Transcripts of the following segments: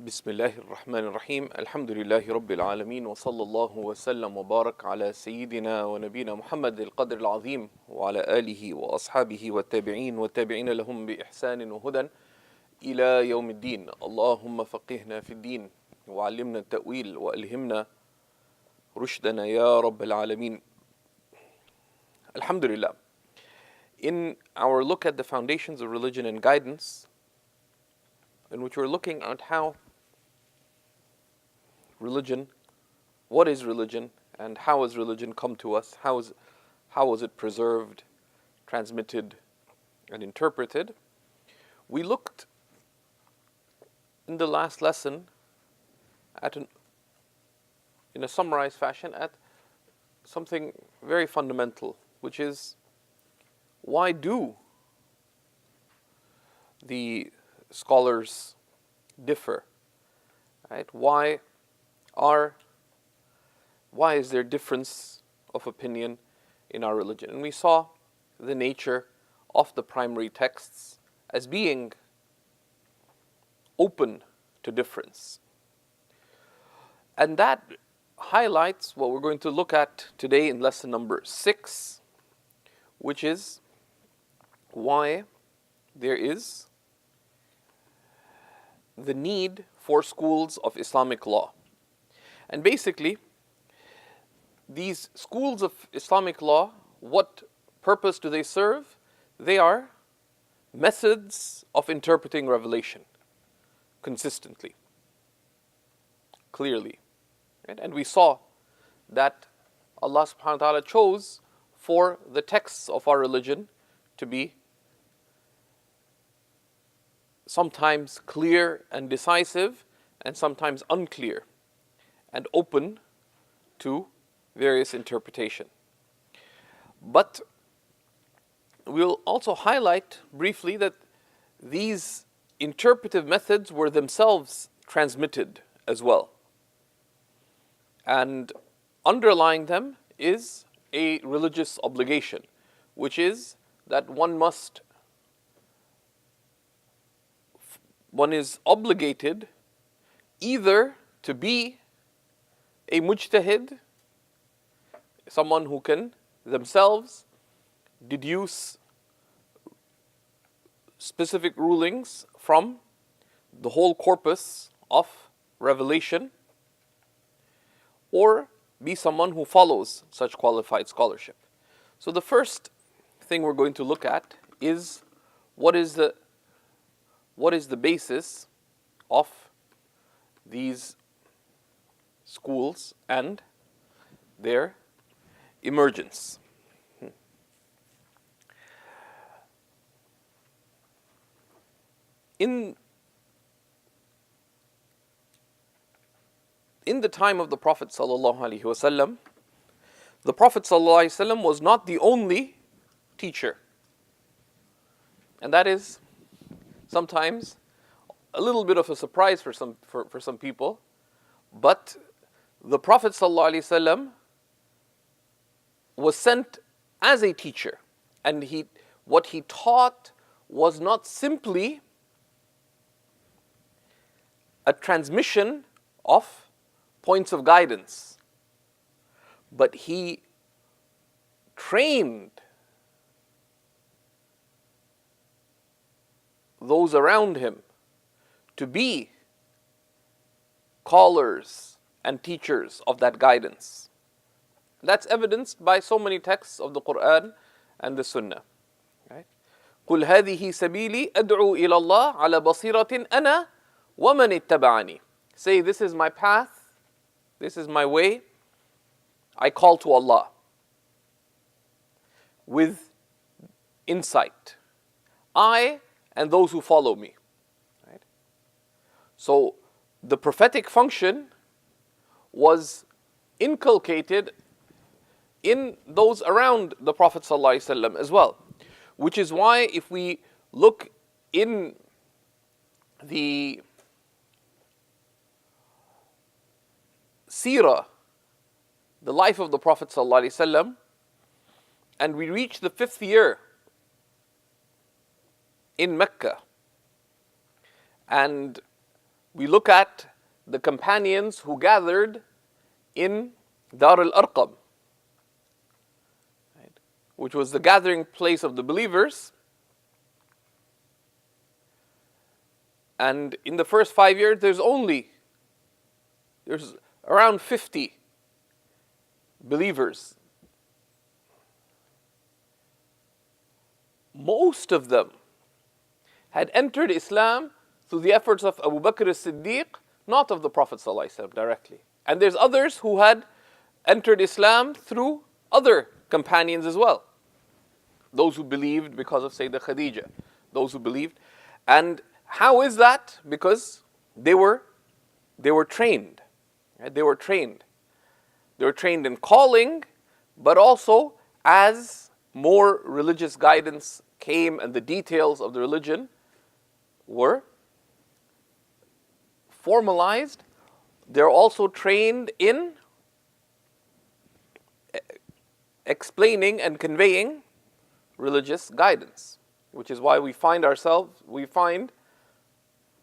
بسم الله الرحمن الرحيم الحمد لله رب العالمين وصلى الله وسلم وبارك على سيدنا ونبينا محمد القدر العظيم وعلى آله وأصحابه والتابعين والتابعين لهم بإحسان وهدى إلى يوم الدين. اللهم فقهنا في الدين وعلمنا التأويل وألهمنا رشدنا يا رب العالمين. Alhamdulillah. In our look at the foundations of religion and guidance, in which we're looking at how religion, what is religion, and how has religion come to us, how was it preserved, transmitted, and interpreted. We looked in the last lesson in a summarized fashion at something very fundamental, which is why do the scholars differ, right? Why is there difference of opinion in our religion? And we saw the nature of the primary texts as being open to difference. And that highlights what we're going to look at today in lesson number 6, which is why there is the need for schools of Islamic law. And basically, these schools of Islamic law, what purpose do they serve? They are methods of interpreting revelation consistently, clearly. Right? And we saw that Allah subhanahu wa ta'ala chose for the texts of our religion to be sometimes clear and decisive, and sometimes unclear and open to various interpretation. But we'll also highlight briefly that these interpretive methods were themselves transmitted as well. And underlying them is a religious obligation, which is that one is obligated either to be a mujtahid, someone who can themselves deduce specific rulings from the whole corpus of revelation, or be someone who follows such qualified scholarship. So the first thing we're going to look at is what is the basis of these schools and their emergence. In the time of the Prophet ﷺ, the Prophet ﷺ was not the only teacher. And that is sometimes a little bit of a surprise for some people. But the Prophet ﷺ was sent as a teacher. And what he taught was not simply a transmission of points of guidance, but he trained those around him to be callers and teachers of that guidance. That's evidenced by so many texts of the Quran and the Sunnah. Right? قُلْ هَذِهِ سَبِيلِي أَدْعُو إِلَى اللَّهِ عَلَى بَصِيرَةٍ أَنَا وَمَنِ اتَّبَعَنِي. Say, this is my path, this is my way, I call to Allah with insight, I and those who follow me. Right? So the prophetic function was inculcated in those around the Prophet ﷺ as well. Which is why if we look in the seerah, the life of the Prophet ﷺ, and we reach the 5th year in Mecca, and we look at the companions who gathered in Dar al-Arqam, right, which was the gathering place of the believers. And in the first 5 years, there's around 50 believers. Most of them had entered Islam through the efforts of Abu Bakr as-Siddiq, not of the Prophet ﷺ directly. And there's others who had entered Islam through other companions as well. Those who believed because of Sayyidah Khadija. Those who believed. And how is that? Because they were trained. Right? They were trained. They were trained in calling, but also as more religious guidance came and the details of the religion were formalized, they're also trained in explaining and conveying religious guidance, which is why we find,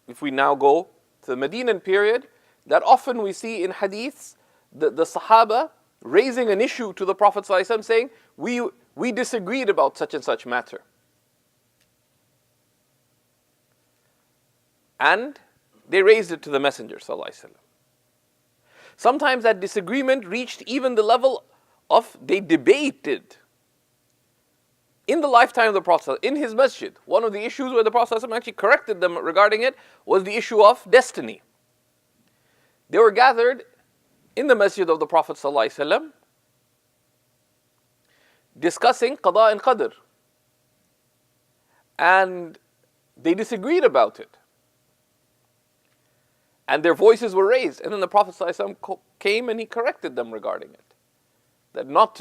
if we now go to the Medinan period, that often we see in hadiths the Sahaba raising an issue to the Prophet ﷺ saying, we disagreed about such and such matter. And they raised it to the Messenger ﷺ. Sometimes that disagreement reached even the level of they debated in the lifetime of the Prophet in his masjid. One of the issues where the Prophet ﷺ actually corrected them regarding it was the issue of destiny. They were gathered in the masjid of the Prophet ﷺ discussing qada and qadr, and they disagreed about it, and their voices were raised, and then the Prophet ﷺ came and he corrected them regarding it, that not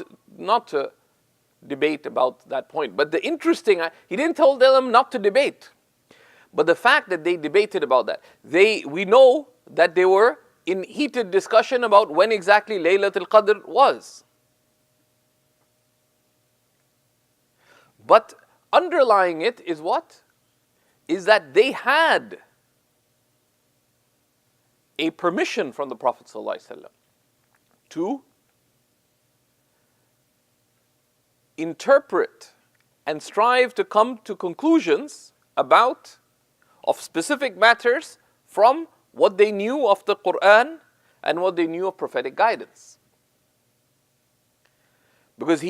to debate about that point. But the interesting, he didn't tell them not to debate, but the fact that they debated about that, we know that they were in heated discussion about when exactly Laylatul Qadr was. But underlying it is what? Is that they had a permission from the Prophet ﷺ to interpret and strive to come to conclusions of specific matters from what they knew of the Quran and what they knew of prophetic guidance. Because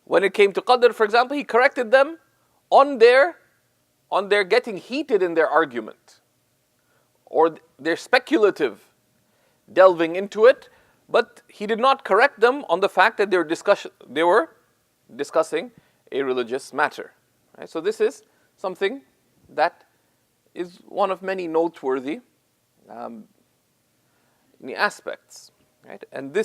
when it came to Qadr, for example, he corrected them on their getting heated in their argument, or their speculative delving into it, but he did not correct them on the fact that they were discussing a religious matter. Right? So this is something that is one of many noteworthy aspects. Right? And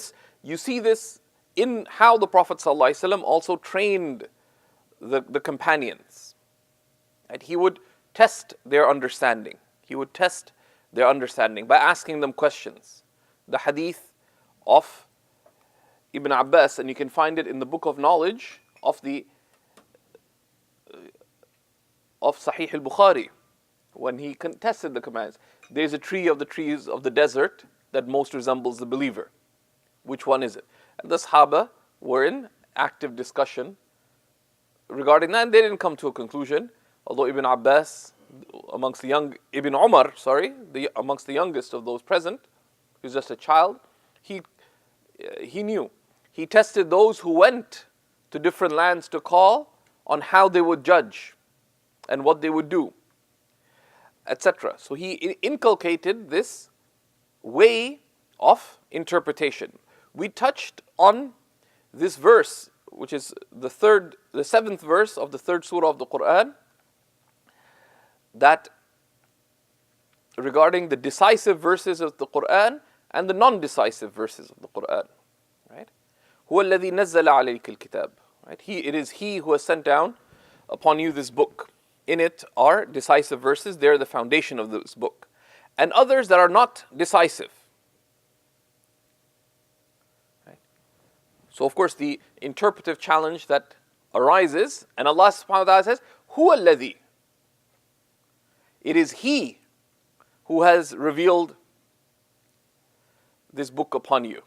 you see this in how the Prophet ﷺ also trained the companions. Right? He would test their understanding. He would test their understanding by asking them questions. The hadith of Ibn Abbas, and you can find it in the Book of Knowledge of Sahih al-Bukhari, when he contested the commands. There's a tree of the trees of the desert that most resembles the believer. Which one is it? And the Sahaba were in active discussion regarding that, and they didn't come to a conclusion. Although Ibn Abbas, amongst the youngest of those present, he was just a child, he knew. He tested those who went to different lands to call on how they would judge and what they would do, etc. So he inculcated this way of interpretation. We touched on this verse, which is the 7th verse of the 3rd surah of the Quran, that regarding the decisive verses of the Quran and the non-decisive verses of the Quran. Right? هُوَ الَّذِي نَزَّلَ عَلَيْكَ الْكِتَابِ. Right? It is He who has sent down upon you this book. In it are decisive verses. They are the foundation of this book. And others that are not decisive. Right? So of course the interpretive challenge that arises, and Allah subhanahu wa ta'ala says, هُوَ الَّذِي. It is He who has revealed this book upon you?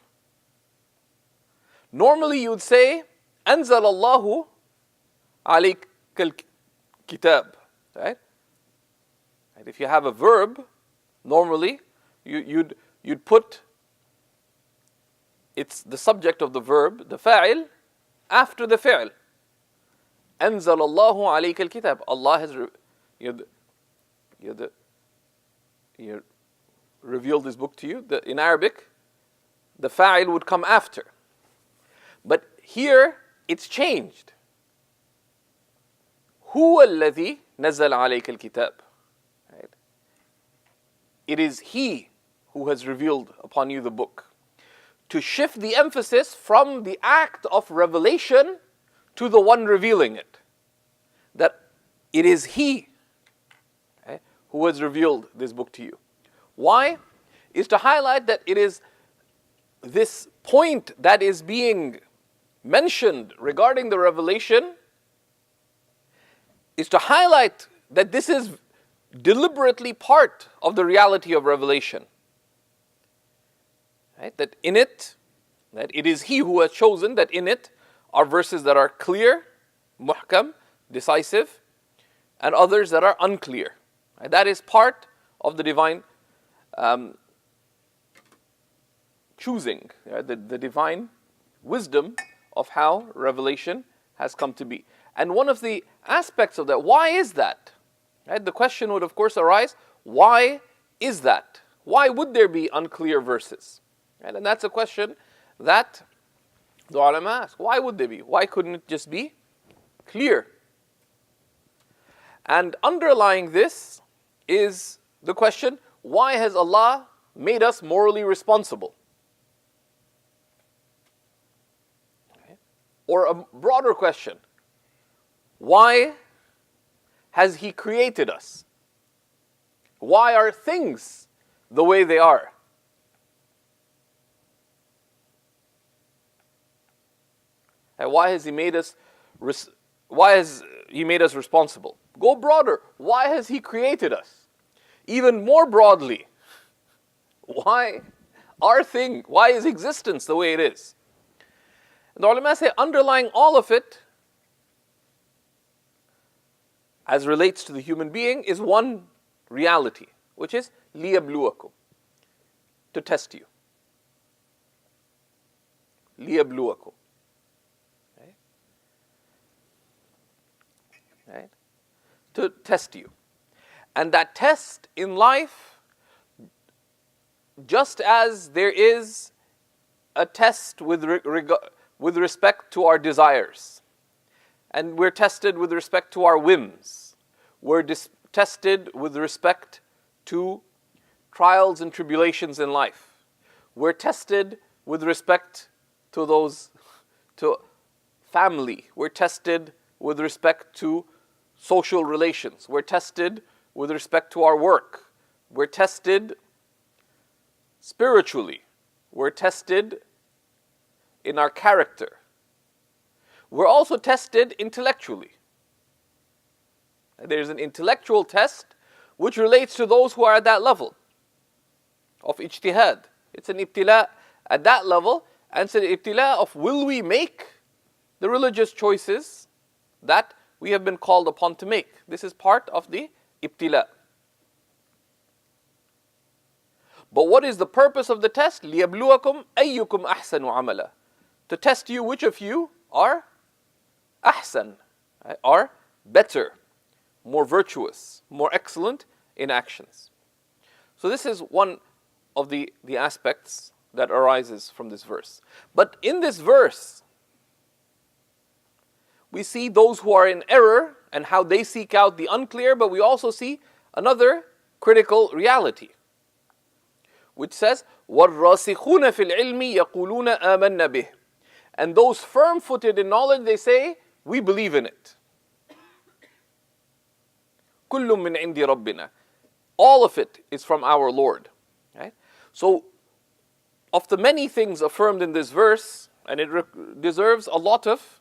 Normally you would say, أنزل الله عليك الكتاب. Right? And if you have a verb, normally you'd put it's the subject of the verb, the fa'il, after the fi'l. أنزل الله عليك الكتاب. Allah has revealed this book to you. In Arabic, the fa'il would come after. But here, it's changed. هو الذي نزل عليك الكتاب. Right? It is He who has revealed upon you the book. To shift the emphasis from the act of revelation to the one revealing it. That it is He who has revealed this book to you. Why? Is to highlight that it is this point that is being mentioned regarding the revelation, is to highlight that this is deliberately part of the reality of revelation. Right? That in it, that it is He who has chosen that in it are verses that are clear, muhkam, decisive, and others that are unclear. Right? That is part of the divine choosing, right? the divine wisdom of how revelation has come to be. And one of the aspects of that, why is that? Right? The question would of course arise, why is that? Why would there be unclear verses? Right? And that's a question that the ulama ask. Why would they be? Why couldn't it just be clear? And underlying this is the question, why has Allah made us morally responsible? Okay. Or a broader question, why has He created us? Why are things the way they are? And why has He made us responsible? Go broader. Why has He created us? Even more broadly, why is existence the way it is? And the ulama say underlying all of it, as relates to the human being, is one reality, which is لِيَبْلُوَكُمْ, to test you. لِيَبْلُوَكُمْ. Right? To test you. And that test in life, just as there is a test with respect to our desires, and we're tested with respect to our whims, we're tested with respect to trials and tribulations in life, we're tested with respect to family, we're tested with respect to social relations, we're tested with respect to our work, we're tested spiritually, we're tested in our character, we're also tested intellectually. There's an intellectual test which relates to those who are at that level of ijtihad. It's an ibtila at that level, and it's an ibtila of will we make the religious choices that we have been called upon to make. This is part of the ibtila. But what is the purpose of the test? لِيَبْلُوَكُمْ أَيُّكُمْ أَحْسَنُ عَمَلًا. To test you which of you are ahsan, are better, more virtuous, more excellent in actions. So this is one of the aspects that arises from this verse. But in this verse, we see those who are in error and how they seek out the unclear, but we also see another critical reality, which says, وَالرَّاسِخُونَ فِي الْعِلْمِ يَقُولُونَ آمَنَّ بِهِ. And those firm-footed in knowledge, they say, we believe in it. كُلٌّ مِّنْ عِنْدِ رَبِّنَا. All of it is from our Lord. Right? So, of the many things affirmed in this verse, and it deserves a lot of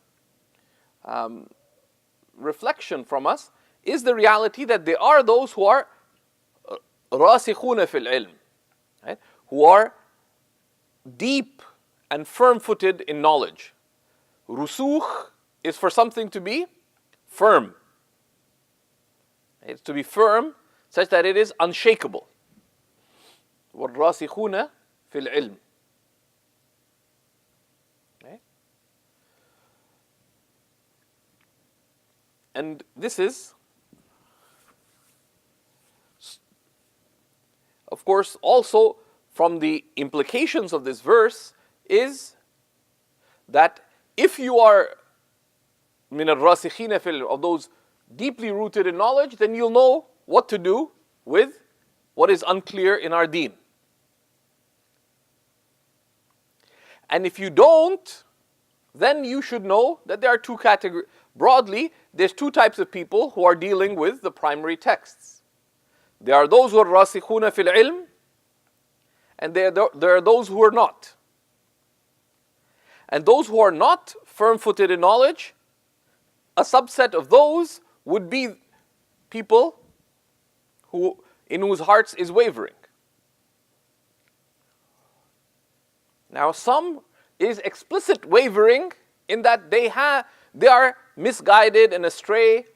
reflection from us, is the reality that there are those who are راسخون في العلم, right? Who are deep and firm-footed in knowledge. Rusukh is for something to be firm. It's to be firm such that it is unshakable. وَالرَّاسِخُونَ فِي الْعِلْمِ. Okay? And this is, of course, also from the implications of this verse is that if you are min al-rasikhina fil, of those deeply rooted in knowledge, then you'll know what to do with what is unclear in our deen. And if you don't, then you should know that there are two categories. Broadly, there's two types of people who are dealing with the primary texts. There are those who are rasikhuna fil ilm, and there are those who are not. And those who are not firm-footed in knowledge, a subset of those would be people in whose hearts is wavering. Now, some is explicit wavering in that they are misguided and astray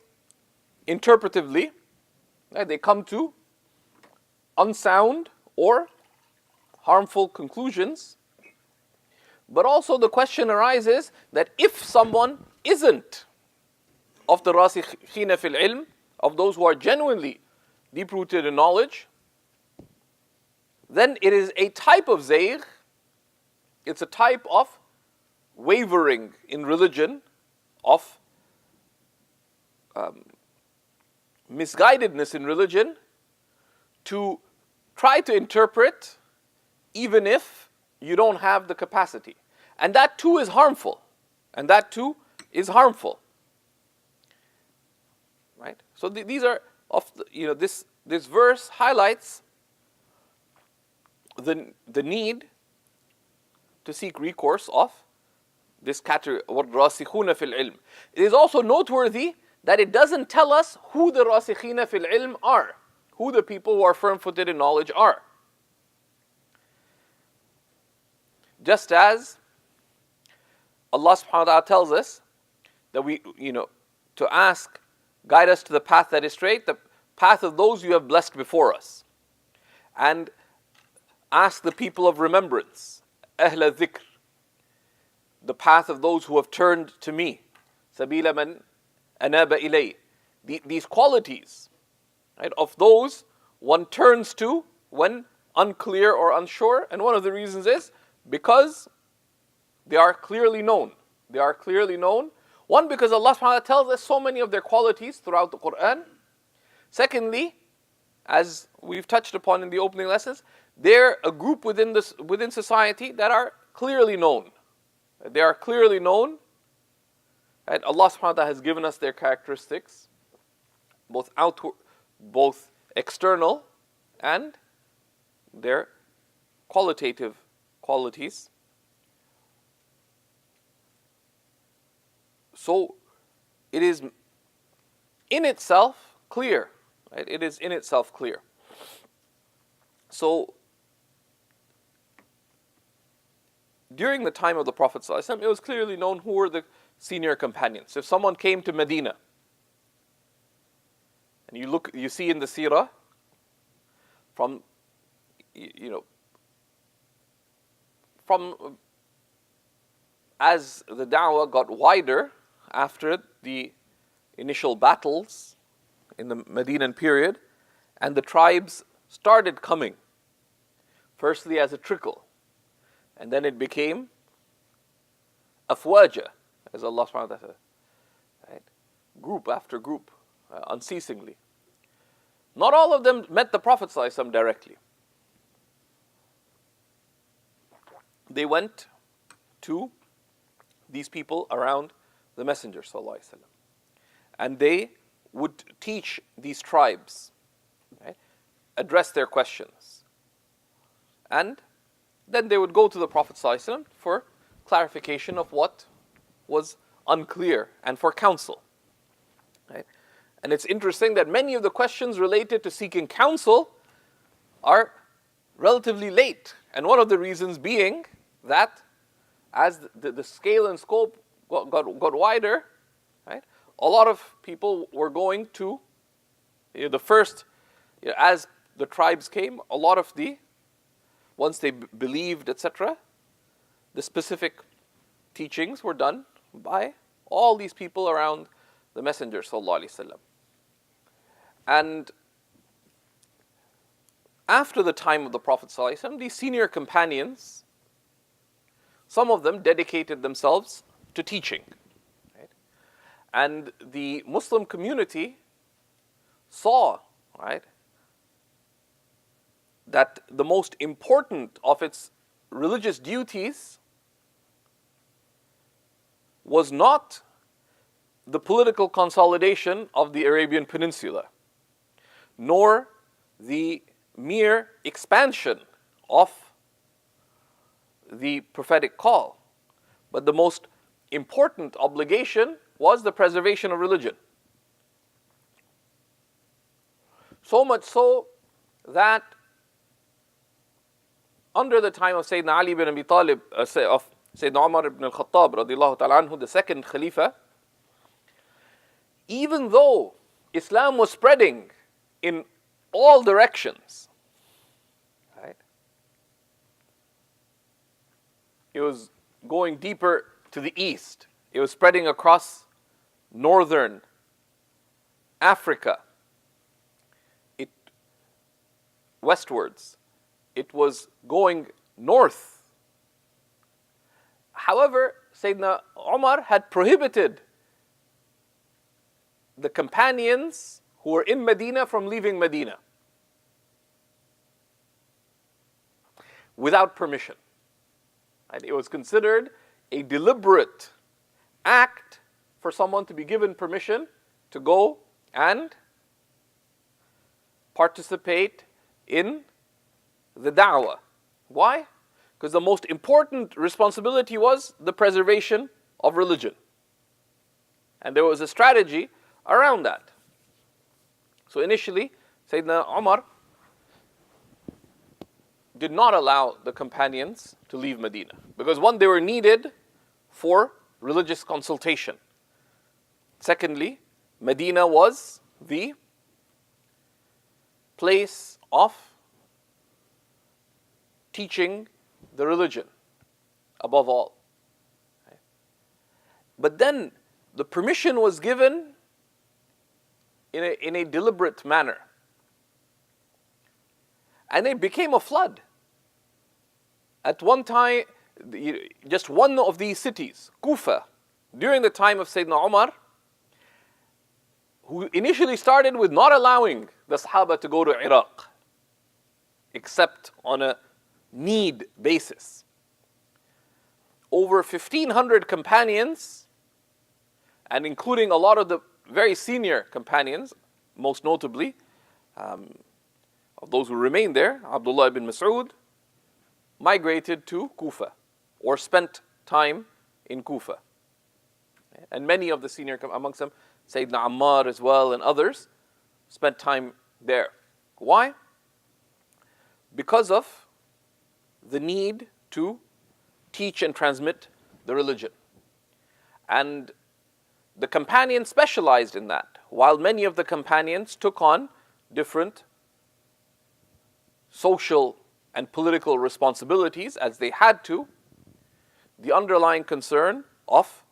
interpretively. Right? They come to unsound or harmful conclusions. But also the question arises that if someone isn't of the rasikhina fil ilm, of those who are genuinely deep-rooted in knowledge, then it is a type of zayg, it's a type of wavering in religion, of misguidedness in religion, to try to interpret even if you don't have the capacity. And that too is harmful. And that too is harmful. Right? So these are this verse highlights the need to seek recourse of this category, وَالرَّاسِخُونَ فِي الْعِلْمِ. It is also noteworthy that it doesn't tell us who the rasikhina fil ilm are, who the people who are firm-footed in knowledge are. Just as Allah subhanahu wa ta'ala tells us that we, to ask, guide us to the path that is straight, the path of those you have blessed before us. And ask the people of remembrance, أهل الذكر, the path of those who have turned to me, سبيل من أناب إلي. These qualities, right, of those one turns to when unclear or unsure, and one of the reasons is because they are clearly known. They are clearly known. One, because Allah subhanahu wa ta'ala tells us so many of their qualities throughout the Quran. Secondly, as we've touched upon in the opening lessons, they're a group within society that are clearly known. They are clearly known. Right? Allah subhanahu wa ta'ala has given us their characteristics, both external and their qualitative qualities. So it is in itself clear. Right? It is in itself clear. So during the time of the Prophet ﷺ, it was clearly known who were the senior companions. If someone came to Medina, and you see in the seerah, from as the da'wah got wider after the initial battles in the Medinan period, and the tribes started coming, firstly as a trickle, and then it became afwaja, as Allah subhanahu wa ta'ala said, right? Group after group, unceasingly. Not all of them met the Prophet ﷺ directly. They went to these people around the Messenger ﷺ, and they would teach these tribes, right? Address their questions, and then they would go to the Prophet ﷺ for clarification of what was unclear and for counsel. Right? And it's interesting that many of the questions related to seeking counsel are relatively late. And one of the reasons being that as the scale and scope got wider, right, a lot of people were going to the first, as the tribes came, a lot of once they believed, etc., the specific teachings were done by all these people around the Messenger sallallahu alaihi wasallam. And after the time of the Prophet sallallahu alaihi wasallam, these senior companions, some of them dedicated themselves to teaching. Right? And the Muslim community saw, right, that the most important of its religious duties was not the political consolidation of the Arabian Peninsula, nor the mere expansion of the prophetic call, but the most important obligation was the preservation of religion. So much so that under the time of Sayyidina Ali ibn Abi Talib, of Sayyidina Umar ibn al-Khattab radiallahu ta'ala anhu, the second Khalifa, even though Islam was spreading in all directions, right? It was going deeper to the east. It was spreading across northern Africa, westwards. It was going north. However, Sayyidina Umar had prohibited the companions who were in Medina from leaving Medina without permission. And it was considered a deliberate act for someone to be given permission to go and participate in the da'wah. Why? Because the most important responsibility was the preservation of religion. And there was a strategy around that. So initially, Sayyidina Umar did not allow the companions to leave Medina. Because one, they were needed for religious consultation. Secondly, Medina was the place of teaching the religion above all. But then the permission was given in a deliberate manner. And it became a flood. At one time, just one of these cities, Kufa, during the time of Sayyidina Umar, who initially started with not allowing the Sahaba to go to Iraq, except on a need basis. Over 1,500 companions, and including a lot of the very senior companions, most notably, of those who remained there, Abdullah ibn Mas'ud, migrated to Kufa, or spent time in Kufa. And many of the senior, amongst them, Sayyidina Ammar as well, and others, spent time there. Why? Because of the need to teach and transmit the religion. And the companions specialized in that, while many of the companions took on different social and political responsibilities as they had to. The underlying concern of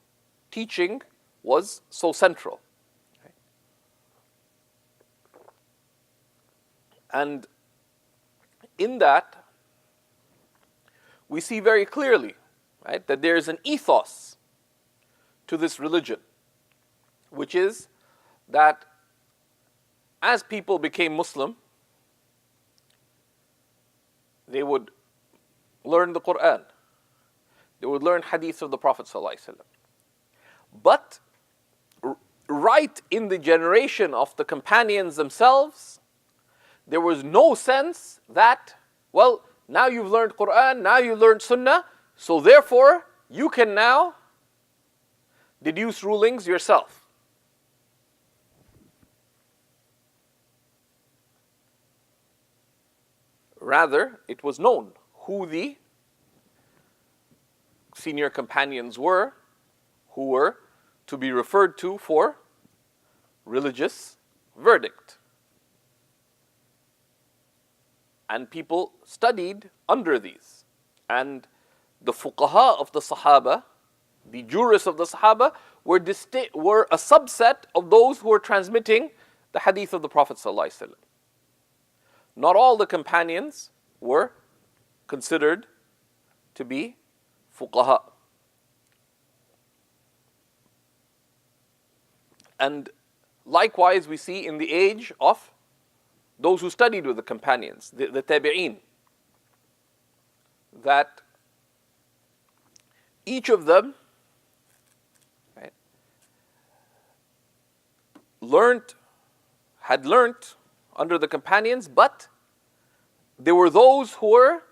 teaching was so central. And in that, we see very clearly, right, that there is an ethos to this religion, which is that as people became Muslim, they would learn the Quran, they would learn hadith of the Prophet ﷺ. But right in the generation of the companions themselves, there was no sense that, well, now you've learned Quran, now you learned Sunnah, so therefore you can now deduce rulings yourself. Rather, it was known who the senior companions were who were to be referred to for religious verdict. And people studied under these. And the fuqaha of the Sahaba, the jurists of the Sahaba, were a subset of those who were transmitting the hadith of the Prophet ﷺ. Not all the companions were considered to be fuqaha. And likewise, we see in the age of those who studied with the companions, the tabi'een, that each of them, right, had learnt under the companions, but there were those who were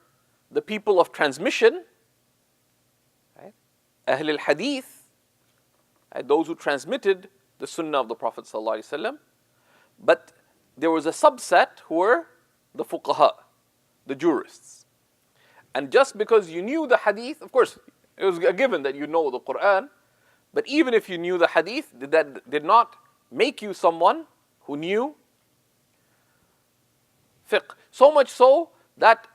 the people of transmission, right, Ahl al-Hadith, right, those who transmitted the Sunnah of the Prophet ﷺ, but there was a subset who were the fuqaha, the jurists. And just because you knew the hadith, of course, it was a given that you know the Quran, but even if you knew the hadith, that did not make you someone who knew fiqh. So much so that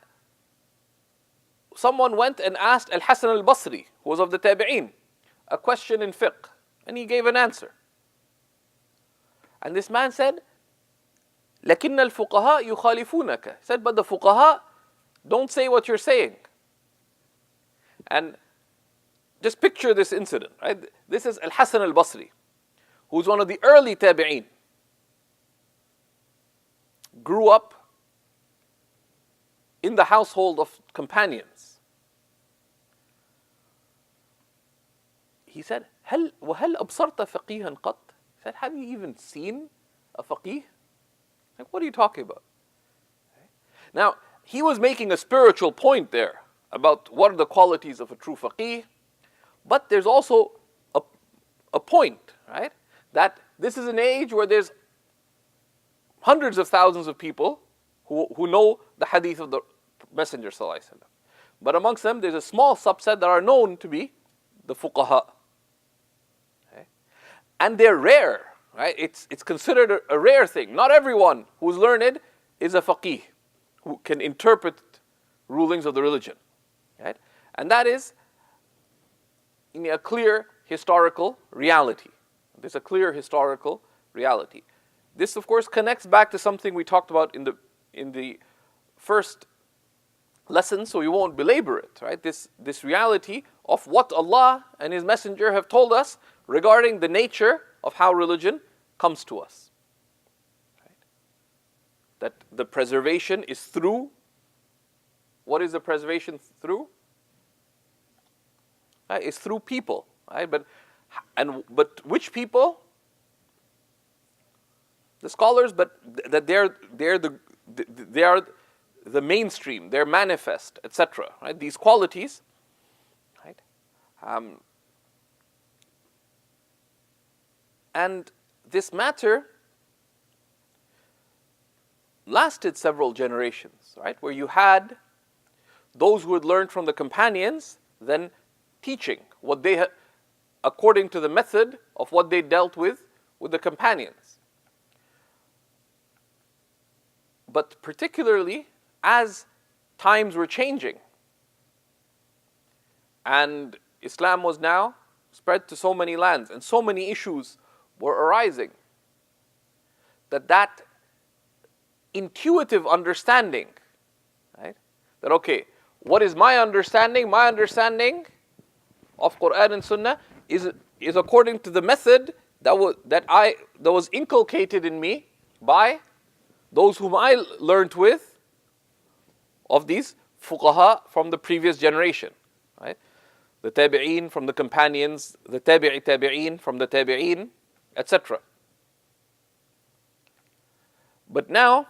someone went and asked Al-Hasan al-Basri, who was of the tabi'een, a question in fiqh, and he gave an answer. And this man said, لَكِنَّ الْفُقَهَاء يُخَالِفُونَكَ. He said, but the fuqaha don't say what you're saying. And just picture this incident, right? This is Al-Hasan al-Basri, who's one of the early tabi'een. Grew up in the household of companions. He said, وَهَلْ أَبْصَرْتَ فَقِيهًا قَطْ? He said, have you even seen a faqih? Like, what are you talking about? Now, he was making a spiritual point there about what are the qualities of a true faqih, but there's also a point, right? That this is an age where there's hundreds of thousands of people who know the hadith of the Messenger ﷺ. But amongst them, there's a small subset that are known to be the fuqaha. Okay? And they're rare, right? It's considered a rare thing. Not everyone who's learned is a faqih, who can interpret rulings of the religion. Right? And that is in a clear historical reality. There's a clear historical reality. This, of course, connects back to something we talked about in the first lesson, so we won't belabor it, right? This reality of what Allah and His Messenger have told us regarding the nature of how religion comes to us. Right? That the preservation is through. What is the preservation through? It's through people, right? But which people? The scholars, but that they are the mainstream, they're manifest, etc. Right? These qualities, right? And this matter lasted several generations, right? Where you had those who had learned from the companions, then teaching what they had, according to the method of what they dealt with the companions. But particularly as times were changing and Islam was now spread to so many lands and so many issues were arising, that intuitive understanding, right? That okay, what is my understanding? My understanding of Quran and Sunnah is according to the method that was inculcated in me by those whom I learned with of these fuqaha from the previous generation, right? The tabi'een from the companions, the tabi'een from the tabi'een, etc. But now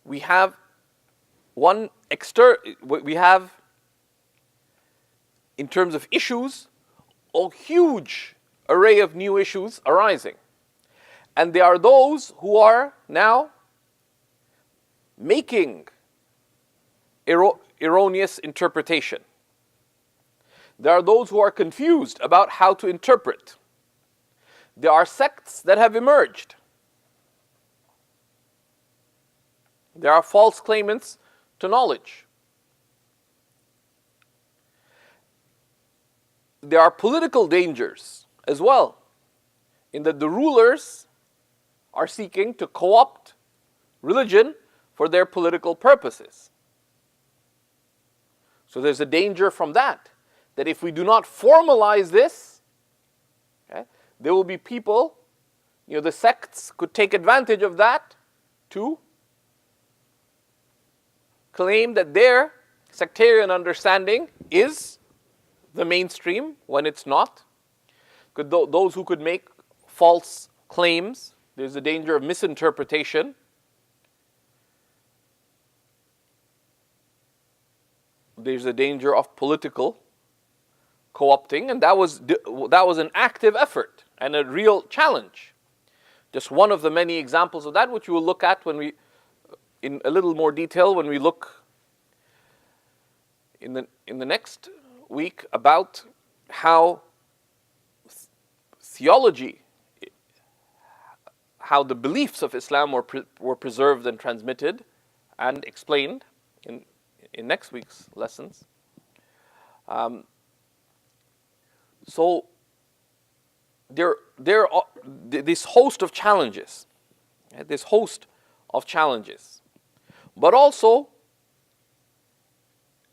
we have in terms of issues, a huge array of new issues arising. And there are those who are now making erroneous interpretation. There are those who are confused about how to interpret. There are sects that have emerged. There are false claimants to knowledge. There are political dangers as well, in that the rulers are seeking to co-opt religion for their political purposes. So there's a danger from that if we do not formalize this, okay, there will be people, the sects could take advantage of that to claim that their sectarian understanding is the mainstream when it's not. Those who could make false claims, there's a danger of misinterpretation. There's a danger of political co-opting, and that was an active effort and a real challenge. Just one of the many examples of that, which we will look at in a little more detail when we look in the next week about how theology, how the beliefs of Islam were preserved and transmitted and explained in next week's lessons. So there are this host of challenges, but also,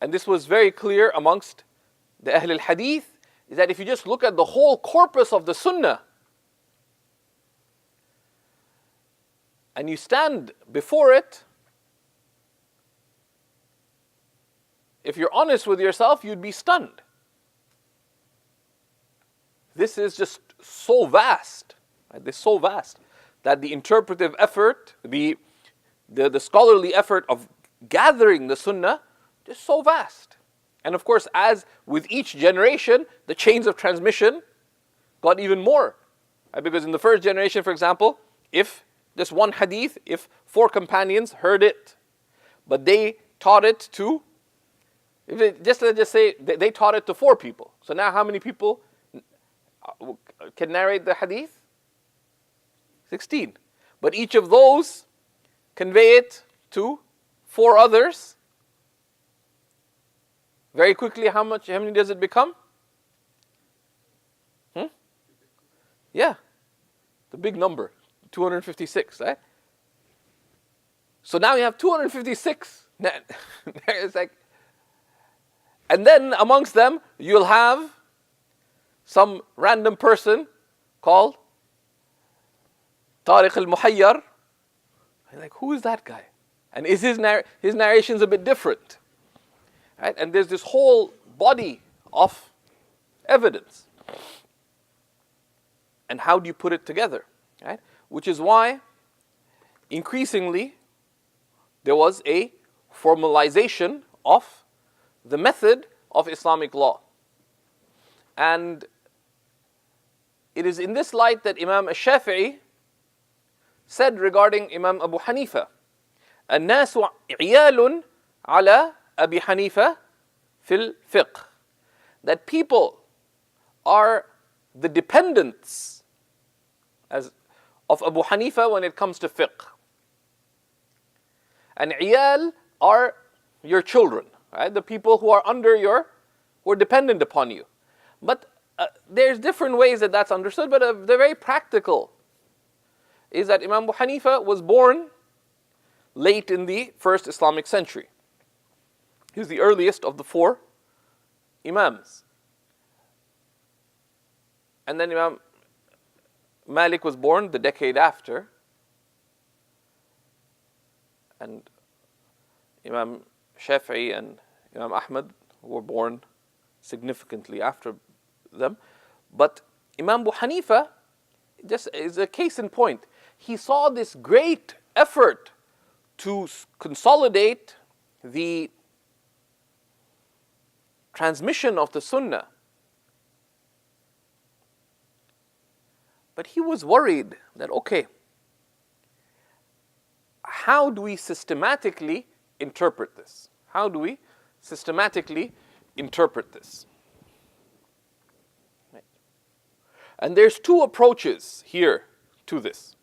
and this was very clear amongst the Ahl al-Hadith, is that if you just look at the whole corpus of the Sunnah and you stand before it, if you're honest with yourself, you'd be stunned. This is just so vast, right? This is so vast that the interpretive effort, the scholarly effort of gathering the Sunnah, is so vast. And of course, as with each generation, the chains of transmission got even more. Right? Because in the first generation, for example, if this one hadith, if 4 companions heard it, but they taught it to, let's just say they taught it to 4 people. So now how many people can narrate the hadith? 16. But each of those convey it to 4 others. Very quickly, how many does it become? Yeah, the big number, 256, right? So now you have 256. It's like, and then amongst them, you'll have some random person called Tariq al-Muhayyar. Like, who is that guy? And is his narrations a bit different? Right? And there's this whole body of evidence. And how do you put it together? Right? Which is why, increasingly, there was a formalization of the method of Islamic law. And it is in this light that Imam al-Shafi'i said regarding Imam Abu Hanifa, الناس عيال على أبي حنيفة في الفقه, that people are the dependents of Abu Hanifa when it comes to fiqh. And عيال are your children, right? The people who are who are dependent upon you. But there's different ways that that's understood, but the very practical is that Imam Abu Hanifa was born late in the first Islamic century. He's the earliest of the 4 Imams. And then Imam Malik was born the decade after. And Imam Shafi'i and Imam Ahmad were born significantly after them. But Imam Abu Hanifa just is a case in point. He saw this great effort to consolidate the transmission of the Sunnah. But he was worried that, okay, how do we systematically interpret this? How do we systematically interpret this? Right. And there's two approaches here to this.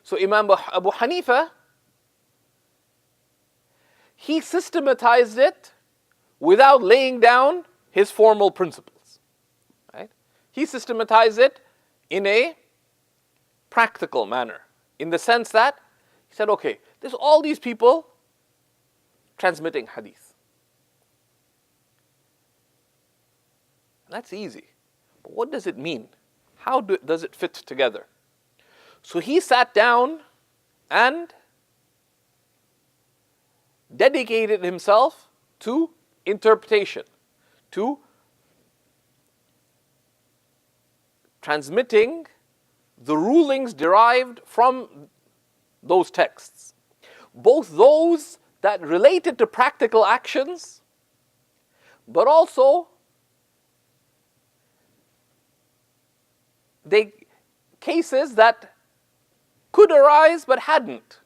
So Imam Abu Hanifa, he systematized it without laying down his formal principles. Right? He systematized it in a practical manner, in the sense that he said, okay, there's all these people transmitting hadith. That's easy. But what does it mean? How does it fit together? So he sat down and dedicated himself to interpretation, to transmitting the rulings derived from those texts. Both those that related to practical actions, but also cases that could arise but hadn't.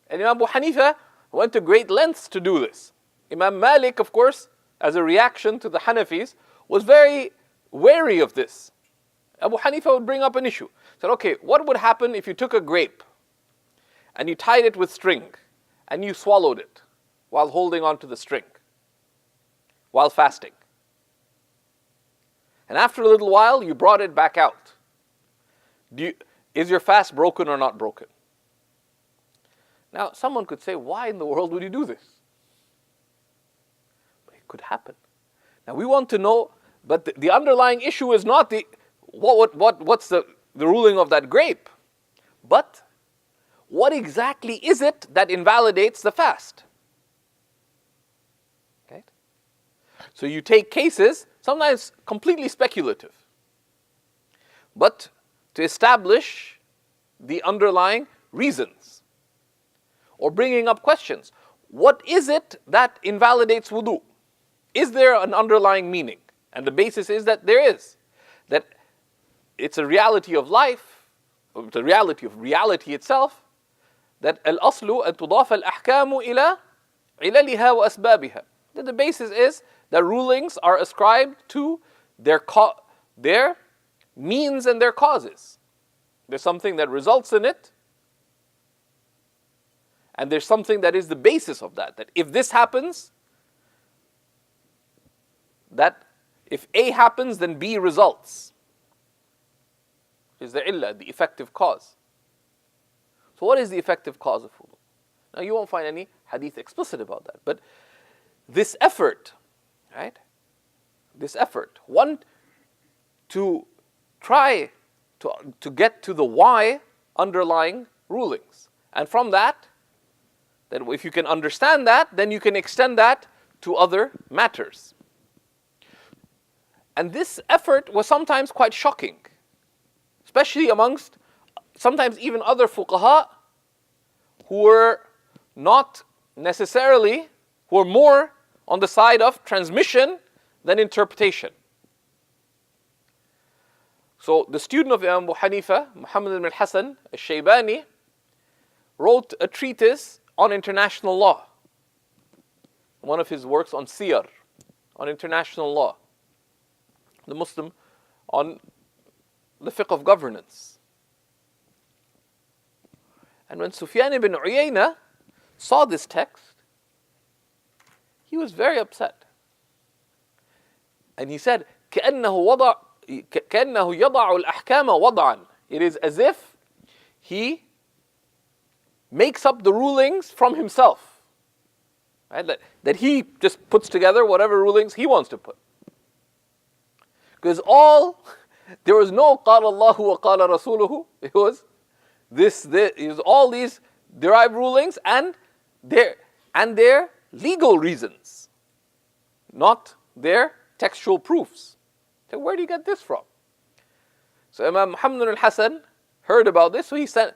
And Imam Abu Hanifa went to great lengths to do this. Imam Malik, of course, as a reaction to the Hanafis, was very wary of this. Abu Hanifa would bring up an issue. He said, okay, what would happen if you took a grape and you tied it with string and you swallowed it while holding on to the string, while fasting? And after a little while, you brought it back out. Is your fast broken or not broken? Now, someone could say, why in the world would you do this? But it could happen. Now, we want to know, but the underlying issue is not what's the ruling of that grape, but what exactly is it that invalidates the fast? Okay? So you take cases, sometimes completely speculative, but to establish the underlying reasons, or bringing up questions. What is it that invalidates wudu? Is there an underlying meaning? And the basis is that there is. That it's a reality of life, the reality of reality itself, that al-aslu an tudaf al-ahkamu ila ilaliha wa asbabiha. That the basis is that rulings are ascribed to their means and their causes. There's something that results in it, and there's something that is the basis of that. That if this happens, that if A happens, then B results. Is the illah, the effective cause. So what is the effective cause of wudu? Now you won't find any hadith explicit about that. But this effort, right? This effort, one, to try to get to the why underlying rulings. And from that, then if you can understand that, then you can extend that to other matters. And this effort was sometimes quite shocking, especially amongst sometimes even other fuqaha who were not necessarily, who were more on the side of transmission than interpretation. So the student of Imam Abu Hanifa, Muhammad ibn al-Hasan al-Shaybani, wrote a treatise on international law. One of his works on siyar, on international law. The Muslim on the fiqh of governance. And when Sufyan ibn Uyayna saw this text, he was very upset. And he said, كأنه يضع الأحكام وضعا. It is as if he makes up the rulings from himself. Right? That he just puts together whatever rulings he wants to put. Because there was no قال الله وقال رسوله. It was all these derived rulings and their legal reasons, not their textual proofs. So where do you get this from? So Imam Muhammad al-Hasan heard about this, so he sent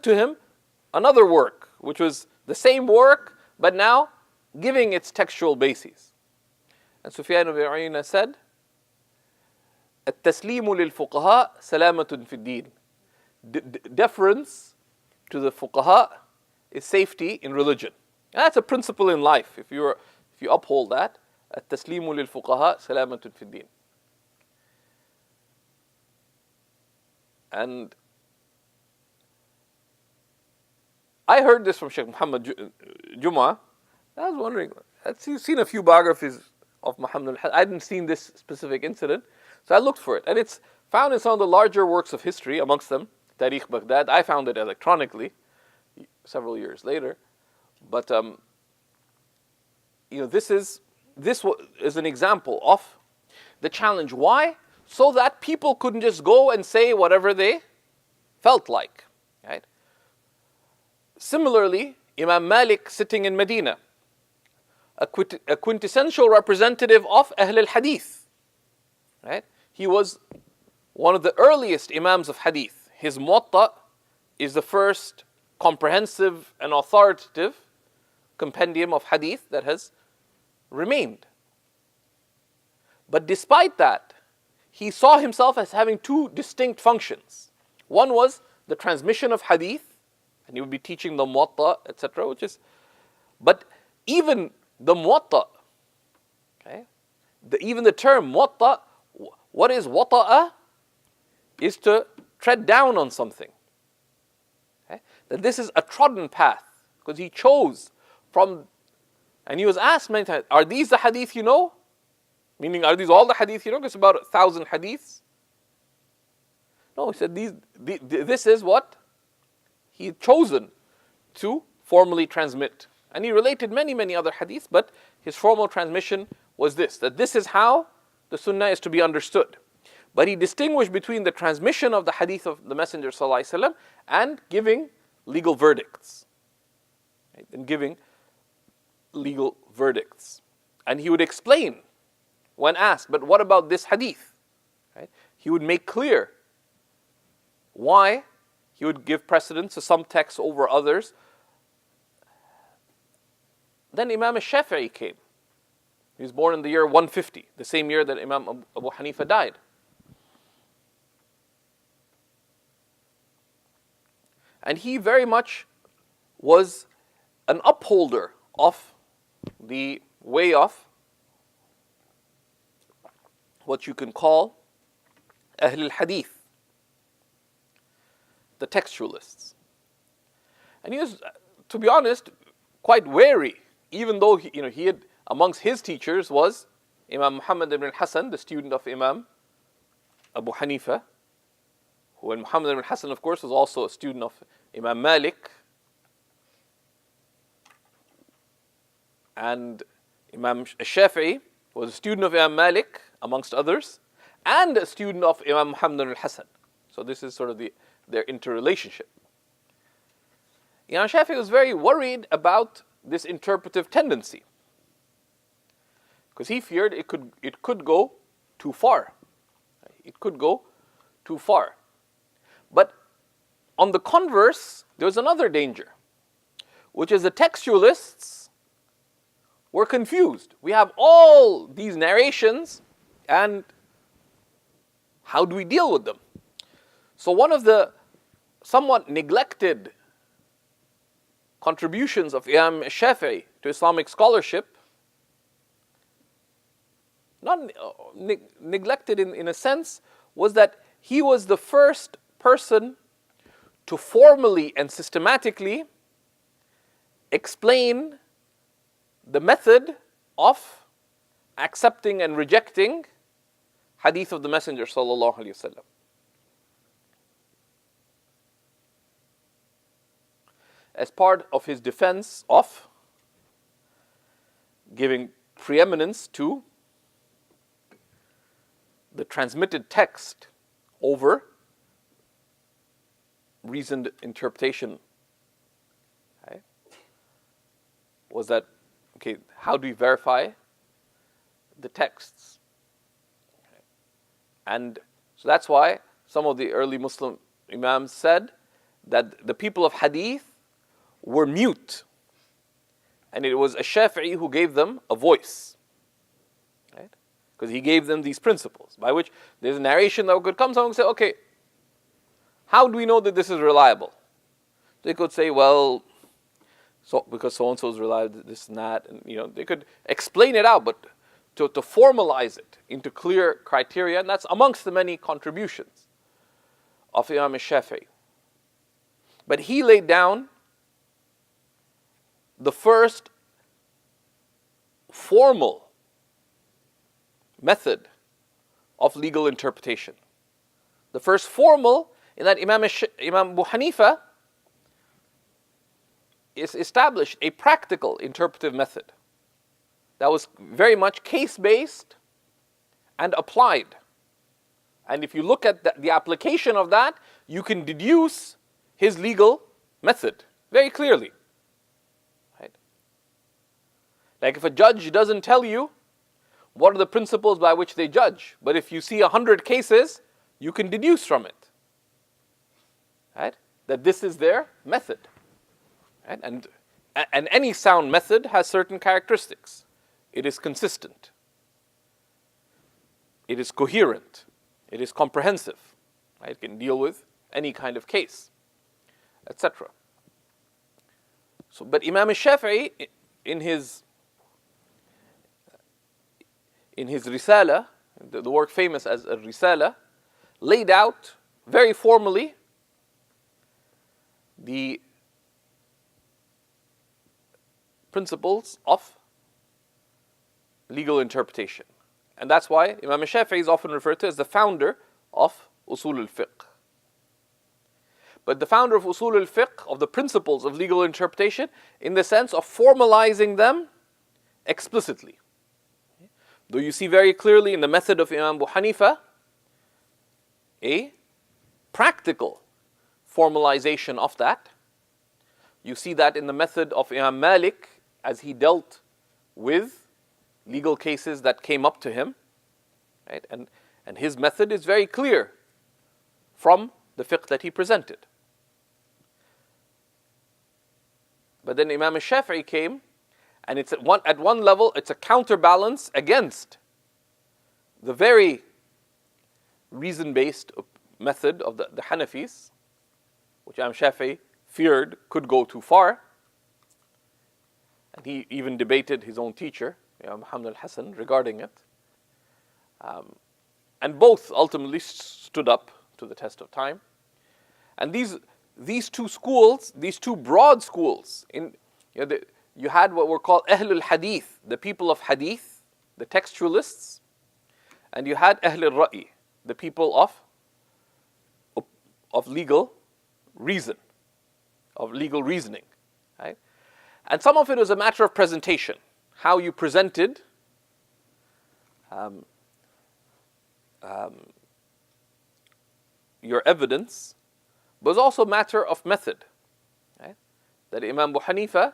to him another work, which was the same work, but now giving its textual basis. And Sufyan ibn Uyayna said, التسليم للفقهاء سلامة في الدين. Deference to the fuqaha is safety in religion. And that's a principle in life. If you uphold that, التسليم للفقهاء سلامة في الدين. And I heard this from Shaykh Muhammad Jum'ah. I was wondering, I'd seen a few biographies of Muhammad al-Hasan. I hadn't seen this specific incident, so I looked for it. And it's found in some of the larger works of history, amongst them, Tarikh Baghdad. I found it electronically several years later. But this is an example of the challenge. Why? So that people couldn't just go and say whatever they felt like. Right? Similarly, Imam Malik sitting in Medina, a quintessential representative of Ahl al-Hadith. Right? He was one of the earliest Imams of Hadith. His Muwatta is the first comprehensive and authoritative compendium of Hadith that has remained. But despite that, he saw himself as having two distinct functions. One was the transmission of Hadith, and he would be teaching the Muwatta, etc. But even the Muwatta, okay, even the term Muwatta, what is Wata'a? Is to tread down on something. Okay? That this is a trodden path, because he chose from, and he was asked many times, are these the hadith you know? Meaning, are these all the hadith you know? It's about 1,000 hadiths. No, he said, this is what he had chosen to formally transmit. And he related many, many other hadiths, but his formal transmission was this, that this is how the sunnah is to be understood. But he distinguished between the transmission of the hadith of the Messenger ﷺ and giving legal verdicts. Right? And giving legal verdicts. And he would explain when asked, but what about this hadith? Right? He would make clear why he would give precedence to some texts over others. Then Imam al-Shafi'i came. He was born in the year 150, the same year that Imam Abu Hanifa died. And he very much was an upholder of the way of what you can call Ahl al-Hadith, the textualists. And he was, to be honest, quite wary, even though he had, amongst his teachers was Imam Muhammad ibn al-Hasan, the student of Imam Abu Hanifa, who, and Muhammad ibn al-Hasan, of course, was also a student of Imam Malik, and Imam al-Shafi'i was a student of Imam Malik, amongst others, and a student of Imam Muhammad ibn al-Hasan. So this is sort of their interrelationship. Imam Shafi'i was very worried about this interpretive tendency, because he feared it could go too far. It could go too far. But on the converse, there was another danger, which is the textualists were confused. We have all these narrations, and how do we deal with them? So one of the somewhat neglected contributions of Imam Shafi'i to Islamic scholarship, not neglected in a sense, was that he was the first person to formally and systematically explain the method of accepting and rejecting hadith of the Messenger sallallahu alaihi wasallam. As part of his defense of giving preeminence to the transmitted text over reasoned interpretation, okay, was that, okay, how do we verify the texts? Okay. And so that's why some of the early Muslim Imams said that the people of hadith were mute, and it was a Shafi'i who gave them a voice, right? Because he gave them these principles, by which there's a narration that could come, someone could say, okay, how do we know that this is reliable? They could say, well, so because so and so is reliable, this and that, and they could explain it out, but to formalize it into clear criteria, and that's amongst the many contributions of Imam al-Shafi'i. But he laid down the first formal method of legal interpretation. The first formal, in that Imam Abu Hanifa is established a practical interpretive method that was very much case-based and applied. And if you look at the application of that, you can deduce his legal method very clearly. Right? Like if a judge doesn't tell you what are the principles by which they judge, but if you see 100 cases, you can deduce from it, right, that this is their method. Right? And any sound method has certain characteristics. It is consistent. It is coherent. It is comprehensive. Right? It can deal with any kind of case, etc. So, but Imam al-Shafi'i, in his Risala, the work famous as a Risala, laid out very formally the principles of legal interpretation. And that's why Imam al-Shafi'i is often referred to as the founder of Usul al-Fiqh. But the founder of Usul al-Fiqh, of the principles of legal interpretation, in the sense of formalizing them explicitly. Though you see very clearly in the method of Imam Abu Hanifa a practical formalization of that. You see that in the method of Imam Malik as he dealt with legal cases that came up to him. Right? And his method is very clear from the fiqh that he presented. But then Imam al-Shafi'i came, and it's at one level, it's a counterbalance against the very reason-based method of the Hanafis, which Imam Shafi'i feared could go too far. And he even debated his own teacher, Muhammad al-Hasan, regarding it. And both ultimately stood up to the test of time. And these two schools, these two broad schools, you had what were called Ahlul Hadith, the people of Hadith, the textualists, and you had Ahlul Ra'i, the people of legal reason, of legal reasoning. Right? And some of it was a matter of presentation, how you presented your evidence, but it was also a matter of method. Right? That Imam Abu Hanifa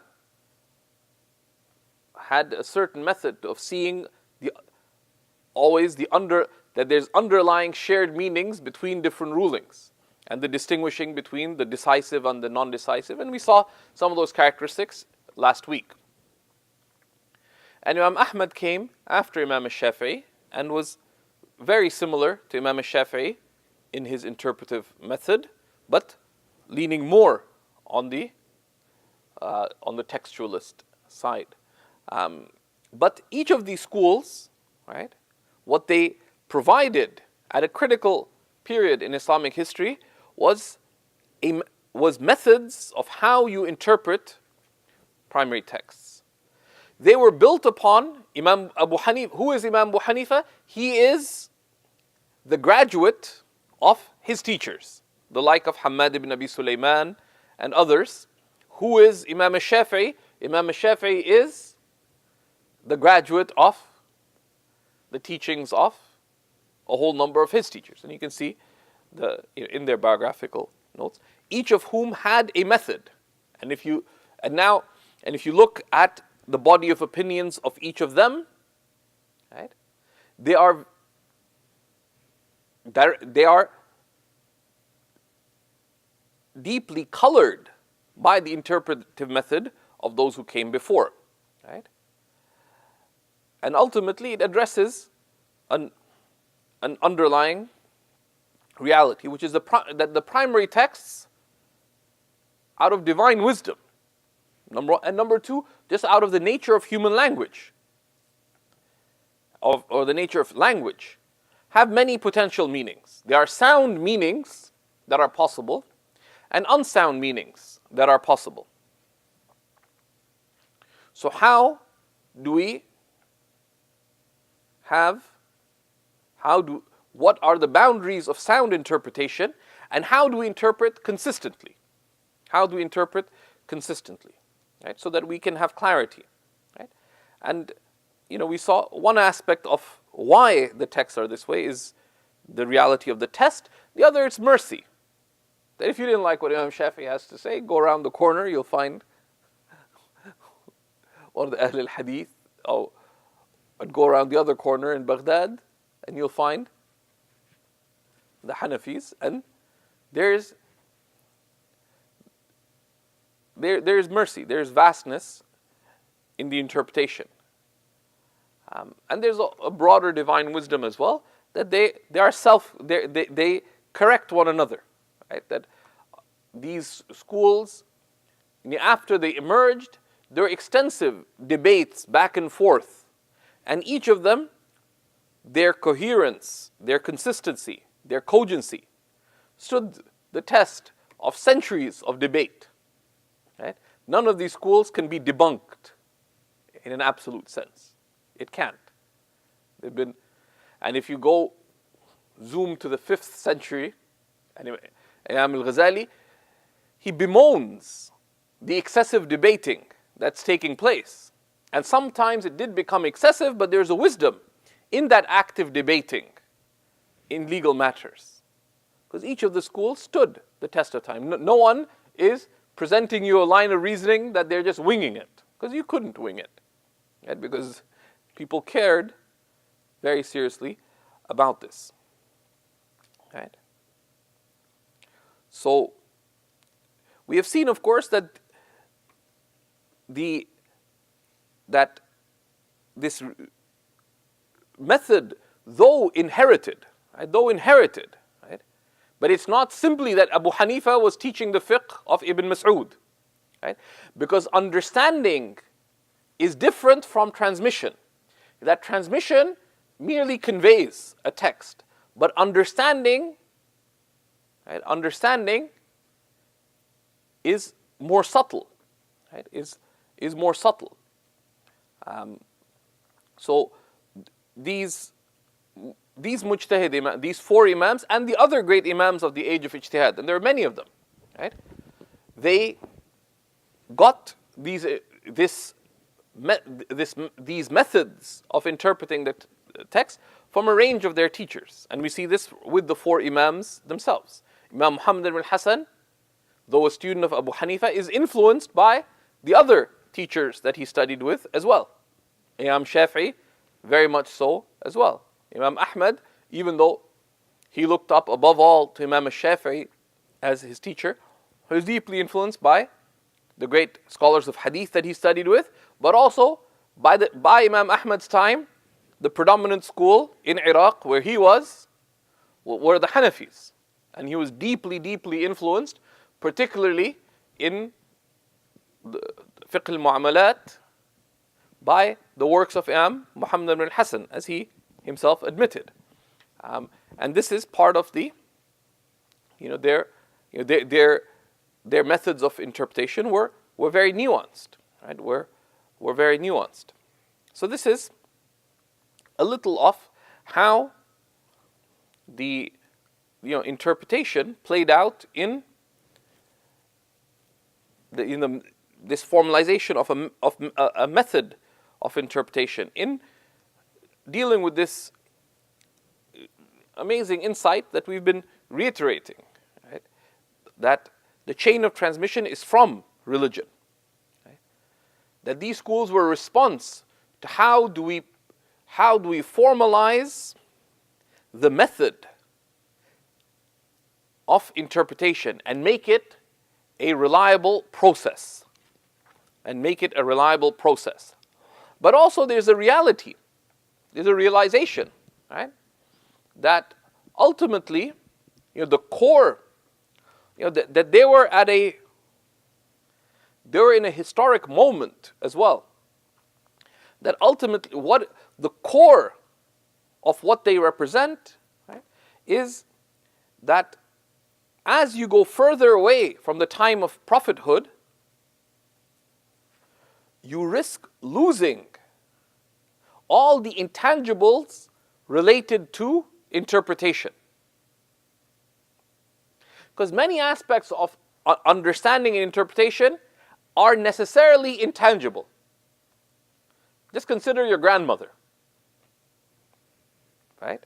had a certain method of seeing that there's underlying shared meanings between different rulings, and the distinguishing between the decisive and the non-decisive. And we saw some of those characteristics last week. And Imam Ahmad came after Imam al-Shafi'i and was very similar to Imam al-Shafi'i in his interpretive method, but leaning more on the textualist side. But each of these schools, right, what they provided at a critical period in Islamic history was methods of how you interpret primary texts. They were built upon Imam Abu Hanifa. Who is Imam Abu Hanifa? He is the graduate of his teachers, the like of Hammad ibn Abi Sulaiman and others. Who is Imam al-Shafi'i? Imam al-Shafi'i is the graduate of the teachings of a whole number of his teachers. And you can see in their biographical notes, each of whom had a method. And if you look at the body of opinions of each of them, right, they are deeply colored by the interpretive method of those who came before. Right? And ultimately it addresses an underlying reality, which is that the primary texts, out of divine wisdom, Number one. And number two, just out of the nature of human language, or the nature of language, have many potential meanings. There are sound meanings that are possible, and unsound meanings that are possible. So how do we what are the boundaries of sound interpretation, and how do we interpret consistently? How do we interpret consistently? Right? So that we can have clarity. Right? And we saw one aspect of why the texts are this way is the reality of the test. The other is mercy. That if you didn't like what Imam Shafi'i has to say, go around the corner, you'll find one of the Ahl al-Hadith, and go around the other corner in Baghdad, and you'll find the Hanafis, and there's mercy, there's vastness in the interpretation. And there's a broader divine wisdom as well, that they correct one another. Right? That these schools, after they emerged, there were extensive debates back and forth. And each of them, their coherence, their consistency, their cogency, stood the test of centuries of debate. Right? None of these schools can be debunked in an absolute sense. It can't. And if you go zoom to the 5th century, and Imam al-Ghazali, he bemoans the excessive debating that's taking place. And sometimes it did become excessive, but there's a wisdom in that active debating in legal matters. Because each of the schools stood the test of time. No one is presenting you a line of reasoning that they're just winging it. Because you couldn't wing it. Right? Because people cared very seriously about this. Right? So, we have seen, of course, that this method, though inherited, right, right, but it's not simply that Abu Hanifa was teaching the fiqh of Ibn Mas'ud, right? Because understanding is different from transmission. That transmission merely conveys a text, but understanding, right, is more subtle, right? Is more subtle. So these mujtahid these 4 imams and the other great imams of the age of ijtihad, and there are many of them, right? They got these methods of interpreting the text from a range of their teachers, and we see this with the 4 imams themselves. Imam Muhammad ibn Hassan, though a student of Abu Hanifa, is influenced by the other teachers that he studied with as well. Imam Shafi'i, very much so as well. Imam Ahmad, even though he looked up above all to Imam Shafi'i as his teacher, he was deeply influenced by the great scholars of hadith that he studied with, but also by Imam Ahmad's time, the predominant school in Iraq where he was were the Hanafis. And he was deeply, deeply influenced, particularly in the fiqh al-mu'amalat, by the works of Imam Muhammad ibn Hassan, as he himself admitted. And this is part of their methods of interpretation were very nuanced, right? Were very nuanced. So this is a little of how the interpretation played out in this formalization of a method of interpretation in dealing with this amazing insight that we've been reiterating, right? That the chain of transmission is from religion. Right? That these schools were a response to how do we formalize the method of interpretation and make it a reliable process. But also there's a reality, there's a realization, right? That ultimately, the core, that they were they were in a historic moment as well. That ultimately, what the core of what they represent, right, is that as you go further away from the time of prophethood, you risk losing all the intangibles related to interpretation. Because many aspects of understanding and interpretation are necessarily intangible. Just consider your grandmother, right?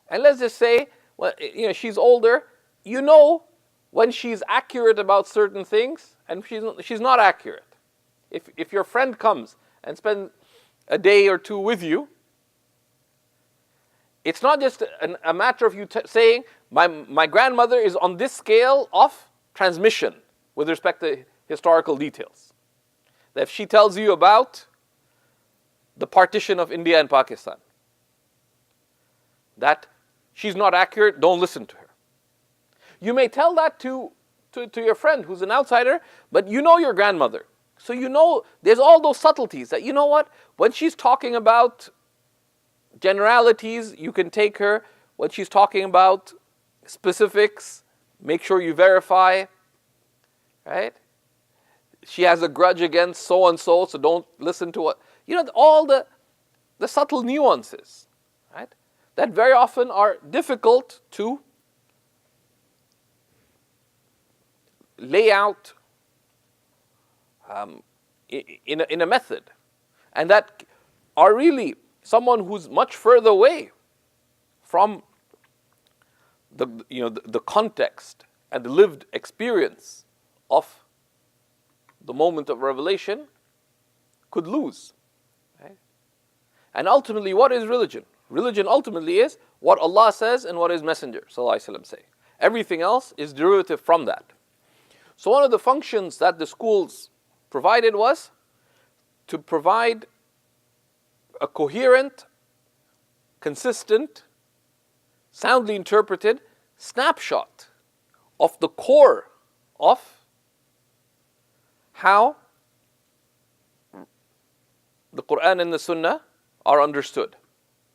And let's just say, well, she's older. You know when she's accurate about certain things and she's not accurate. If your friend comes and spends a day or two with you, it's not just a matter of you saying, my grandmother is on this scale of transmission with respect to historical details. That if she tells you about the partition of India and Pakistan, that she's not accurate, don't listen to her. You may tell that to your friend who's an outsider, but you know your grandmother. So you know there's all those subtleties that, you know what, when she's talking about generalities, you can take her. When she's talking about specifics, make sure you verify, right? She has a grudge against so-and-so, so don't listen to what, all the subtle nuances, right? That very often are difficult to lay out in a method, and that are really someone who's much further away from the context and the lived experience of the moment of revelation could lose. Right? And ultimately, what is religion? Religion ultimately is what Allah says and what His Messenger ﷺ say. Everything else is derivative from that. So one of the functions that the schools provided was to provide a coherent, consistent, soundly interpreted snapshot of the core of how the Quran and the Sunnah are understood.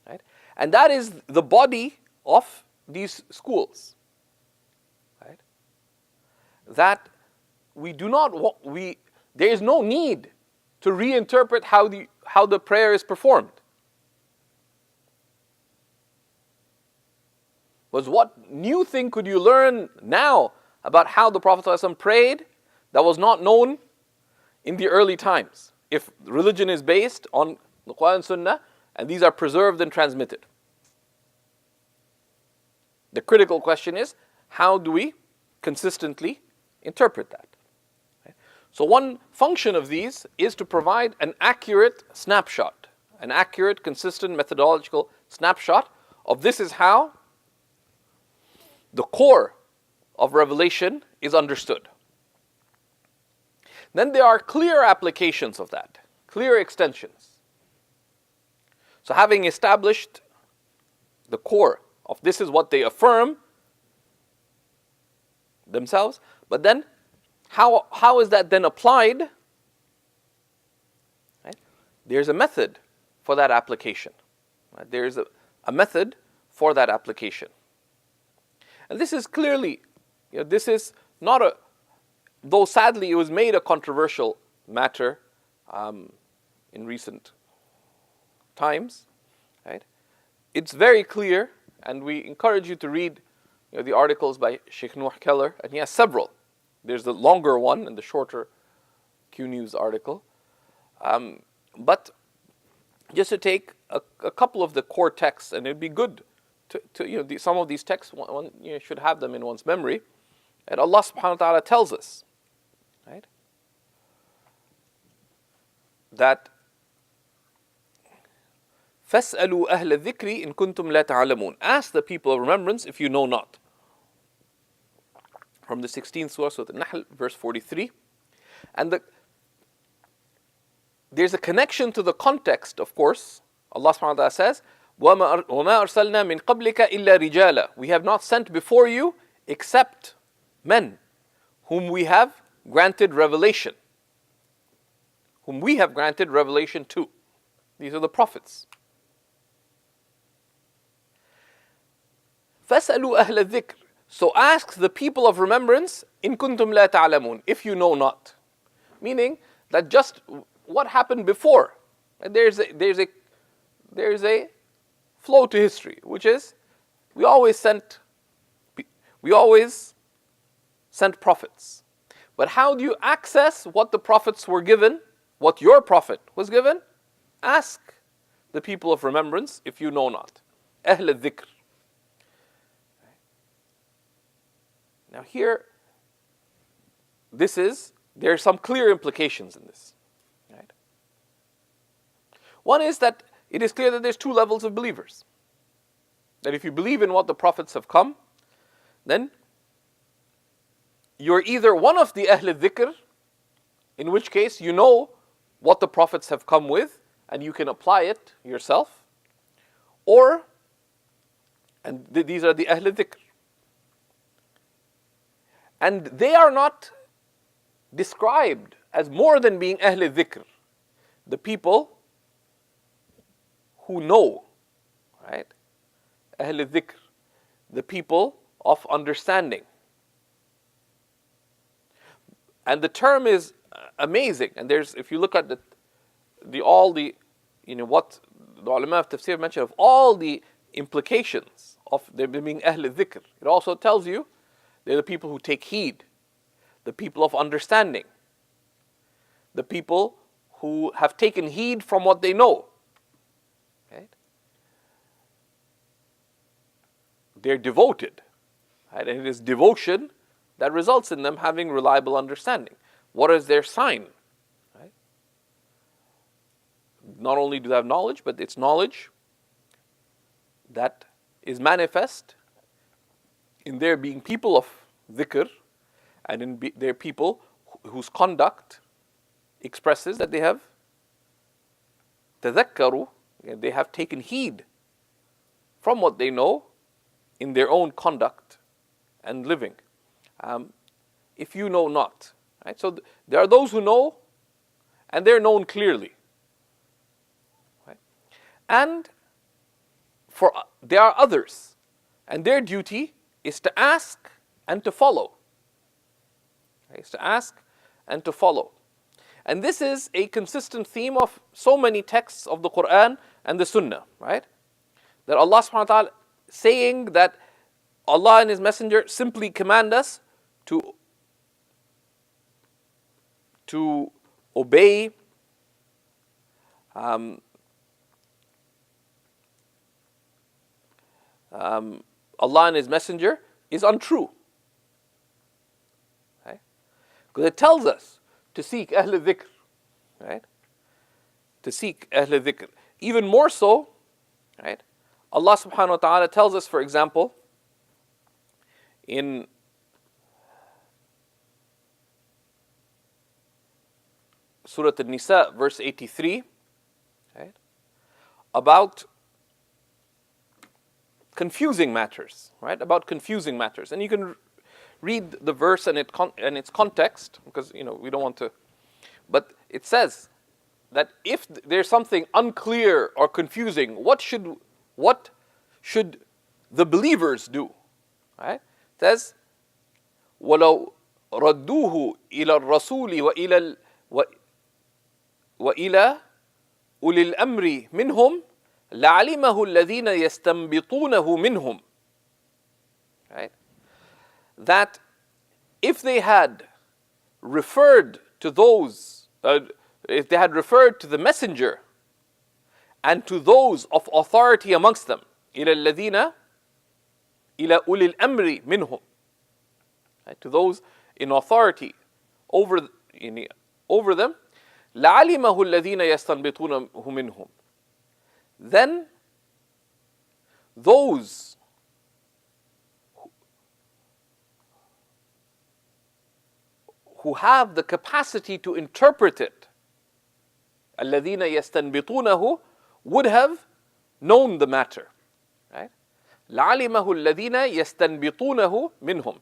Right? And that is the body of these schools. Right? That we do not, there is no need to reinterpret how the prayer is performed. Was what new thing could you learn now about how the Prophet ﷺ prayed that was not known in the early times? If religion is based on the Quran and Sunnah, and these are preserved and transmitted. The critical question is, how do we consistently interpret that? So one function of these is to provide an accurate snapshot, an accurate, consistent, methodological snapshot of this is how the core of revelation is understood. Then there are clear applications of that, clear extensions. So having established the core of this is what they affirm themselves, but then how is that then applied? Right? There's a method for that application. Right? There's a method for that application. And this is clearly, this is not though sadly it was made a controversial matter in recent times, right? It's very clear, and we encourage you to read the articles by Shaykh Keller, and he has several. There's the longer one and the shorter Q News article. But just to take a couple of the core texts, and it'd be good to some of these texts, one should have them in one's memory. And Allah subhanahu wa ta'ala tells us, right, that فَاسْأَلُوا أَهْلَ الذِّكْرِ إِن كُنْتُمْ لَا تَعْلَمُونَ. Ask the people of remembrance if you know not. From the 16th surah, Surah An-Nahl, verse 43. And there's a connection to the context, of course. Allah subhanahu wa ta'ala says, وَمَا أَرْسَلْنَا مِن قَبْلِكَ إِلَّا رِجَالًا. We have not sent before you except men, whom we have granted revelation, whom we have granted revelation to. These are the prophets. فَاسْأَلُوا أَهْلَ الذِّكْرِ. So ask the people of remembrance, إِن كُنْتُمْ لَا تَعْلَمُونَ, if you know not. Meaning that just what happened before. And there's a flow to history, which is we always sent prophets. But how do you access what the prophets were given, what your prophet was given? Ask the people of remembrance if you know not. أهل الذكر. Now here, there are some clear implications in this. Right? One is that it is clear that there's two levels of believers. That if you believe in what the prophets have come, then you're either one of the Ahl al-Dhikr, in which case you know what the prophets have come with, and you can apply it yourself, these are the Ahl al-Dhikr. And they are not described as more than being Ahl al-Dhikr, the people who know, right? Ahl al-Dhikr, the people of understanding. And the term is amazing. And if you look at what the ulama of tafsir mentioned of all the implications of them being Ahl al-Dhikr, it also tells you they're the people who take heed, the people of understanding, the people who have taken heed from what they know. Right? They're devoted. Right? And it is devotion that results in them having reliable understanding. What is their sign? Right? Not only do they have knowledge, but it's knowledge that is manifest in their being people of dhikr, and in their people whose conduct expresses that they have tadhakkaru, they have taken heed from what they know in their own conduct and living. If you know not. Right? So there are those who know, and they're known clearly. Right? And there are others, and their duty is to ask and to follow. Okay? Is to ask and to follow. And this is a consistent theme of so many texts of the Quran and the Sunnah, right? That Allah subhanahu wa ta'ala saying that Allah and His Messenger simply command us to obey Allah and His Messenger is untrue. Right? Because it tells us to seek Ahl al-Dhikr. Right? To seek Ahl al-Dhikr. Even more so, right? Allah subhanahu wa ta'ala tells us, for example, in Surah An-Nisa, verse 83, right? About confusing matters, right? About confusing matters. And you can read the verse and its context, because we don't want to. But it says that if there's something unclear or confusing, what should the believers do? Right? It says, وَلَوْ رَدُّوهُ إِلَى الرَّسُولِ وَإِلَى أُولِي الْأَمْرِ مِنْهُمْ لَعَلِمَهُ الَّذِينَ يَسْتَنبِطُونَهُ مِنْهُمْ. Right? That if they had referred to those, if they had referred to the messenger and to those of authority amongst them, إِلَى الَّذِينَ إِلَى أُولِي الْأَمْرِ مِنْهُمْ, right? To those in authority over them, لَعَلِمَهُ الَّذِينَ يَسْتَنبِطُونَهُ مِنْهُمْ. Then those who have the capacity to interpret it, الَّذِينَ يَسْتَنبِطُونَهُ, would have known the matter. Right? لَعَلِمَهُ الَّذِينَ يَسْتَنبِطُونَهُ مِنْهُمْ.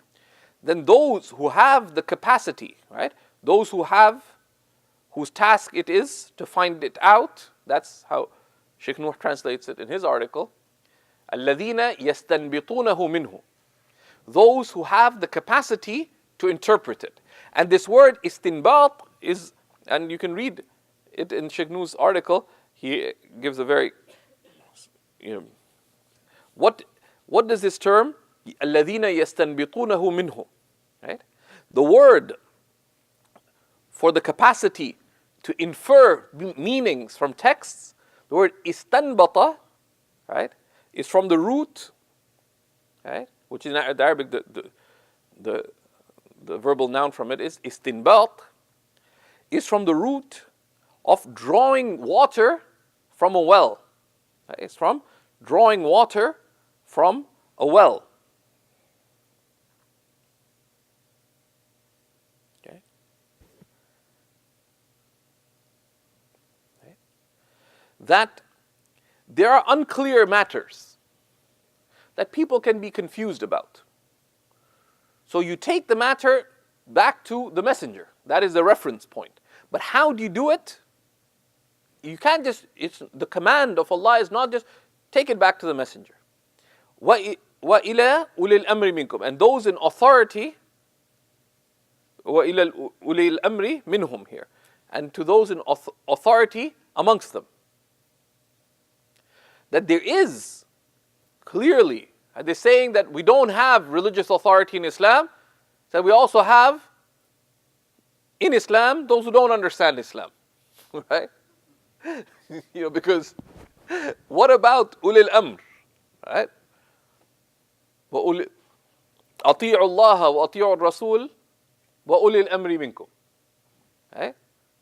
then those who have the capacity, right? Those whose task it is to find it out, that's how Shaykh Nuh translates it in his article, الَّذِينَ يَسْتَنْبِطُونَهُ مِنْهُ. Those who have the capacity to interpret it. And this word istinbat is, and you can read it in Shaykh Nuh's article, he gives a very, what does this term, الَّذِينَ يَسْتَنْبِطُونَهُ مِنْهُ, right? The word for the capacity to infer meanings from texts, the word istanbata, right, is from the root, right, which in Arabic, the verbal noun from it is istinbat, is from the root of drawing water from a well. Right? It's from drawing water from a well. Okay. Okay. That there are unclear matters that people can be confused about. So you take the matter back to the messenger. That is the reference point. But how do you do it? You can't just, the command of Allah is not just take it back to the messenger. وَإِلَى أُولِي الْأَمْرِ مِنْكُمْ. And those in authority, وَإِلَى أُولِي الْأَمْرِ مِنْهُمْ here. And to those in authority amongst them. That there is clearly, they're saying that we don't have religious authority in Islam, that we also have in Islam those who don't understand Islam, right? Because what about ulil amr, right? أطيعوا الله وأطيعوا الرسول وأولي الأمر منكم. Right?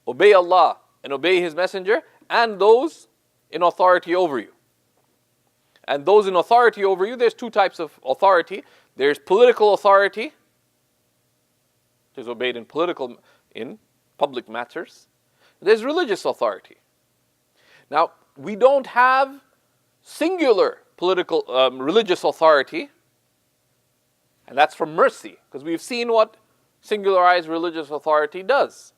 Obey Allah and obey His Messenger and those in authority over you. And those in authority over you, there's two types of authority. There's political authority, which is obeyed in public matters. There's religious authority. Now, we don't have singular political, religious authority, and that's from mercy, because we've seen what singularized religious authority does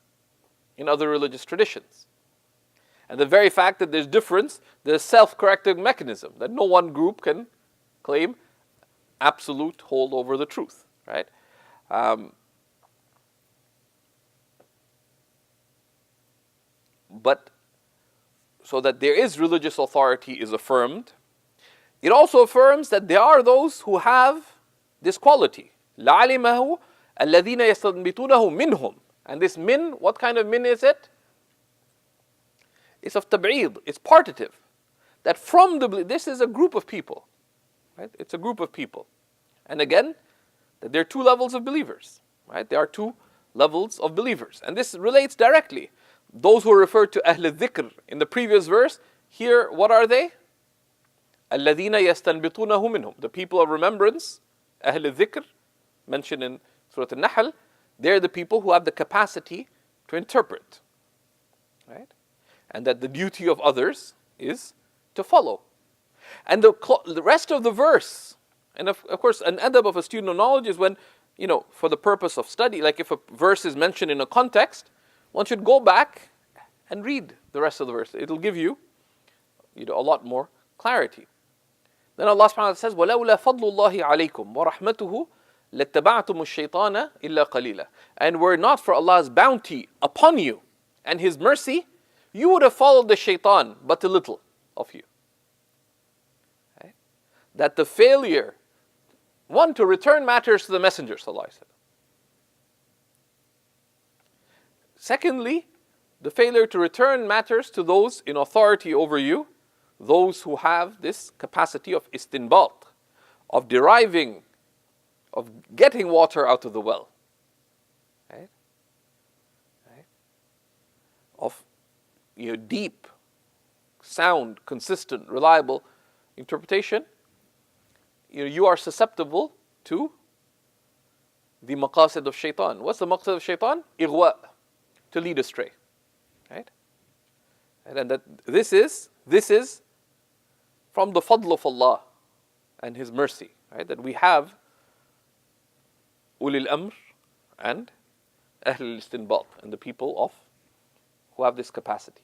in other religious traditions. And the very fact that there's difference, there's self-correcting mechanism, that no one group can claim absolute hold over the truth, right? But so that there is religious authority is affirmed. It also affirms that there are those who have this quality. لَعَلِمَهُ الَّذِينَ يَسْتَنْبِطُونَهُ مِنْهُمْ. And this min, what kind of min is it? It's of tab'id, it's partitive. That from this is a group of people. Right? It's a group of people. And again, that there are two levels of believers. Right? There are two levels of believers. And this relates directly. Those who are referred to Ahl al-Dhikr in the previous verse, here what are they? الَّذِينَ يَسْتَنْبِطُونَهُ مِنْهُمْ. The people of remembrance, Ahl al-Dhikr, mentioned in Surah Al-Nahl, they're the people who have the capacity to interpret. Right? And that the duty of others is to follow. And the rest of the verse, and of course an adab of a student of knowledge is when, for the purpose of study, like if a verse is mentioned in a context, one should go back and read the rest of the verse. It'll give you, a lot more clarity. Then Allah subhanahu wa ta'ala says, وَلَوْلَا فَضْلُ اللَّهِ عَلَيْكُمْ وَرَحْمَتُهُ لَاتَّبَعْتُمُ الشَّيْطَانَ إِلَّا قَلِيلًا. And were it not for Allah's bounty upon you and His mercy, you would have followed the shaitan, but a little of you. Okay? That the failure, one, to return matters to the Messenger sallallahu alaihi wasallam. Secondly, the failure to return matters to those in authority over you, those who have this capacity of istinbat, of deriving, of getting water out of the well. Right? Right? Of deep, sound, consistent, reliable interpretation. You are susceptible to the maqasid of shaitan. What's the maqasid of shaitan? Ighwa, to lead astray. Right? And that this is from the fadl of Allah and His mercy, right? That we have ulil amr and ahl al-istinbat, and the people of who have this capacity.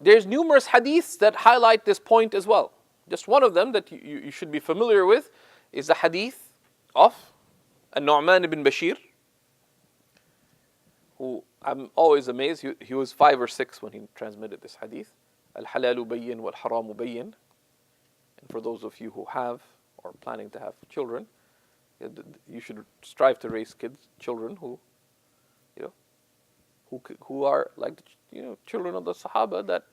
There's numerous hadiths that highlight this point as well. Just one of them that you should be familiar with is the hadith of An-Nu'man ibn Bashir, who I'm always amazed, he was 5 or 6 when he transmitted this hadith. Al-halalu bayyin wal-haramu bayyin. And for those of you who have or planning to have children, you should strive to raise children who are like children of the Sahaba, that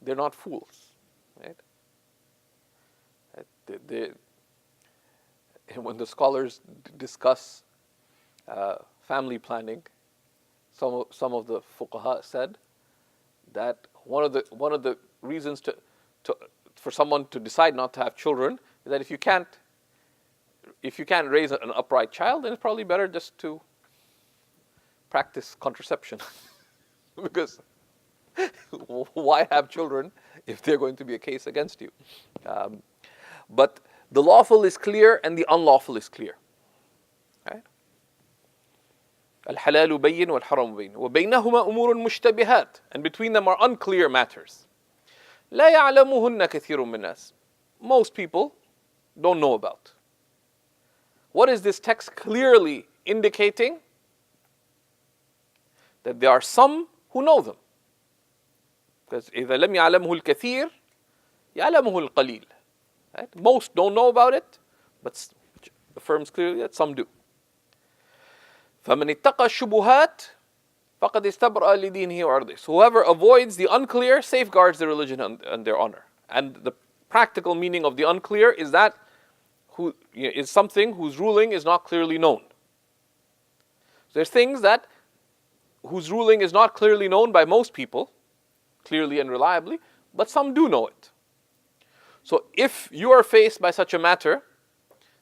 they're not fools, right? When the scholars discuss family planning, some of the fuqaha said that one of the reasons for someone to decide not to have children is that if you can't raise an upright child, then it's probably better just to practice contraception. Because why have children if they're going to be a case against you? But the lawful is clear and the unlawful is clear. Right? Al-halalu bayyin wal-haramu bayyin. وَبَيْنَهُمَا أُمُورٌ مُشْتَبِهَاتٌ. And between them are unclear matters. لَا يَعْلَمُهُنَّ كَثِيرٌ مِّن النَّاسِ. Most people don't know about. What is this text clearly indicating? That there are some who know them. Because إِذَا لَمْ يَعْلَمْهُ الْكَثِيرُ يَعْلَمُهُ الْقَلِيلُ. Right? Most don't know about it, but affirms clearly that some do. فَمَنِ اتَّقَى الشُّبُهَاتِ فَقَدْ اسْتَبْرَأَ لِدِينِهِ وَعِرْضِهِ. So whoever avoids the unclear safeguards their religion and their honor. And the practical meaning of the unclear is that is something whose ruling is not clearly known. So there's things whose ruling is not clearly known by most people, clearly and reliably, but some do know it. So if you are faced by such a matter,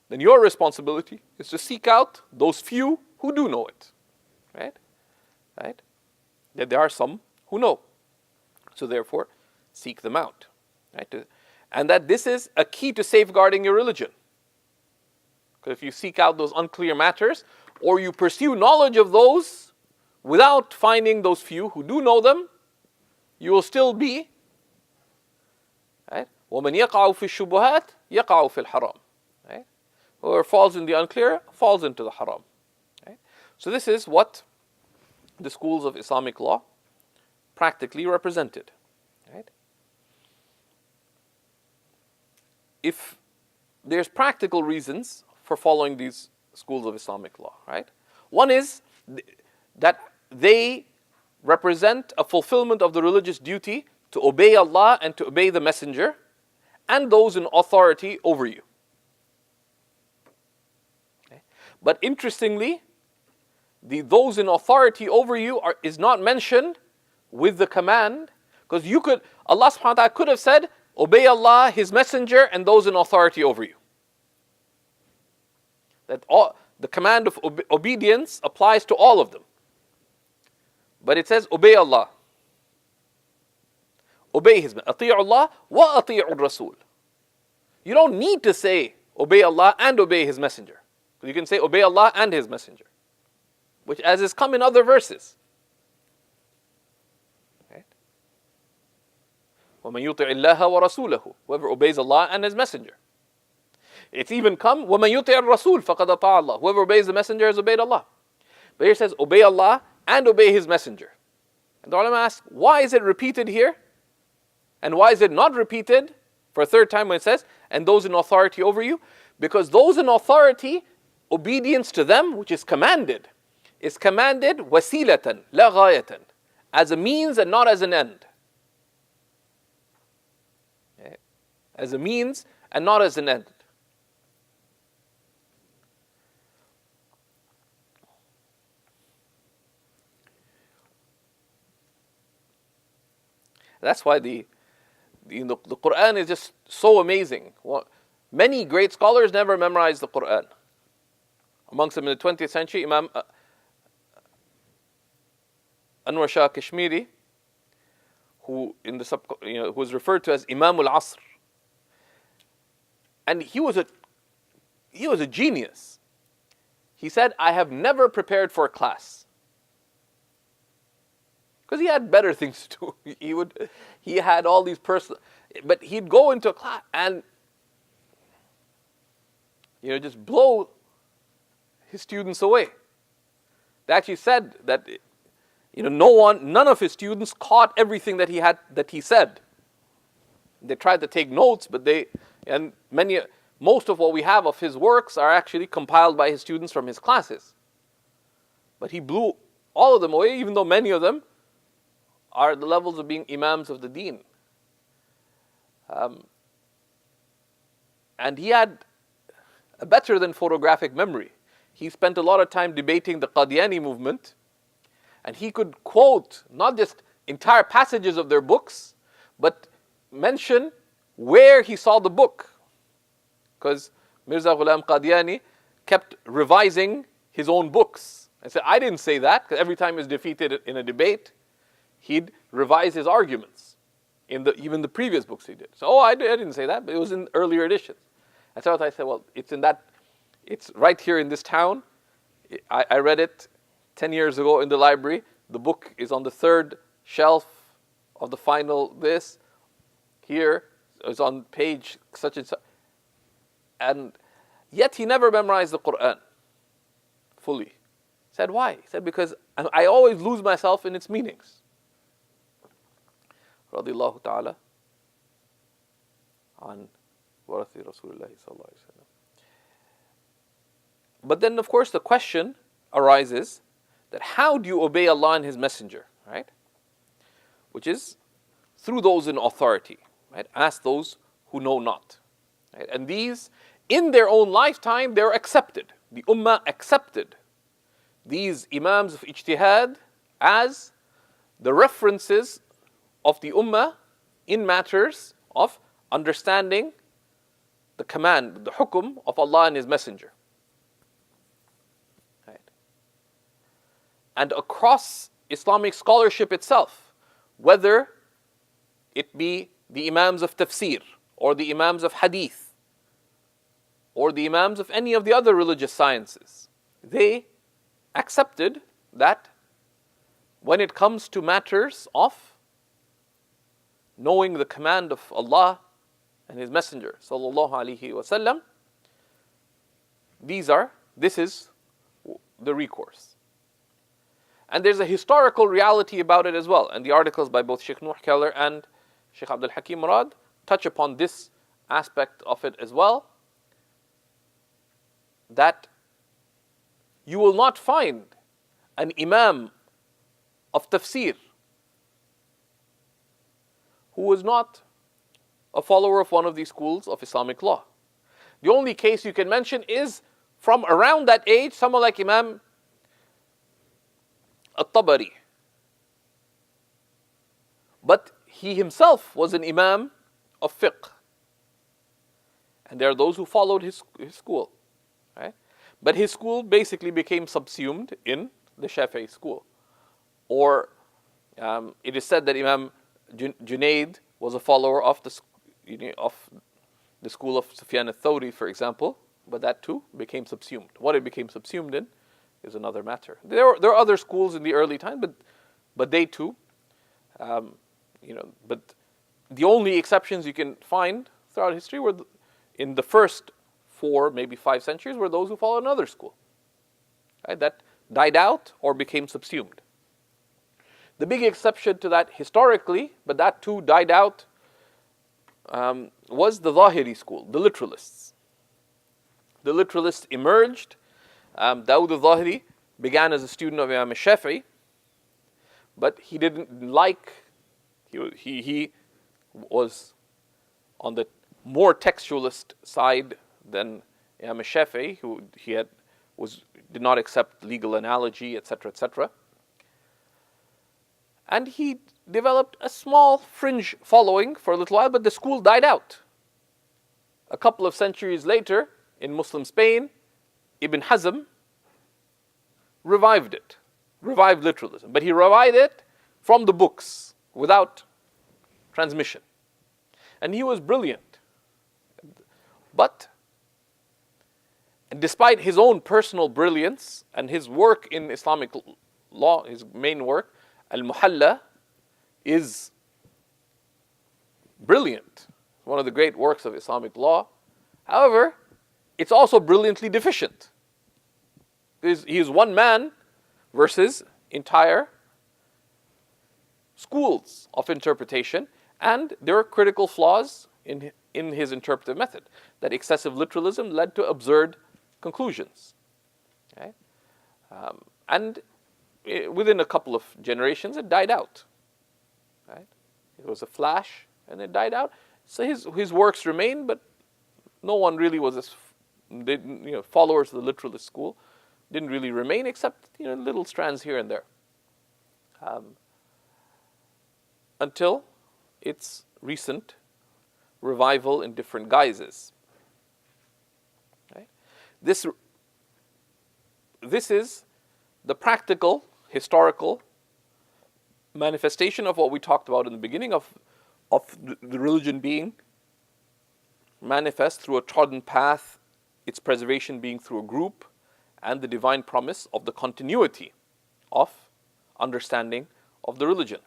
then your responsibility is to seek out those few who do know it. Right? That there are some who know. So therefore, seek them out. Right? And that this is a key to safeguarding your religion. Because if you seek out those unclear matters, or you pursue knowledge of those without finding those few who do know them, you will still be, right? وَمَنْ يَقَعُ فِي الشُّبُهَاتِ يَقَعُ فِي الْحَرَامِ. Right? Whoever falls in the unclear falls into the haram. Right? So this is what the schools of Islamic law practically represented. Right? If there's practical reasons for following these schools of Islamic law, right? One is that they represent a fulfillment of the religious duty to obey Allah and to obey the Messenger and those in authority over you. Okay? But interestingly, those in authority over you is not mentioned with the command, because Allah subhanahu wa ta'ala could have said, obey Allah, His Messenger, and those in authority over you. That the command of obedience applies to all of them. But it says, obey Allah. Obey His Messenger. أطيعوا الله وأطيعوا الرسول. You don't need to say, obey Allah and obey His Messenger. You can say, obey Allah and His Messenger, which as is come in other verses. Right? وَمَنْ يُطِعِ اللَّهَ وَرَسُولَهُ. Whoever obeys Allah and His Messenger. It's even come, وَمَنْ يُطِعِ الرَّسُولَ فَقَدْ أَطَاعَ اللَّهَ. Whoever obeys the Messenger has obeyed Allah. But here it says, obey Allah and obey His Messenger. And the ulama ask, why is it repeated here? And why is it not repeated for a third time when it says, and those in authority over you? Because those in authority, obedience to them, which is commanded wasilatan, la ghayatan, as a means and not as an end. Okay? As a means and not as an end. That's why the Quran is just so amazing. Many great scholars never memorized the Quran. Amongst them in the 20th century, Imam Anwar Shah Kashmiri, who was referred to as Imam al-Asr. And he was a he was a genius. He said, I have never prepared for a class. Because he had better things to do. He had all these personal, but he'd go into a class and, just blow his students away. They actually said that, none of his students caught everything that he said. They tried to take notes, but most of what we have of his works are actually compiled by his students from his classes. But he blew all of them away, even though many of them are the levels of being imams of the deen. And he had a better than photographic memory. He spent a lot of time debating the Qadiani movement, and he could quote not just entire passages of their books, but mention where he saw the book. Because Mirza Ghulam Qadiani kept revising his own books. I said, I didn't say that, because every time he was defeated in a debate, he'd revise his arguments in even the previous books he did. So, I didn't say that, but it was in earlier editions. And so I said, well, it's right here in this town. I read it 10 years ago in the library. The book is on the third shelf of the final this. Here, it's on page such and such. And yet he never memorized the Quran fully. He said, why? He said, because I always lose myself in its meanings. Radiyallahu ta'ala an warathi Rasulullah sallallahu alayhi wa sallam. But then, of course, the question arises that how do you obey Allah and His Messenger, right? Which is through those in authority, right? Ask those who know not. Right? And these, in their own lifetime, they're accepted. The Ummah accepted these Imams of Ijtihad as the references of the Ummah in matters of understanding the command, the hukum of Allah and His Messenger. Right? And across Islamic scholarship itself, whether it be the Imams of Tafsir, or the Imams of Hadith, or the Imams of any of the other religious sciences, they accepted that when it comes to matters of knowing the command of Allah and His Messenger sallallahu alaihi wasallam, this is the recourse. And there's a historical reality about it as well. And the articles by both Sheikh Nuh Keller and Sheikh Abdul Hakim Murad touch upon this aspect of it as well. That you will not find an Imam of Tafsir who was not a follower of one of these schools of Islamic law. The only case you can mention is from around that age, someone like Imam At-Tabari. But he himself was an Imam of fiqh. And there are those who followed his school. Right? But his school basically became subsumed in the Shafi'i school. Or it is said that Imam Junaid was a follower of the school of Sufyan al-Thawri, for example, but that too became subsumed. What it became subsumed in is another matter. There are other schools in the early time, but they too, but the only exceptions you can find throughout history were in the first 4, maybe 5 centuries, were those who followed another school, right? That died out or became subsumed. The big exception to that historically, but that too died out, was the Zahiri school, the literalists. The literalists emerged. Dawood al-Zahiri began as a student of Imam al-Shafi'i, but he didn't like, he was on the more textualist side than Imam al-Shafi'i, who did not accept legal analogy, etc., etc. And he developed a small fringe following for a little while, but the school died out. A couple of centuries later, in Muslim Spain, Ibn Hazm revived literalism. But he revived it from the books, without transmission. And he was brilliant. But And despite his own personal brilliance and his work in Islamic law, his main work, Al-Muhalla, is brilliant. One of the great works of Islamic law. However, it's also brilliantly deficient. He is one man versus entire schools of interpretation, and there are critical flaws in his interpretive method. That excessive literalism led to absurd conclusions. Okay? And within a couple of generations, it died out. Right? It was a flash, and it died out. So his works remain, but no one really was followers of the literalist school didn't really remain, except little strands here and there, until its recent revival in different guises. Okay? This is the practical, historical manifestation of what we talked about in the beginning of the religion being manifest through a trodden path, its preservation being through a group, and the divine promise of the continuity of understanding of the religion.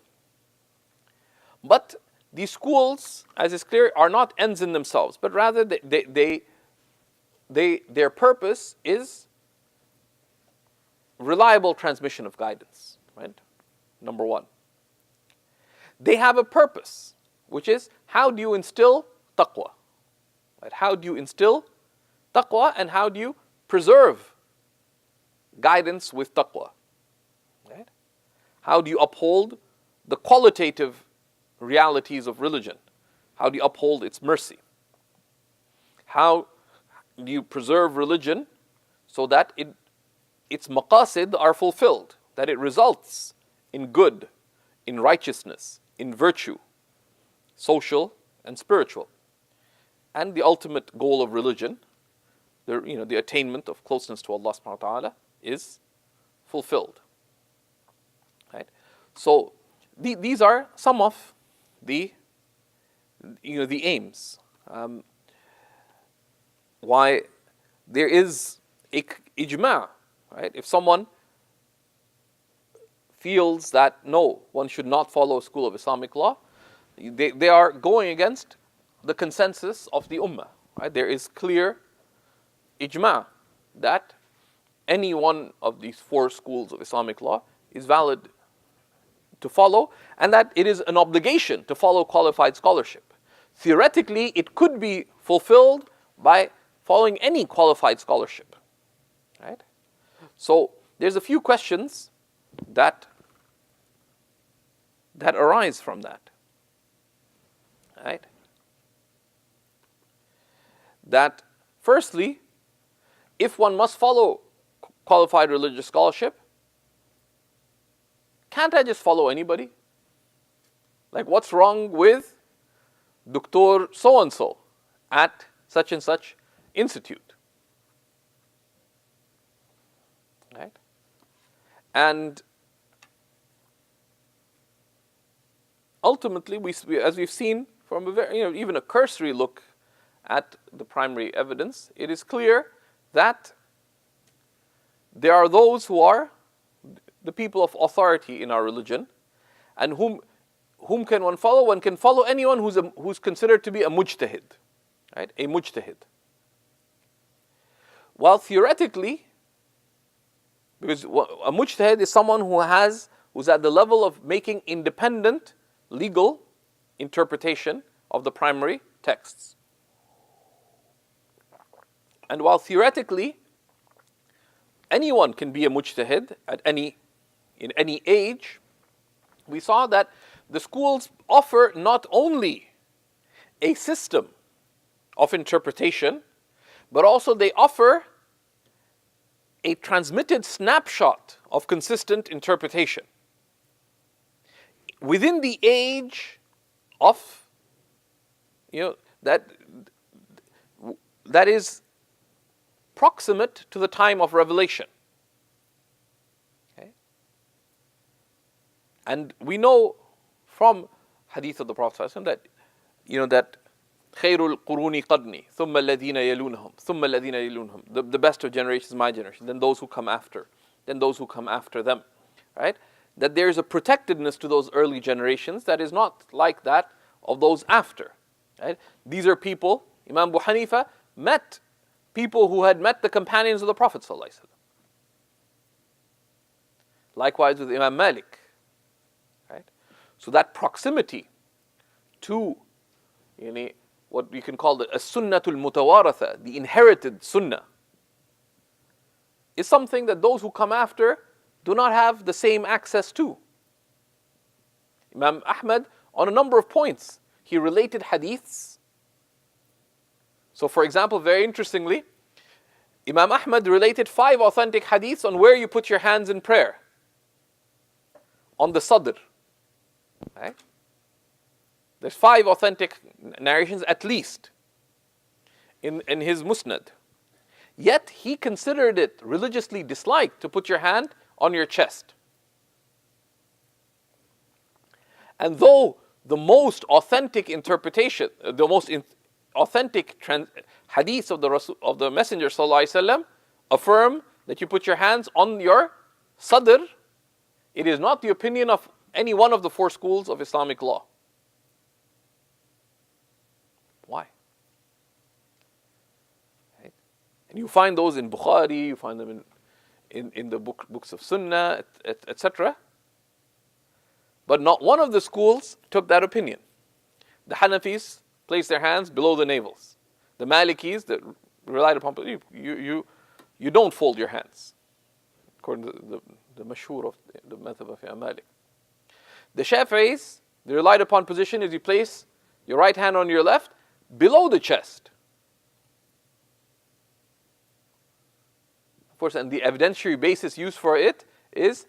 But these schools, as is clear, are not ends in themselves, but rather their purpose is reliable transmission of guidance. Right? Number one. They have a purpose, which is how do you instill taqwa? Right? How do you instill taqwa, and how do you preserve guidance with taqwa? Right? How do you uphold the qualitative realities of religion? How do you uphold its mercy? How do you preserve religion so that its maqasid are fulfilled, that it results in good, in righteousness, in virtue, social and spiritual? And the ultimate goal of religion, the attainment of closeness to Allah subhanahu wa ta'ala, is fulfilled. Right? So these are some of the aims. Why there is ijma', right? If someone feels that no, one should not follow a school of Islamic law, they are going against the consensus of the ummah. Right? There is clear ijma' that any one of these four schools of Islamic law is valid to follow, and that it is an obligation to follow qualified scholarship. Theoretically, it could be fulfilled by following any qualified scholarship. Right? So there's a few questions that arise from that. Right? That firstly, if one must follow qualified religious scholarship, can't I just follow anybody? Like, what's wrong with Dr. So-and-so at such and such institute? Right? And ultimately, as we've seen from a very, even a cursory look at the primary evidence, it is clear that there are those who are the people of authority in our religion, and whom can one follow? One can follow anyone who's considered to be a mujtahid, right? A mujtahid. While theoretically, because a mujtahid is someone who's at the level of making independent legal interpretation of the primary texts. And while theoretically anyone can be a mujtahid in any age, we saw that the schools offer not only a system of interpretation, but also they offer a transmitted snapshot of consistent interpretation within the age of, that is proximate to the time of revelation. Okay? And we know from hadith of the Prophet that خير القرون قرني ثم الذين يلونهم ثم الذين يلونهم. The best of generations is my generation, then those who come after, then those who come after them. Right? That there is a protectedness to those early generations that is not like that of those after. Right? These are people, Imam Abu Hanifa met people who had met the companions of the Prophet ﷺ. Likewise with Imam Malik. Right? So that proximity to what you can call a sunnatul mutawaratha, the inherited sunnah, is something that those who come after do not have the same access to. Imam Ahmad, on a number of points, he related hadiths. So for example, very interestingly, Imam Ahmad related 5 authentic hadiths on where you put your hands in prayer. On the sadr. Right? There's 5 authentic narrations at least in his musnad. Yet he considered it religiously disliked to put your hand on your chest. And though the most authentic interpretation, the most authentic hadiths of the Messenger ﷺ affirm that you put your hands on your sadr, it is not the opinion of any one of the 4 schools of Islamic law. Why? Right? And you find those in Bukhari, you find them in the books of Sunnah, etc. But not one of the schools took that opinion. The Hanafis placed their hands below the navels. The Malikis that relied upon, you don't fold your hands, according to the mashhur of the madhab of Imam Malik. The Shafi'is, the relied upon position is you place your right hand on your left below the chest. Of course, and the evidentiary basis used for it is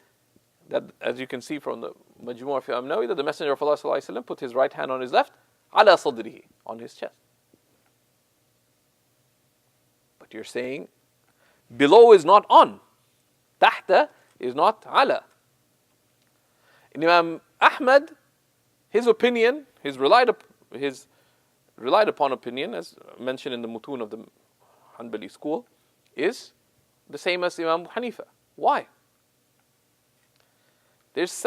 that, as you can see from the Majmu' fi Nawawi, that the Messenger of Allah ﷺ put his right hand on his left, ala sadrihi, on his chest. But you're saying below is not on, tahta is not ala. In Imam Ahmad, his opinion, his relied upon opinion, as mentioned in the mutun of the Hanbali school, is the same as Imam Abu Hanifa. Why? There's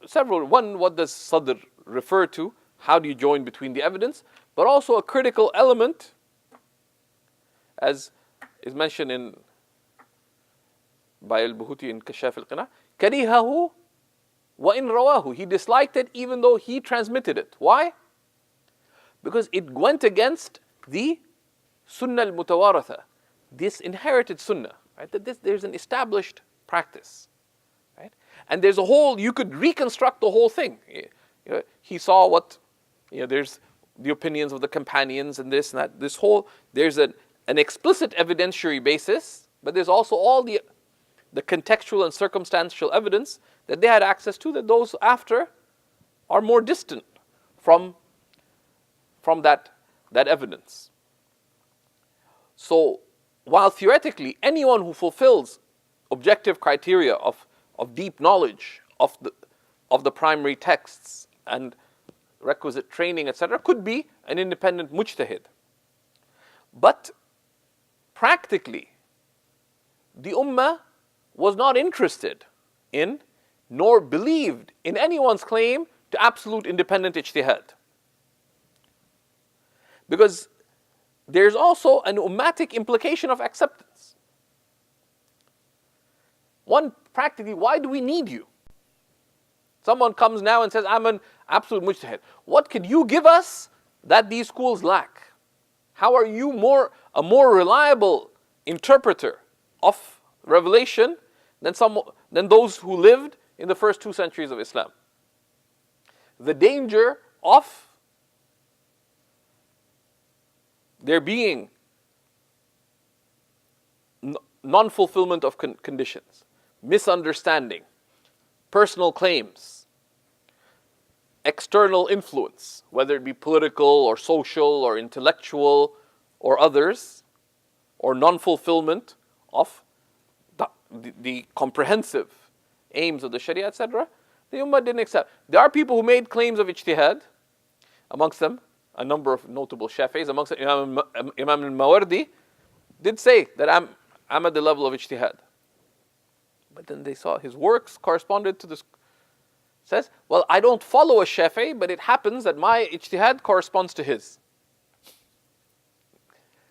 several. One, what does sadr refer to? How do you join between the evidence? But also a critical element, as is mentioned by Al-Buhuti in Kashaf al-Qina, karihahu wa in rawahu. He disliked it even though he transmitted it. Why? Because it went against the sunnah al-mutawaratha, this inherited sunnah. Right? That there's an established practice. Right? And there's a whole, you could reconstruct the whole thing. He saw what, there's the opinions of the companions and this and that. This whole, there's an explicit evidentiary basis, but there's also all the contextual and circumstantial evidence that they had access to, that those after are more distant from that evidence. So, while theoretically anyone who fulfills objective criteria of deep knowledge of the primary texts and requisite training, etc., could be an independent mujtahid. But practically, the ummah was not interested in, nor believed in anyone's claim to absolute independent ijtihad. Because there's also an ummatic implication of acceptance. One, practically, why do we need you? Someone comes now and says, I'm an absolute mujtahid. What could you give us that these schools lack? How are you a more reliable interpreter of revelation than those who lived in the first 2 centuries of Islam? The danger of there being non-fulfillment of conditions, misunderstanding, personal claims, external influence, whether it be political or social or intellectual or others, or non-fulfillment of the comprehensive aims of the Sharia, etc., the Ummah didn't accept. There are people who made claims of ijtihad, amongst them a number of notable Shafi'is, amongst them Imam al-Mawardi, did say that I'm at the level of ijtihad. But then they saw his works corresponded to this. Says, well, I don't follow a Shafi'i, but it happens that my ijtihad corresponds to his.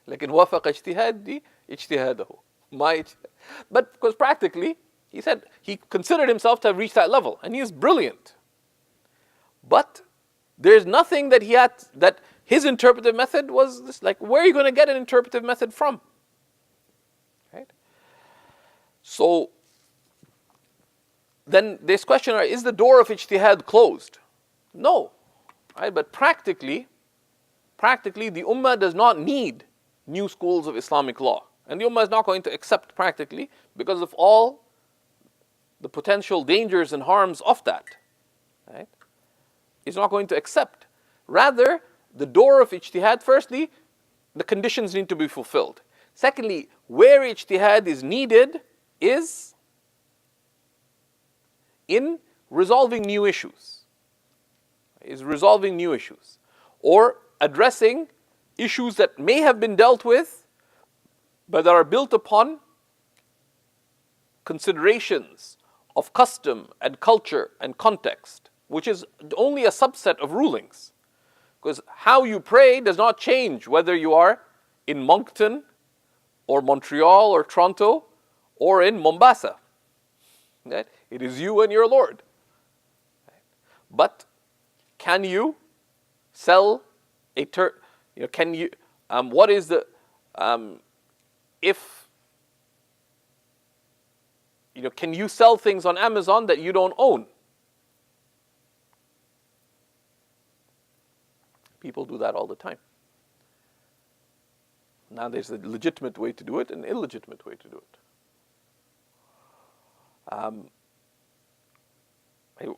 لكن وافق اجتهادي اجتهاده. But because practically, he said, he considered himself to have reached that level, and he is brilliant. But there's nothing that he had, that his interpretive method was this, like, where are you going to get an interpretive method from? Right? So, then this question, is the door of ijtihad closed? No. Right? But practically, the ummah does not need new schools of Islamic law. And the ummah is not going to accept practically because of all the potential dangers and harms of that. Right? It's not going to accept. Rather, the door of ijtihad, firstly, the conditions need to be fulfilled. Secondly, where ijtihad is needed is in resolving new issues. Or addressing issues that may have been dealt with, but that are built upon considerations of custom and culture and context, which is only a subset of rulings. Because how you pray does not change whether you are in Moncton or Montreal or Toronto or in Mombasa. Right? It is you and your Lord. Right? But can you sell a can you? What is the if can you sell things on Amazon that you don't own? People do that all the time. Now there's a legitimate way to do it and an illegitimate way to do it.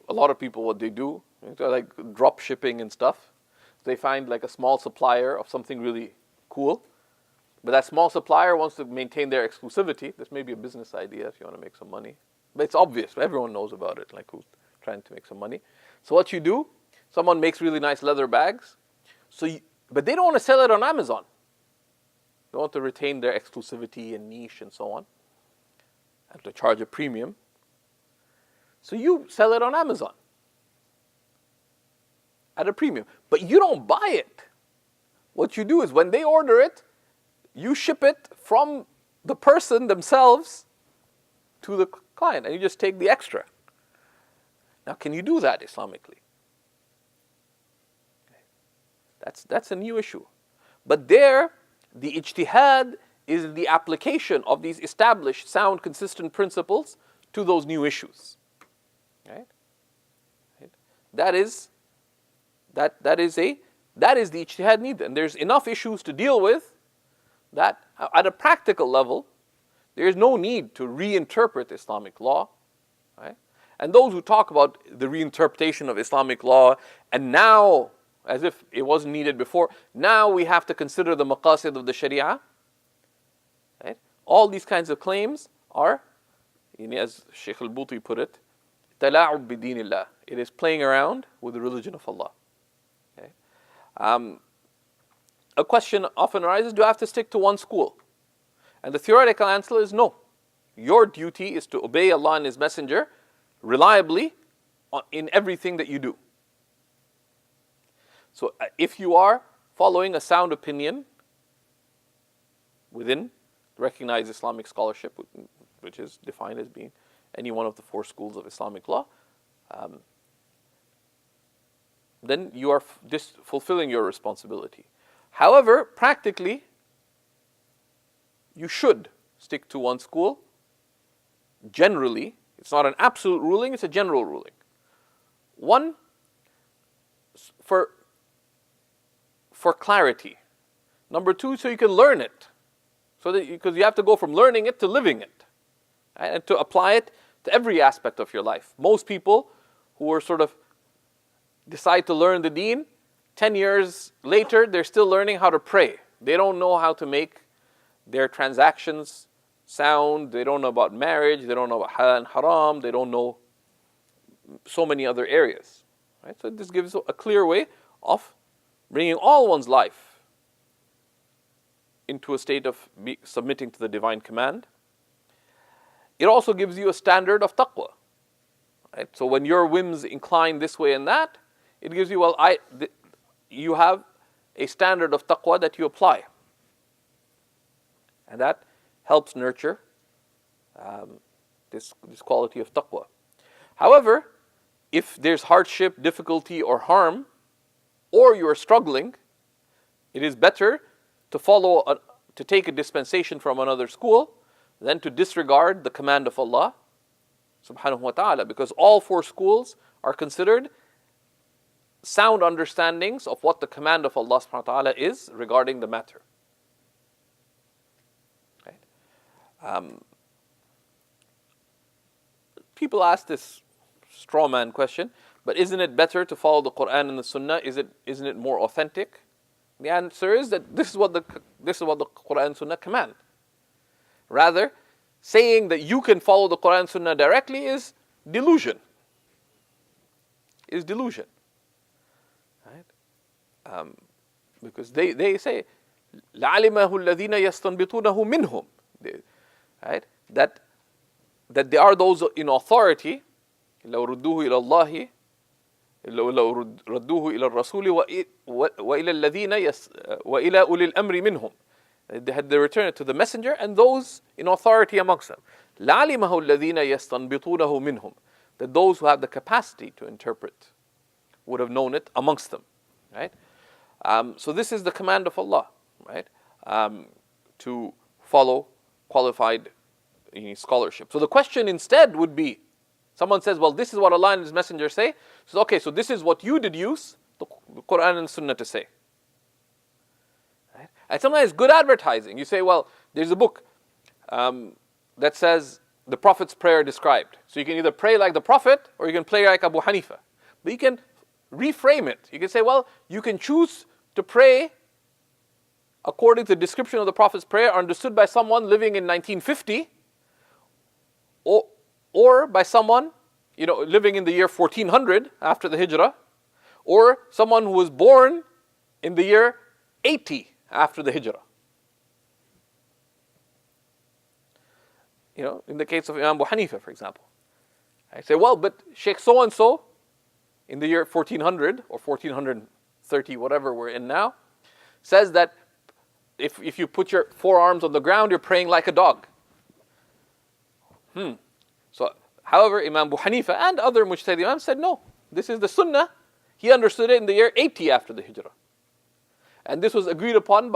A lot of people, what they do, like drop shipping and stuff. They find like a small supplier of something really cool, but that small supplier wants to maintain their exclusivity. This may be a business idea if you want to make some money, but it's obvious. Everyone knows about it, like who's trying to make some money. So what you do, someone makes really nice leather bags, but they don't want to sell it on Amazon. They want to retain their exclusivity and niche and so on, and to charge a premium. So you sell it on Amazon at a premium, but you don't buy it. What you do is when they order it, you ship it from the person themselves to the client, and you just take the extra. Now, can you do that Islamically? That's a new issue. But there, the ijtihad is the application of these established, sound, consistent principles to those new issues. Right? That is the ijtihad need. And there's enough issues to deal with that at a practical level, there is no need to reinterpret Islamic law. Right? And those who talk about the reinterpretation of Islamic law, and now, as if it wasn't needed before, now we have to consider the maqasid of the Sharia. Right? All these kinds of claims are, as Shaykh al-Buti put it, تلاعب بدين الله. It is playing around with the religion of Allah. Okay? A question often arises, do I have to stick to one school? And the theoretical answer is no. Your duty is to obey Allah and His Messenger reliably in everything that you do. So if you are following a sound opinion within recognized Islamic scholarship, which is defined as being any one of the four schools of Islamic law, then you are just fulfilling your responsibility. However, practically, you should stick to one school. Generally, it's not an absolute ruling, it's a general ruling. One, for clarity. Number two, so you can learn it. Because you have to go from learning it to living it. Right? And to apply it to every aspect of your life. Most people who are sort of decide to learn the deen, 10 years later, they're still learning how to pray. They don't know how to make their transactions sound. They don't know about marriage. They don't know about halal and haram. They don't know so many other areas. Right? So this gives a clear way of bringing all one's life into a state of submitting to the divine command. It also gives you a standard of taqwa. Right? So when your whims incline this way and that, it gives you, you have a standard of taqwa that you apply. And that helps nurture this quality of taqwa. However, if there's hardship, difficulty, or harm, or you are struggling, it is better to take a dispensation from another school than to disregard the command of Allah subhanahu wa ta'ala, because all four schools are considered sound understandings of what the command of Allah subhanahu wa ta'ala is regarding the matter. Right? People ask this straw man question, but isn't it better to follow the Quran and the Sunnah? Isn't it more authentic? The answer is that this is what the Quran and Sunnah command. Rather, saying that you can follow the Quran and Sunnah directly is delusion. Right? Because they say, لَعَلِمَهُ الَّذِينَ يَسْتَنْبِطُونَهُ مِنْهُمْ. Right? That there are those in authority, لو ردوه إلى الله لو ردوه إلى الرسول وإلى الذين وإلى أولي الأمر منهم. They had to return it to the messenger and those in authority amongst them. لَعَلِمَهُ الَّذِينَ يَسْتَنْبِطُونَهُ مِنْهُم. That those who have the capacity to interpret would have known it amongst them. Right? So this is the command of Allah. Right? To follow qualified scholarship. So the question instead would be, someone says, well, this is what Allah and His Messenger say. So okay, so this is what you deduce the Quran and Sunnah to say. Right? And sometimes it's good advertising. You say, well, there's a book that says the Prophet's prayer described. So you can either pray like the Prophet or you can pray like Abu Hanifa. But you can reframe it. You can say, well, you can choose to pray according to the description of the Prophet's prayer understood by someone living in 1950 or by someone living in the year 1400 after the Hijrah, or someone who was born in the year 80 after the Hijrah. In the case of Imam Abu Hanifa, for example. I say, well, but Shaykh so-and-so in the year 1400 or 1430, whatever we're in now, says that if you put your forearms on the ground, you're praying like a dog. So, however, Imam Abu Hanifa and other Mujtahid Imams said, no, this is the Sunnah. He understood it in the year 80 after the Hijrah. And this was agreed upon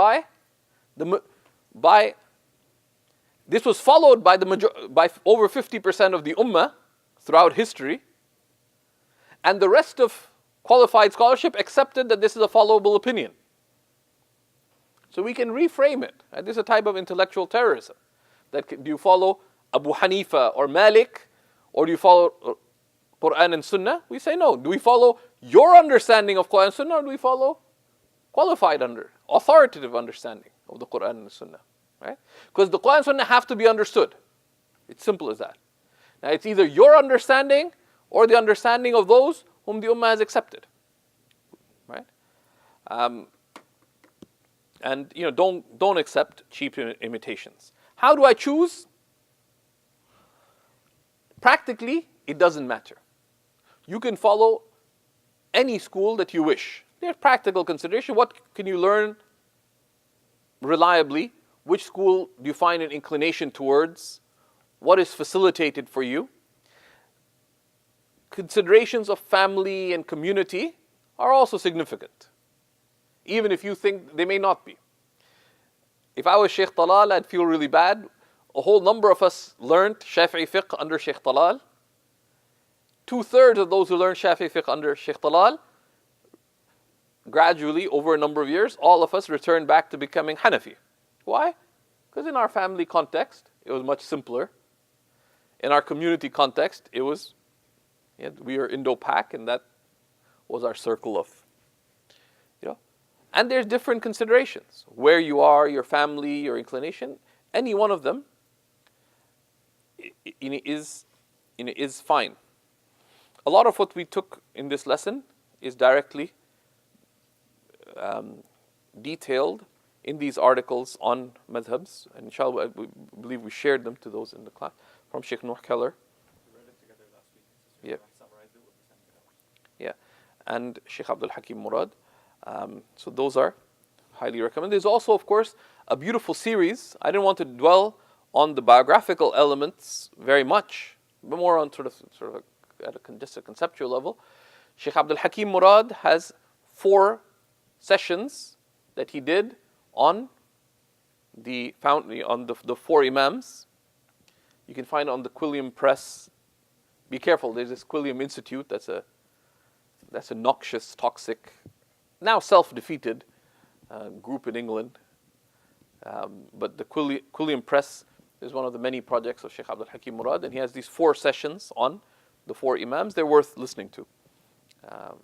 this was followed by over 50% of the Ummah throughout history. And the rest of qualified scholarship accepted that this is a followable opinion. So we can reframe it. Right? This is a type of intellectual terrorism. Do you follow Abu Hanifa or Malik, or do you follow Quran and Sunnah? We say no. Do we follow your understanding of Quran and Sunnah, or do we follow qualified authoritative understanding of the Quran and the Sunnah? Right? Because the Quran and Sunnah have to be understood. It's simple as that. Now it's either your understanding or the understanding of those whom the Ummah has accepted. Right? And don't accept cheap imitations. How do I choose? Practically, it doesn't matter. You can follow any school that you wish. There's practical consideration. What can you learn reliably? Which school do you find an inclination towards? What is facilitated for you? Considerations of family and community are also significant, even if you think they may not be. If I was Shaykh Talal, I'd feel really bad. A whole number of us learned Shafi'i fiqh under Shaykh Talal. 2/3 of those who learned Shafi'i fiqh under Shaykh Talal, gradually, over a number of years, all of us returned back to becoming Hanafi. Why? Because in our family context, it was much simpler. In our community context, we were Indo-Pak, and that was our circle of, And there's different considerations. Where you are, your family, your inclination, any one of them is fine. A lot of what we took in this lesson is directly detailed in these articles on madhabs, and inshallah, I believe we shared them to those in the class, from Shaykh Nuh Keller. We read it together last week. Yeah. Summarized it with the same. Yeah, and Shaykh Abdul Hakim Murad. So those are highly recommended. There's also, of course, a beautiful series. I didn't want to dwell on the biographical elements very much, but more on sort of at just a conceptual level. Shaykh Abdul Hakim Murad has 4 sessions that he did on the 4 Imams. You can find it on the Quilliam Press. Be careful, there's this Quilliam Institute that's a noxious, toxic, now self-defeated group in England. But the Quilliam Press is one of the many projects of Shaykh Abdul Hakim Murad, and he has these 4 sessions on the 4 Imams. They're worth listening to.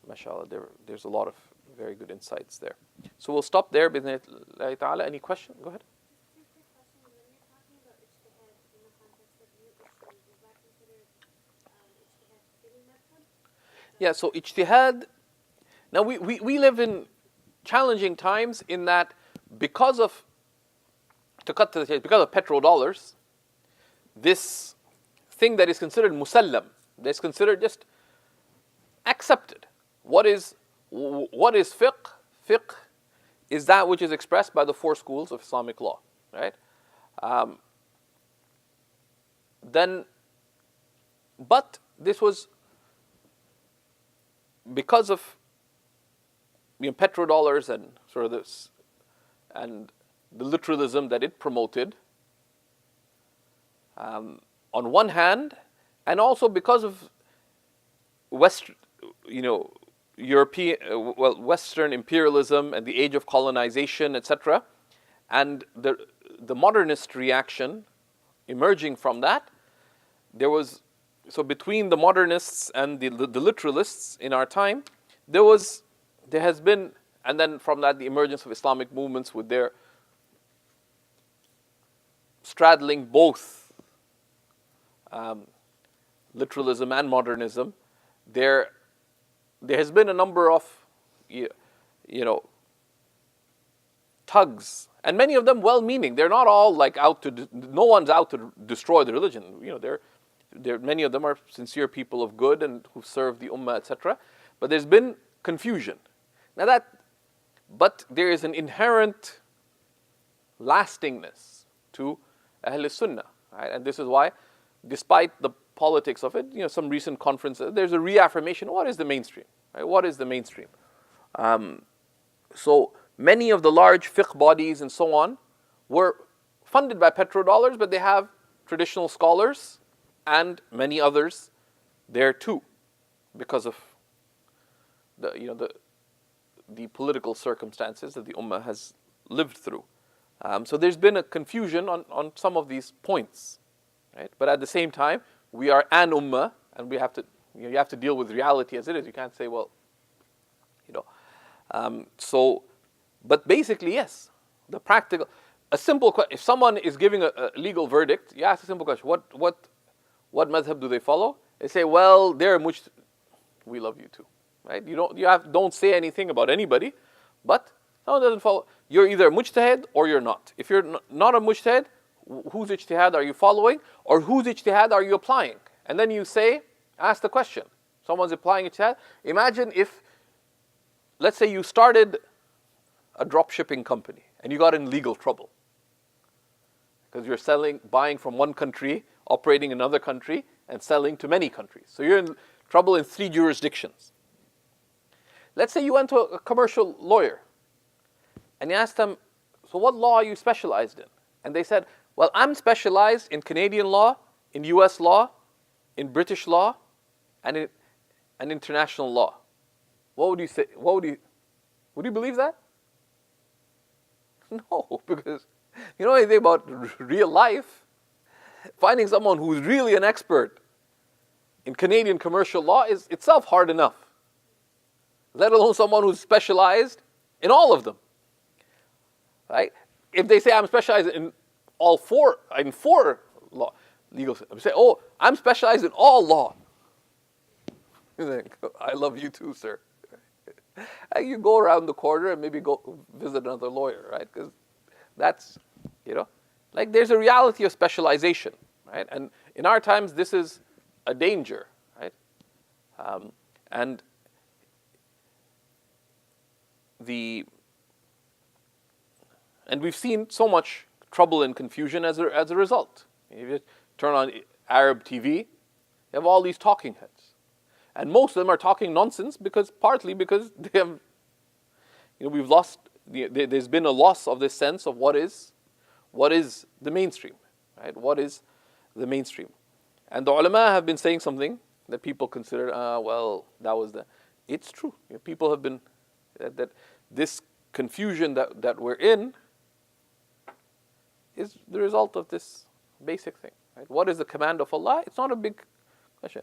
MashaAllah, there's a lot of very good insights there. So we'll stop there. Bismillah ta'ala. Any question? Go ahead. Yeah, so ijtihad, now we live in challenging times in that because of petrodollars, this thing that is considered musallam, that's considered just accepted. What is fiqh? Fiqh is that which is expressed by the 4 schools of Islamic law, right? But this was because of petrodollars and sort of this and the literalism that it promoted, on one hand, and also because of Western imperialism and the age of colonization, etc., and the modernist reaction emerging from that, so between the modernists and the literalists in our time, there has been, and then from that the emergence of Islamic movements with their straddling both literalism and modernism. There has been a number of tugs, and many of them well-meaning. They're not all no one's out to destroy the religion. Many of them are sincere people of good and who serve the ummah, etc. But there's been confusion. But there is an inherent lastingness to Ahl Sunnah, right? And this is why, despite the politics of it, some recent conferences, there's a reaffirmation. What is the mainstream? Right? What is the mainstream? So many of the large fiqh bodies and so on were funded by petrodollars, but they have traditional scholars and many others there too, because of the political circumstances that the ummah has lived through. So there's been a confusion on some of these points, right? But at the same time, we are an ummah, and we have to you have to deal with reality as it is. You can't say, well, but basically, yes, the practical, a simple question. If someone is giving a legal verdict, you ask a simple question: What madhab do they follow? They say, well, they're we love you too, right? Don't say anything about anybody, but someone doesn't follow. You're either mujtahid or you're not. If you're not a mujtahid, whose ijtihad are you following, or whose ijtihad are you applying? And then you ask the question. Someone's applying ijtihad. Imagine if, let's say you started a drop shipping company and you got in legal trouble because you're buying from one country, operating in another country, and selling to many countries. So you're in trouble in 3 jurisdictions. Let's say you went to a commercial lawyer and you asked them, so what law are you specialized in? And they said, well, I'm specialized in Canadian law, in US law, in British law, and in international law. What would you say? Would you believe that? No, because you know anything about real life, finding someone who's really an expert in Canadian commercial law is itself hard enough, let alone someone who's specialized in all of them, right? If they say I'm specialized in four law, legal, say, oh, I'm specialized in all law. You think, I love you too, sir. And you go around the corner and maybe go visit another lawyer, right? Because that's, like there's a reality of specialization, right? And in our times, this is a danger, right? Um, and and we've seen so much trouble and confusion as a result. If you turn on Arab TV, you have all these talking heads, and most of them are talking nonsense partly because they have, we've lost. There's been a loss of this sense of what is the mainstream, right? What is the mainstream? And the ulama have been saying something that people consider, well, that was it's true. People have been, that this confusion that we're in is the result of this basic thing, right? What is the command of Allah? It's not a big question.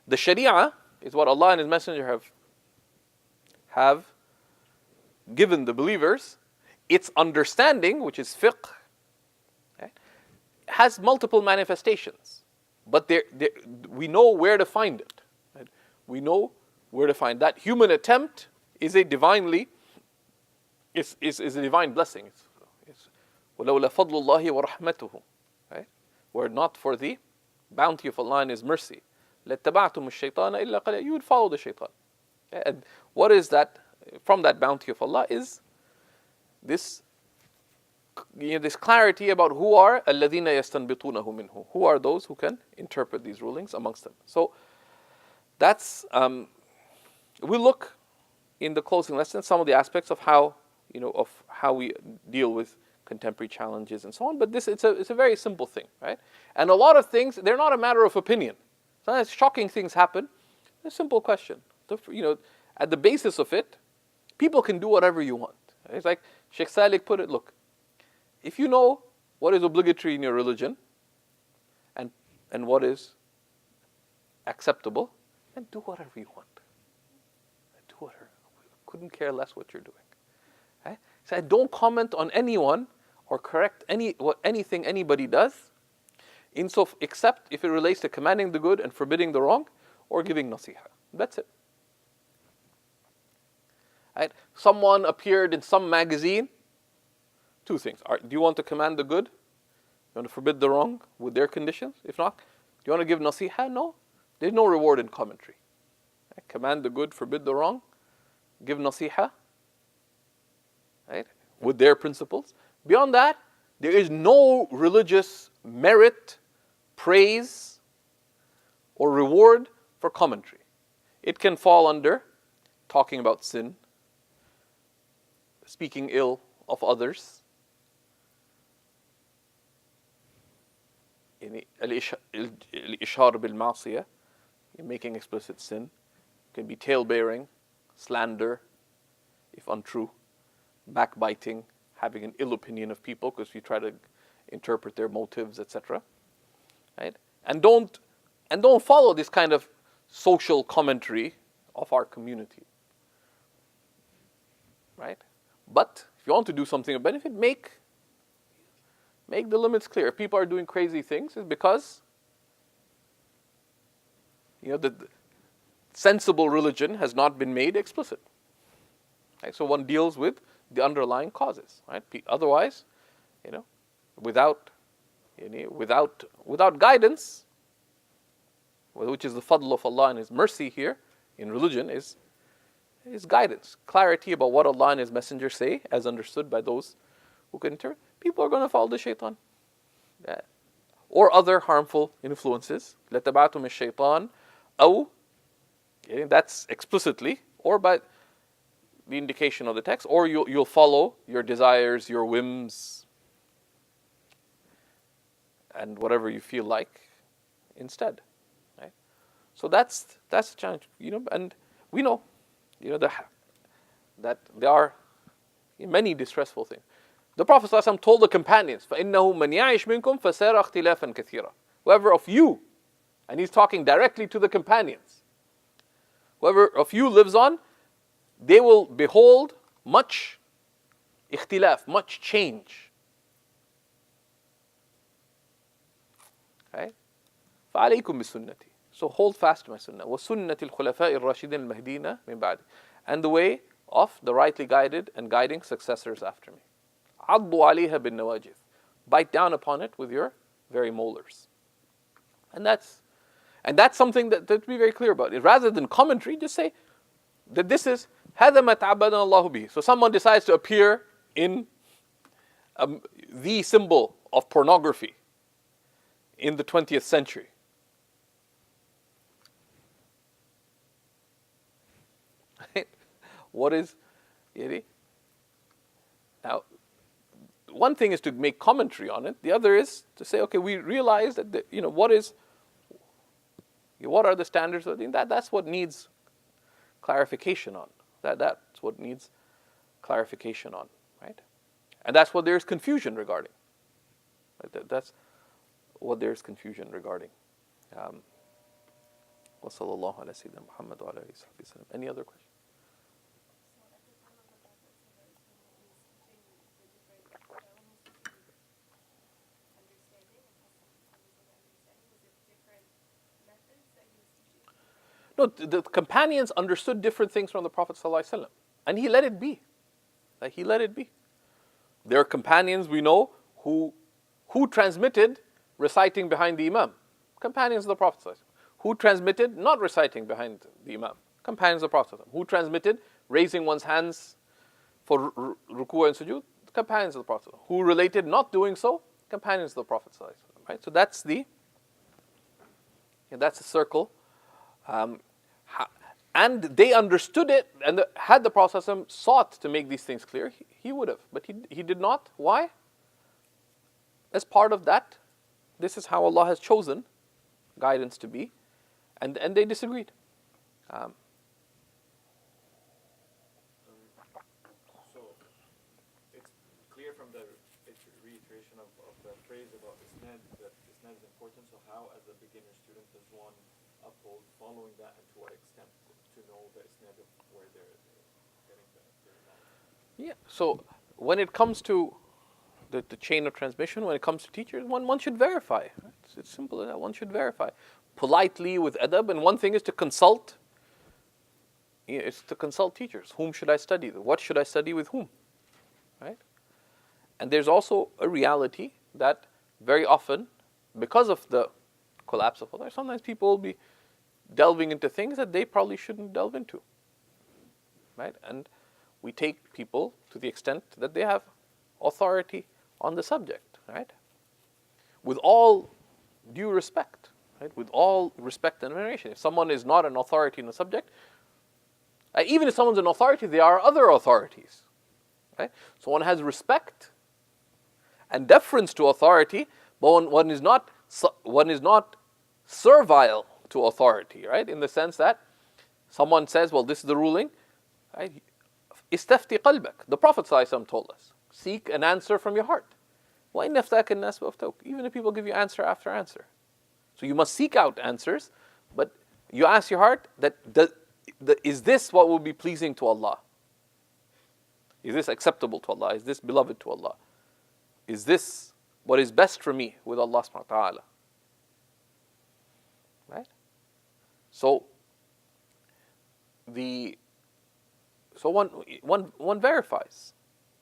The Sharia is what Allah and His Messenger have given the believers. Its understanding, which is fiqh, okay, has multiple manifestations. But we know where to find it. Right? We know where to find that. Human attempt is a divine blessing. وَلَوْلَا فَضْلُ اللَّهِ وَرَحْمَتُهُ, right? Were it not for the bounty of Allah and His mercy, لَاتَّبَعْتُمُ الشَّيْطَانَ إِلَّا قَلِيلًا, you would follow the shaitan. Okay? And what is that? From that bounty of Allah is this clarity about who are الَّذِينَ يَسْتَنْبِطُونَهُ مِنْهُ, who are those who can interpret these rulings amongst them. So that's, we'll look in the closing lesson some of the aspects of how we deal with contemporary challenges and so on. But it's a very simple thing, right? And a lot of things, they're not a matter of opinion. Sometimes shocking things happen. A simple question. At the basis of it, people can do whatever you want. It's like Shaykh Salik put it, look, if you know what is obligatory in your religion and what is acceptable, then do whatever you want. Do whatever. Couldn't care less what you're doing. Okay? So don't comment on anyone or correct anything anybody does, except if it relates to commanding the good and forbidding the wrong or giving nasiha. That's it. Right? Someone appeared in some magazine. Two things. Do you want to command the good? You want to forbid the wrong with their conditions? If not, do you want to give nasiha? No. There's no reward in commentary. Right? Command the good, forbid the wrong, give nasiha, right? With their principles. Beyond that, there is no religious merit, praise, or reward for commentary. It can fall under talking about sin, speaking ill of others, al-ishar bil-ma'siyah, making explicit sin. It can be tale-bearing, slander, if untrue, backbiting, having an ill opinion of people because you try to interpret their motives, etc. Right? And don't follow this kind of social commentary of our community. Right? But if you want to do something of benefit, make the limits clear. If people are doing crazy things, it's because the sensible religion has not been made explicit. Right? So one deals with the underlying causes. Right? Otherwise, without guidance, which is the fadl of Allah and His mercy here in religion, is guidance, clarity about what Allah and His Messenger say, as understood by those who can interpret. People are going to follow the shaitan, or other harmful influences. لَتَبَعْتُمِ الشَّيْطَانِ أَوْ, that's explicitly, or by the indication of the text, or you'll follow your desires, your whims, and whatever you feel like instead. Right? So that's the challenge. And we know, that there are many distressful things. The Prophet ﷺ told the companions, فَإِنَّهُ مَنْ يَعِشْ مِنْكُمْ فَسَيَرَى اخْتِلَافًا كَثِيرًا. Whoever of you, and he's talking directly to the companions, whoever of you lives on, they will behold much ikhtilaf, much change. Okay? فَعَلَيْكُمْ بِسُنَّتِي. So hold fast to my sunnah. وَسُنَّةِ الْخُلَفَاءِ الرَّاشِدِينَ الْمَهْدِينَ مِنْ بَعْدِ. And the way of the rightly guided and guiding successors after me. عَضُّوا عَلَيْهَا بِالنَّوَاجِذِ. Bite down upon it with your very molars. And that's something that to be very clear about. Rather than commentary, just say that this is هَذَا مَا تَعَبَّدَنَا اللَّهُ بِهِ. So someone decides to appear in the symbol of pornography in the 20th century. What is now? One thing is to make commentary on it. The other is to say, okay, we realize that what are the standards of that's what needs clarification on. That's what needs clarification on, right? And that's what there's confusion regarding. Right? That's what there's confusion regarding. وصلى على سيدنا محمد وعلى آله وصحبه وسلم. Any other question? No, the companions understood different things from the Prophet ﷺ, and he let it be. He let it be. There are companions we know who transmitted reciting behind the Imam. Companions of the Prophet ﷺ. Who transmitted not reciting behind the Imam. Companions of the Prophet ﷺ. Who transmitted raising one's hands for ruku' and sujood. Companions of the Prophet ﷺ. Who related not doing so. Companions of the Prophet ﷺ. Right? So that's the circle. And they understood it, and had the Prophet ﷺ sought to make these things clear, he would have. But he did not. Why? As part of that, this is how Allah has chosen guidance to be, and they disagreed. So it's clear from the reiteration of the phrase about isnad that isnad is important. So how, as a beginner student, does one uphold following that, and to what extent to know the isnad of where they're getting their knowledge? Yeah. So when it comes to the chain of transmission, when it comes to teachers, one should verify. It's simple as that. One should verify politely with adab, and one thing is to consult. It's to consult teachers. Whom should I study? What should I study with whom? Right? And there's also a reality that very often, because of the collapse of Allah, sometimes people will be delving into things that they probably shouldn't delve into. Right? And we take people to the extent that they have authority on the subject, right? With all due respect, right? With all respect and veneration. If someone is not an authority in the subject, even if someone's an authority, there are other authorities, right? So one has respect and deference to authority, but one is not servile to authority, right? In the sense that someone says, well, this is the ruling, right? Istafti qalbak. The Prophet ﷺ told us, seek an answer from your heart. Even if people give you answer after answer. So you must seek out answers, but you ask your heart that is this what will be pleasing to Allah? Is this acceptable to Allah? Is this beloved to Allah? Is this what is best for me with Allah subhanahu wa ta'ala? Right? So one verifies.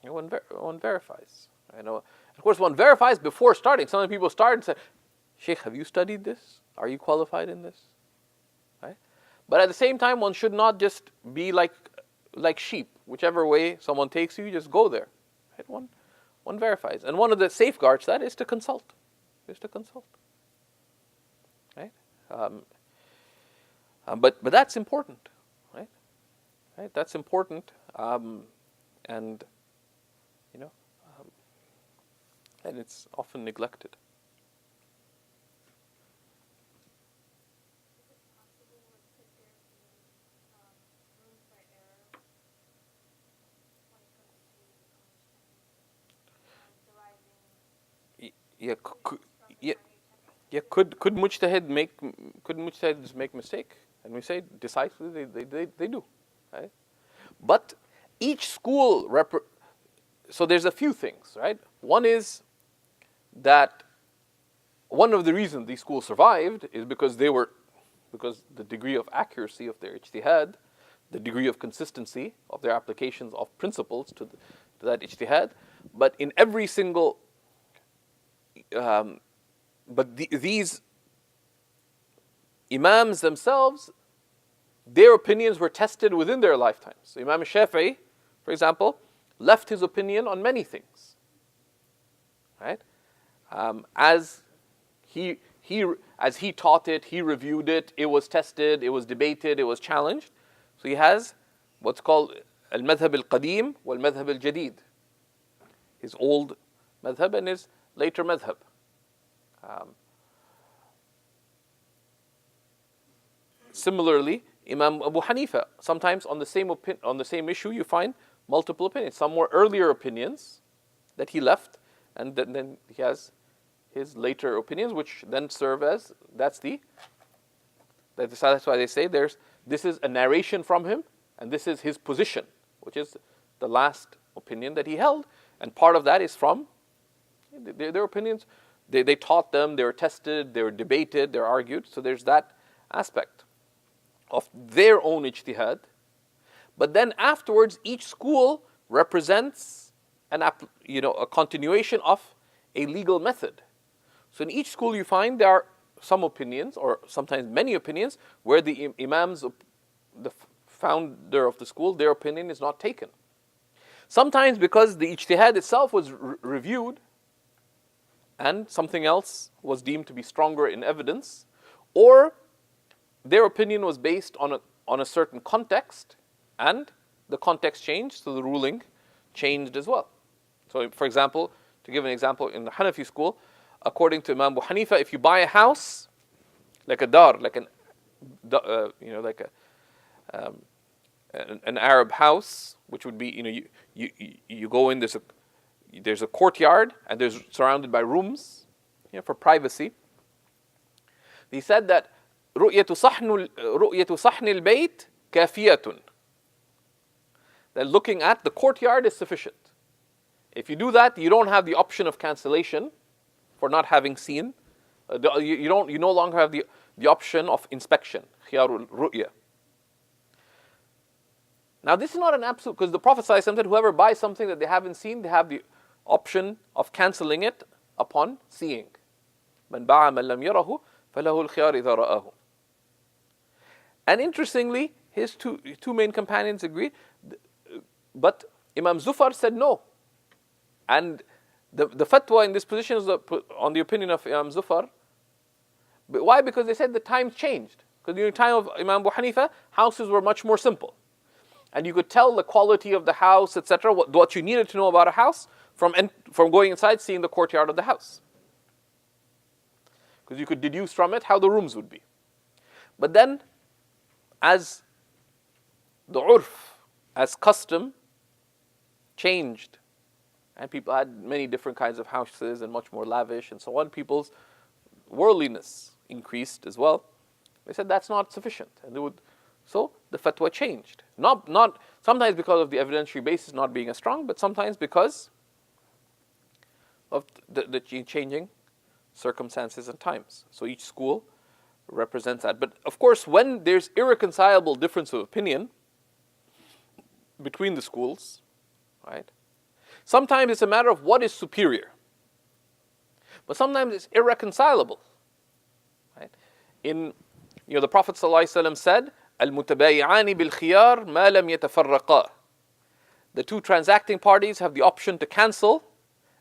One verifies. Of course, one verifies before starting. Some people start and say, Shaykh, have you studied this? Are you qualified in this? Right? But at the same time, one should not just be like sheep. Whichever way someone takes you, just go there. Right? One verifies. And one of the safeguards that is to consult. Right? But that's important. Right? That's important. And it's often neglected. Could mujtahids make mistake? And we say decisively they do, right? But each school so there's a few things, right? One is that one of the reasons these schools survived is because the degree of accuracy of their ijtihad the degree of consistency of their applications of principles to that ijtihad. But in every single, these Imams themselves, their opinions were tested within their lifetimes. So Imam Shafi'i, for example, left his opinion on many things. Right? As he taught it, he reviewed it, it was tested, it was debated, it was challenged. So he has what's called al-madhab al-qadim wal-madhab al-jadid. His old madhab and his later madhab. Similarly, Imam Abu Hanifa, sometimes on the same issue you find multiple opinions. Some were earlier opinions that he left, and then he has his later opinions, which then serve as, that's why they say this is a narration from him, and this is his position, which is the last opinion that he held, and part of that is from their opinions. They taught them, they were tested, they were debated, they were argued, so there's that aspect of their own ijtihad. But then afterwards, each school represents a continuation of a legal method. So in each school you find there are some opinions, or sometimes many opinions, where the imams, the founder of the school, their opinion is not taken. Sometimes because the ijtihad itself was reviewed, and something else was deemed to be stronger in evidence, or their opinion was based on a certain context, and the context changed, so the ruling changed as well. So, for example, to give an example, in the Hanafi school, according to Imam Abu Hanifa, if you buy a house, like a dar, like an Arab house, which would be, you go in, there's a courtyard, and there's surrounded by rooms, for privacy. He said that رؤية صحن البيت كافية. That looking at the courtyard is sufficient. If you do that, you don't have the option of cancellation for not having seen. You no longer have the option of inspection. خيار الرؤية. Now this is not an absolute, because the Prophet ﷺ said whoever buys something that they haven't seen, they have the option of cancelling it upon seeing. من باع من لم يره فله الخيار إذا رآه. And interestingly, his two main companions agreed, but Imam Zufar said no. And the fatwa in this position is on the opinion of Imam Zufar. But why? Because they said the times changed. Because during the time of Imam Abu Hanifa, houses were much more simple. And you could tell the quality of the house, etc., what you needed to know about a house from going inside, seeing the courtyard of the house. Because you could deduce from it how the rooms would be. But then, as the urf, as custom, changed, and people had many different kinds of houses and much more lavish and so on, people's worldliness increased as well. They said that's not sufficient, and so the fatwa changed. Not sometimes because of the evidentiary basis not being as strong, but sometimes because of the changing circumstances and times. So each school represents that. But of course, when there's irreconcilable difference of opinion between the schools, right? Sometimes it's a matter of what is superior. But sometimes it's irreconcilable. Right? The Prophet ﷺ said, "Al-mutabayi'ani bil-khiyar ma lam yatafarraqa." The two transacting parties have the option to cancel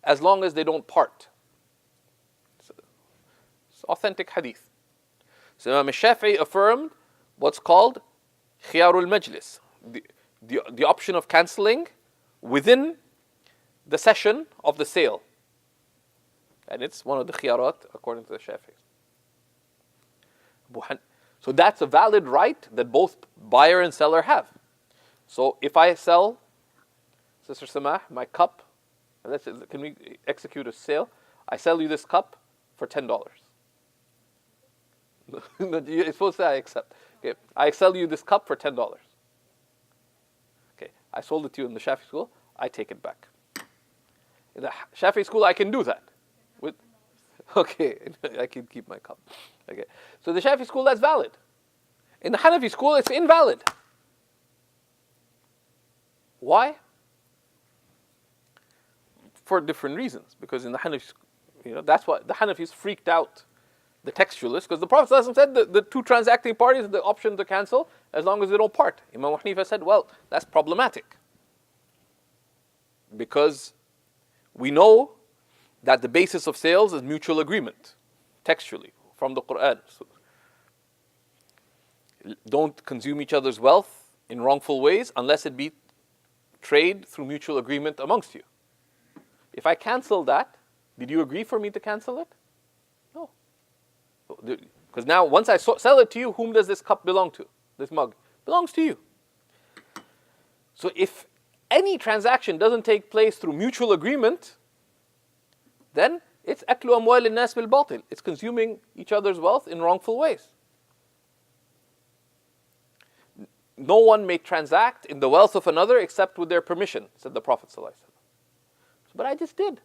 as long as they don't part. It's authentic hadith. So Imam Shafi'i affirmed what's called khiyarul majlis, the option of cancelling within the session of the sale. And it's one of the khiyarat according to the Shafi'i. So that's a valid right that both buyer and seller have. So if I sell, Sister Samah, my cup, can we execute a sale? I sell you this cup for $10. You're supposed to say I accept. Okay, I sell you this cup for $10. Okay, I sold it to you in the Shafi'i school, I take it back. In the Shafi'i school, I can do that. Okay, I can keep my cup. Okay, so the Shafi'i school, that's valid. In the Hanafi school, it's invalid. Why? For different reasons. Because in the Hanafis, that's why the Hanafis freaked out the textualists, because the Prophet ﷺ said the two transacting parties have the option to cancel as long as they don't part. Imam Hanifa said, well, that's problematic. Because we know that the basis of sales is mutual agreement, textually, from the Quran. So, don't consume each other's wealth in wrongful ways unless it be trade through mutual agreement amongst you. If I cancel that, did you agree for me to cancel it? No. Because now, once I sell it to you, whom does this cup belong to? This mug belongs to you. So if any transaction doesn't take place through mutual agreement, then it's aklu amwal al-nas bil batil. It's consuming each other's wealth in wrongful ways. No one may transact in the wealth of another except with their permission, said the Prophet ﷺ. But I just did.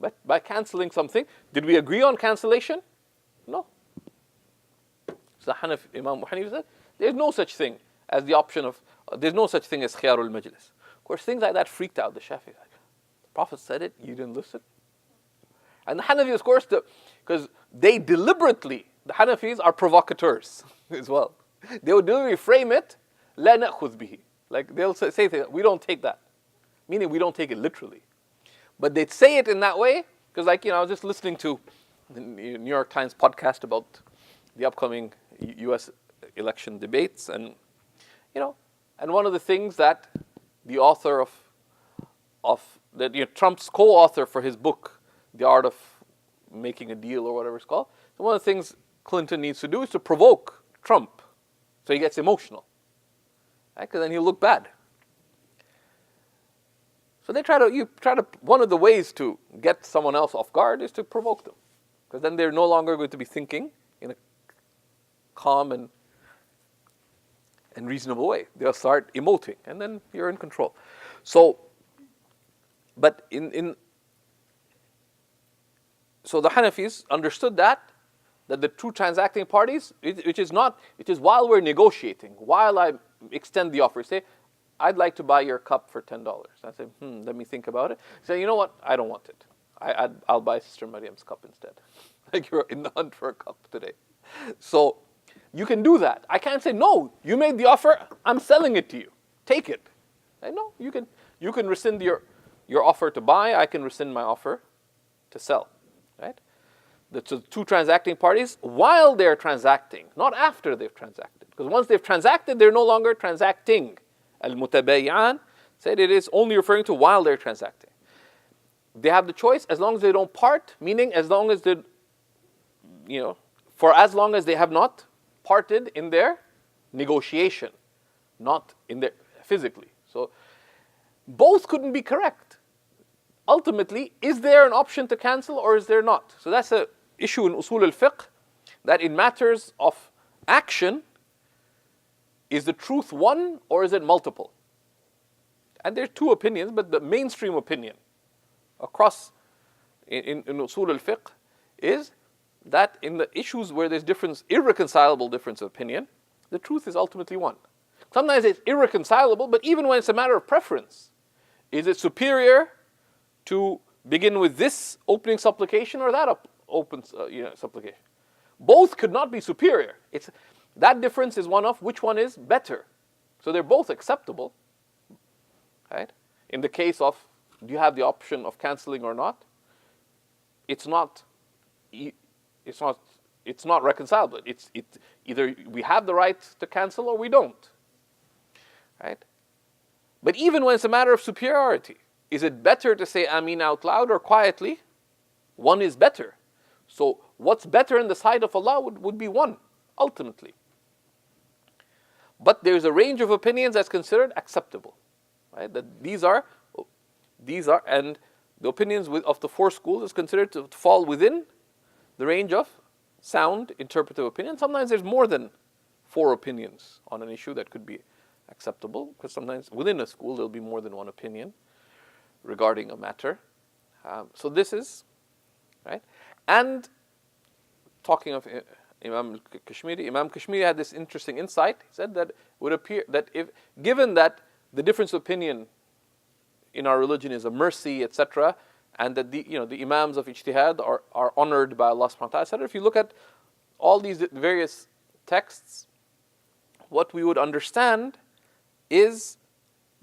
But by canceling something, did we agree on cancellation? No. So Imam Hanifa said, there's no such thing as the option of, there's no such thing as khiyarul majlis. Of course, things like that freaked out the Shafi'i. The Prophet said it, you didn't listen. And the Hanafis, of course, because they deliberately, the Hanafis are provocateurs as well. They would deliberately frame it, la na'khudh bihi. Like they'll say things, we don't take that. Meaning we don't take it literally. But they'd say it in that way, because I was just listening to the New York Times podcast about the upcoming U.S. election debates, and one of the things that the author of Trump's co-author for his book, The Art of Making a Deal or whatever it's called, one of the things Clinton needs to do is to provoke Trump so he gets emotional, right? Because then he'll look bad. So one of the ways to get someone else off guard is to provoke them, because then they're no longer going to be thinking in a calm and reasonable way. They'll start emoting, and then you're in control. So, but so the Hanafis understood that the two transacting parties, which is while we're negotiating, while I extend the offer, say, I'd like to buy your cup for $10. I say, let me think about it. Say, you know what? I don't want it. I'll buy Sister Maryam's cup instead. Like you're in the hunt for a cup today. So you can do that. I can't say, no, you made the offer, I'm selling it to you. Take it. No, you can rescind your offer to buy, I can rescind my offer to sell. Right? The two transacting parties, while they're transacting, not after they've transacted. Because once they've transacted, they're no longer transacting. Al-mutabayyan said it is only referring to while they're transacting. They have the choice as long as they don't part, meaning as long as for as long as they have not parted in their negotiation, not in their physically. So both couldn't be correct. Ultimately, is there an option to cancel or is there not? So that's an issue in usul al-fiqh, that in matters of action, is the truth one or is it multiple? And there are two opinions, but the mainstream opinion across in usul al-fiqh is that in the issues where there's irreconcilable difference of opinion, the truth is ultimately one. Sometimes it's irreconcilable, but even when it's a matter of preference, is it superior to begin with this opening supplication or that open supplication? Both could not be superior. That difference is one of which one is better. So they're both acceptable, right? In the case of, do you have the option of canceling or not? It's not reconcilable. It's either we have the right to cancel or we don't, right? But even when it's a matter of superiority, is it better to say Ameen out loud or quietly? One is better. So what's better in the sight of Allah would be one, ultimately. But there's a range of opinions that's considered acceptable, right? That these are, and the opinions of the four schools is considered to fall within the range of sound interpretive opinion. Sometimes there's more than four opinions on an issue that could be acceptable, because sometimes within a school there'll be more than one opinion regarding a matter. So this is, right? And talking of Imam Kashmiri had this interesting insight. He said that it would appear that given that the difference of opinion in our religion is a mercy, etc., and that the imams of ijtihad are honored by Allah subhanahu wa ta'ala, etc. If you look at all these various texts, what we would understand is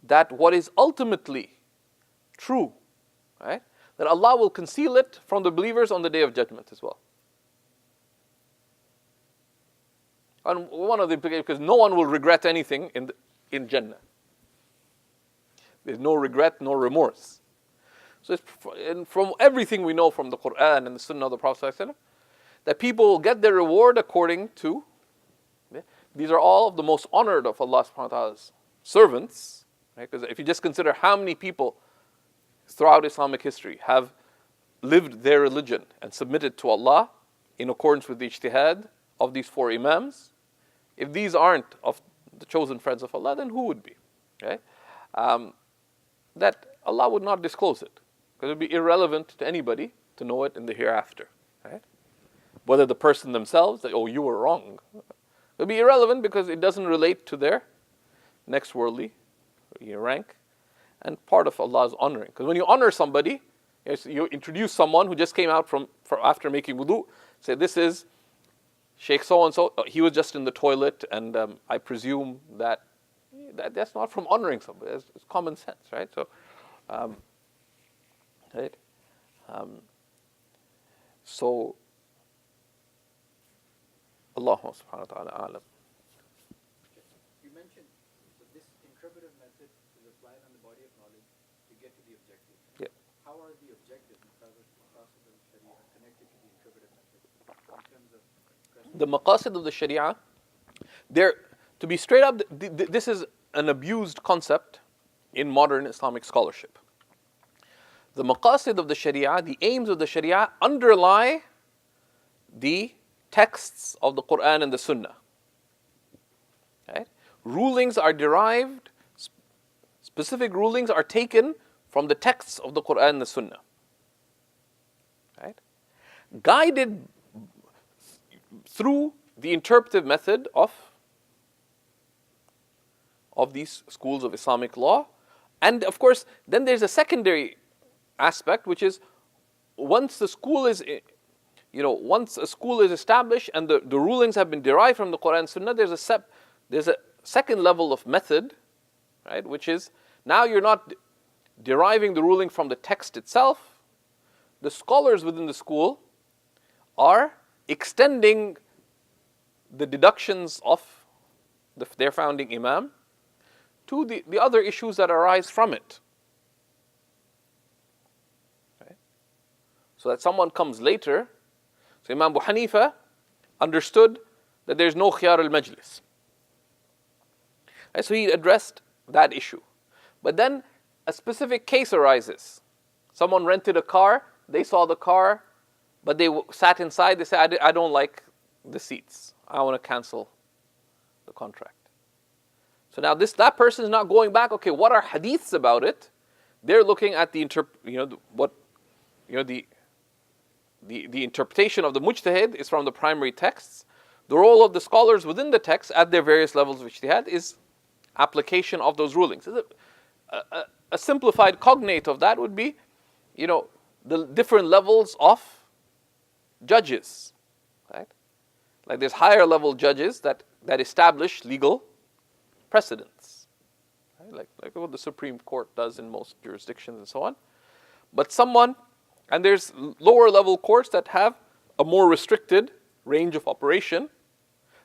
that what is ultimately true, right? That Allah will conceal it from the believers on the Day of Judgment as well. And one of the implications, because no one will regret anything in Jannah. There's no regret, no remorse. So and from everything we know from the Quran and the Sunnah of the Prophet ﷺ, that people will get their reward according to, these are all of the most honored of Allah subhanahu wa ta'ala's servants. Because if you just consider how many people throughout Islamic history have lived their religion and submitted to Allah in accordance with the ijtihad of these four imams, if these aren't of the chosen friends of Allah, then who would be? Okay? That Allah would not disclose it, because it would be irrelevant to anybody to know it in the hereafter. Right? Whether the person themselves, that, oh, you were wrong. It would be irrelevant because it doesn't relate to their next worldly rank and part of Allah's honoring. Because when you honor somebody, you introduce someone who just came out from after making wudu, say, this is Shaykh so-and-so, he was just in the toilet, and I presume that's not from honoring somebody. It's common sense, right? So, right? So, Allah subhanahu wa ta'ala alam. You mentioned that this interpretive method is applied on the body of knowledge to get to the objective. Yeah. How are the objectives, maqasid al-sharia, connected to the interpretive method in terms of the maqasid of the sharia, to be straight up, this is an abused concept in modern Islamic scholarship. The maqasid of the sharia, the aims of the sharia, underlie the texts of the Quran and the Sunnah. Right? Rulings are derived, specific rulings are taken from the texts of the Quran and the Sunnah. Right? Guided through the interpretive method of these schools of Islamic law. And of course, then there's a secondary aspect, which is once a school is established and the rulings have been derived from the Quran and Sunnah, there's a second level of method, right? Which is now you're not deriving the ruling from the text itself. The scholars within the school are extending the deductions of their founding imam to the other issues that arise from it. Right? So that someone comes later. So Imam Abu Hanifa understood that there's no khiyar al-majlis. Right? So he addressed that issue. But then a specific case arises. Someone rented a car, they saw the car, but they sat inside, they said, I don't like the seats. I want to cancel the contract. So now that person is not going back, okay, what are hadiths about it? They're looking at the interpretation of the mujtahid is from the primary texts. The role of the scholars within the text at their various levels of ijtihad is application of those rulings. A simplified cognate of that would be, the different levels of judges, right? Like there's higher level judges that establish legal precedents, right? Like what the Supreme Court does in most jurisdictions and so on. But and there's lower level courts that have a more restricted range of operation.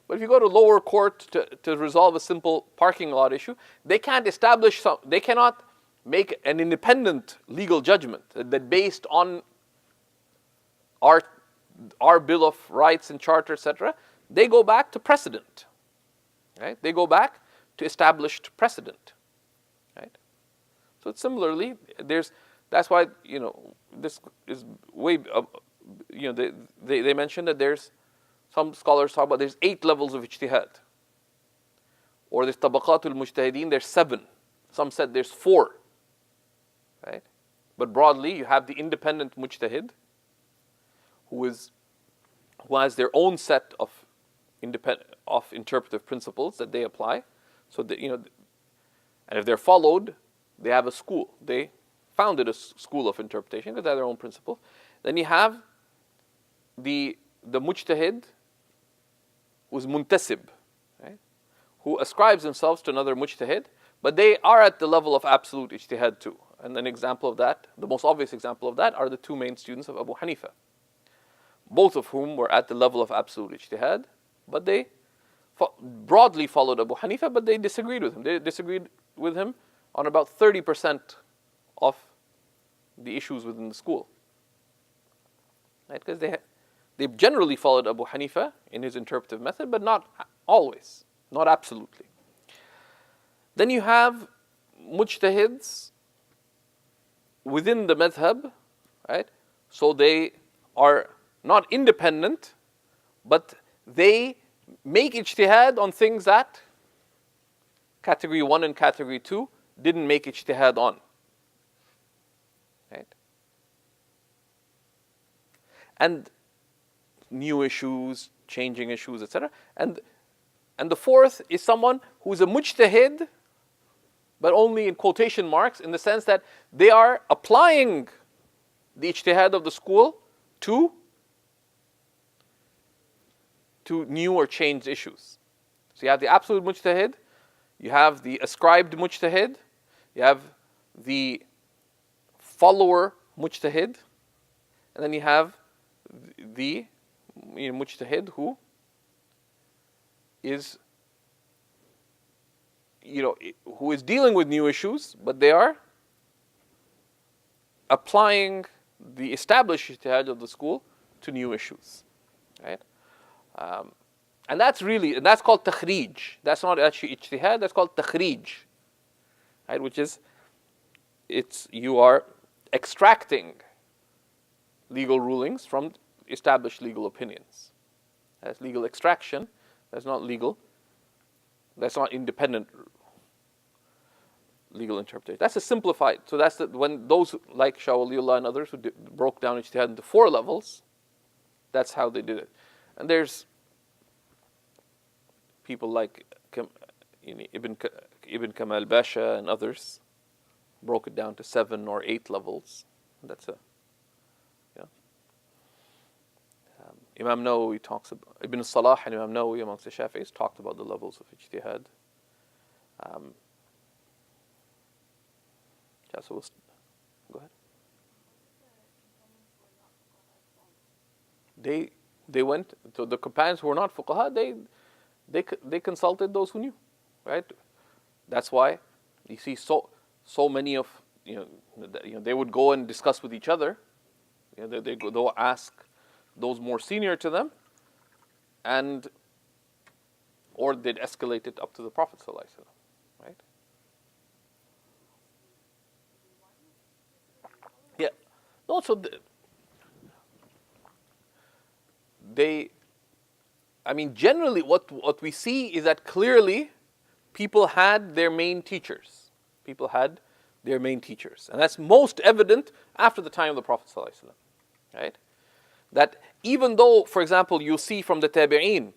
But if you go to lower court to resolve a simple parking lot issue, they cannot make an independent legal judgment that based on our Bill of Rights and Charter, etc. They go back to precedent, right? They go back to established precedent, right? So similarly, that's why this is way they mentioned that there's some scholars talk about there's 8 levels of ijtihad, or there's tabaqatul mujtahideen, there's 7. Some said there's 4, right? But broadly, you have the independent mujtahid, who has their own set of interpretive principles that they apply. So that And if they're followed, they have a school. They founded a school of interpretation because they have their own principle. Then you have the mujtahid who's muntasib, right? Who ascribes themselves to another mujtahid, but they are at the level of absolute ijtihad too. And an example of that, the most obvious example of that, are the two main students of Abu Hanifa, both of whom were at the level of absolute ijtihad, but they broadly followed Abu Hanifa, but they disagreed with him. They disagreed with him on about 30% of the issues within the school, right? Because they generally followed Abu Hanifa in his interpretive method, but not always, not absolutely. Then you have mujtahids within the madhab, right? So they are not independent, but they make ijtihad on things that category 1 and category 2 didn't make ijtihad on, right? And new issues, changing issues, etc. And the fourth is someone who's a mujtahid, but only in quotation marks, in the sense that they are applying the ijtihad of the school to new or changed issues. So you have the absolute mujtahid, you have the ascribed mujtahid, you have the follower mujtahid, and then you have the mujtahid who is who is dealing with new issues, but they are applying the established ijtihad of the school to new issues, right? And that's called takhrij. That's not actually ijtihad, that's called takhrij, right? Which is, you are extracting legal rulings from established legal opinions. That's legal extraction. That's not legal. That's not independent legal interpretation. That's a simplified. So that's when those like Shah Waliullah and others who broke down ijtihad into 4 levels, that's how they did it. And there's people like Ibn Kamal Basha and others broke it down to 7 or 8 levels. That's Imam Nawawi talks about, Ibn Salah and Imam Nawawi amongst the Shafi'is talked about the levels of ijtihad. So go ahead. They went to the companions who were not fuqaha. They consulted those who knew, right? That's why you see so many of they would go and discuss with each other. They'll ask those more senior to them, or they'd escalate it up to the Prophet ﷺ, right? Yeah. No, so generally what we see is that clearly people had their main teachers. People had their main teachers. And that's most evident after the time of the Prophet ﷺ, right? That even though, for example, you see from the tabi'een,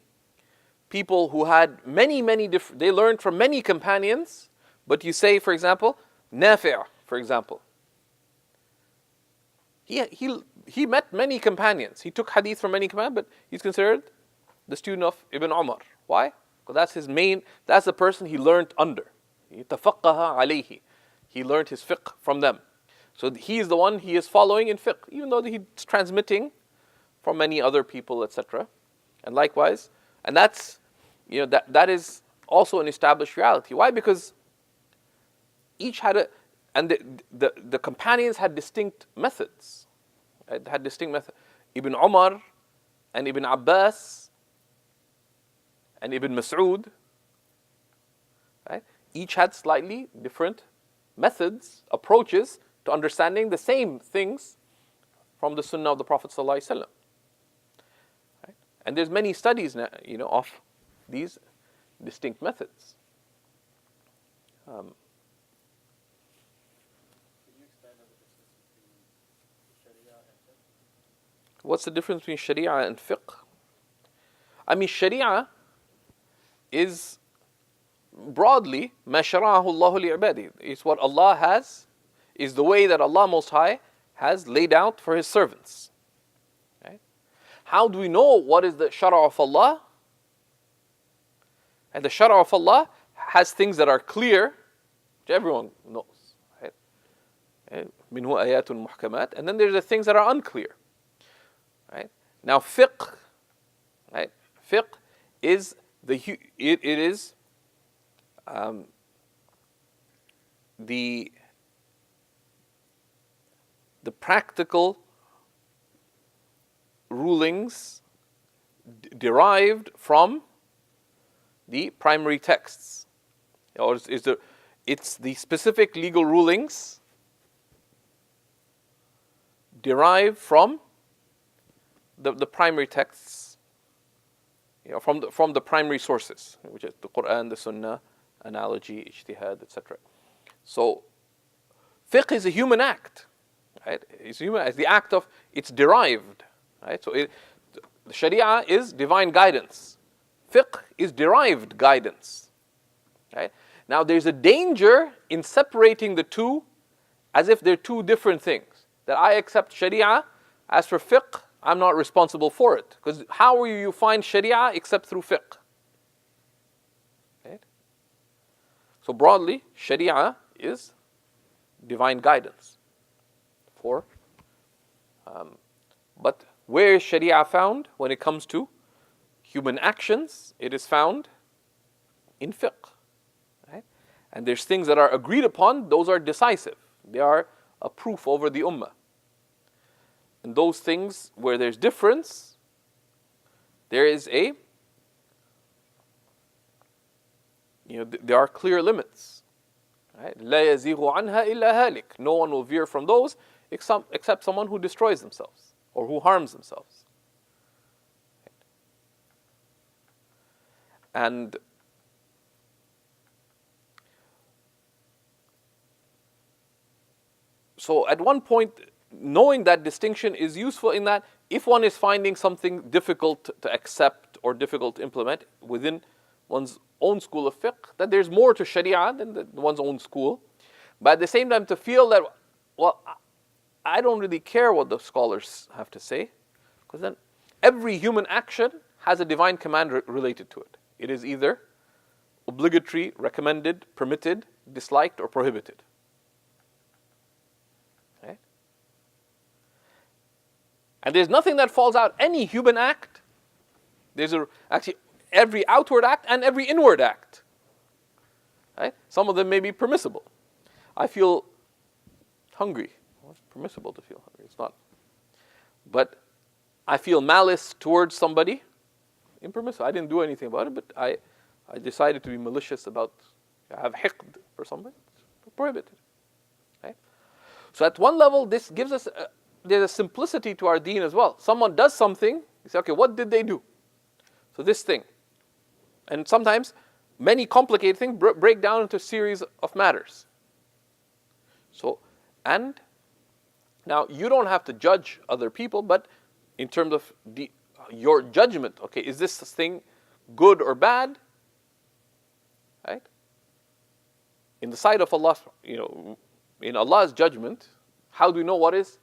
people who had many different, they learned from many companions, but you say, for example, Nafi', for example, he met many companions. He took hadith from many companions, but he's considered the student of Ibn Umar. Why? Because that's the person he learned under. تَفَقَّهَ عَلَيْهِ. He learned his fiqh from them. So he is the one he is following in fiqh, even though he's transmitting from many other people, etc. And likewise, and that's, that is also an established reality. Why? Because each had the companions had distinct methods. Ibn Umar and Ibn Abbas and Ibn Mas'ud, right? Each had slightly different methods, approaches to understanding the same things from the Sunnah of the Prophet ﷺ. Right? And there's many studies now, of these distinct methods. Could you expand on the difference between Sharia and fiqh? What's the difference between Sharia and fiqh? Sharia is broadly, مَا شَرَعَهُ اللَّهُ لِعِبَادِهِ. It's what Allah has, is the way that Allah Most High has laid out for His servants. Right? How do we know what is the shara of Allah? And the shara of Allah has things that are clear, which everyone knows. Right? مِنْهُ آيَاتٌ مُحْكَمَاتٌ. And then there's the things that are unclear. Right? Now fiqh, right? Fiqh is it is the practical rulings derived from the primary texts, or it's the specific legal rulings derived from the primary texts, from the primary sources, which is the Quran, the Sunnah, analogy, ijtihad, etc. So, fiqh is a human act, right? It's the act of, it's derived, right? So, the Sharia is divine guidance. Fiqh is derived guidance, right? Now, there's a danger in separating the two as if they're two different things. That I accept Sharia, as for fiqh, I'm not responsible for it. Because how will you find Sharia except through fiqh? Right? So broadly, Sharia is divine guidance. But where is Sharia found when it comes to human actions? It is found in fiqh. Right? And there's things that are agreed upon, those are decisive. They are a proof over the ummah. And those things where there's difference, there is there are clear limits. Right? لا يزيغ عنها إلا هالك. No one will veer from those except someone who destroys themselves or who harms themselves. And so at one point, knowing that distinction is useful in that if one is finding something difficult to accept or difficult to implement within one's own school of fiqh, that there's more to Sharia than one's own school. But at the same time, to feel that, well, I don't really care what the scholars have to say, because then every human action has a divine command related to it. It is either obligatory, recommended, permitted, disliked, or prohibited. Right? And there's nothing that falls out. Any human act, actually every outward act and every inward act. Right? Some of them may be permissible. I feel hungry. Well, it's permissible to feel hungry. It's not. But I feel malice towards somebody. Impermissible. I didn't do anything about it, but I decided to be malicious about, I have hiqd for somebody. It's prohibited. Right? So at one level, this gives us, there's a simplicity to our deen as well. Someone does something, you say, okay, what did they do? So this thing. And sometimes many complicated things break down into a series of matters. So, and now you don't have to judge other people, but in terms of your judgment, okay, is this thing good or bad? Right? In the sight of Allah, in Allah's judgment, how do we know what is?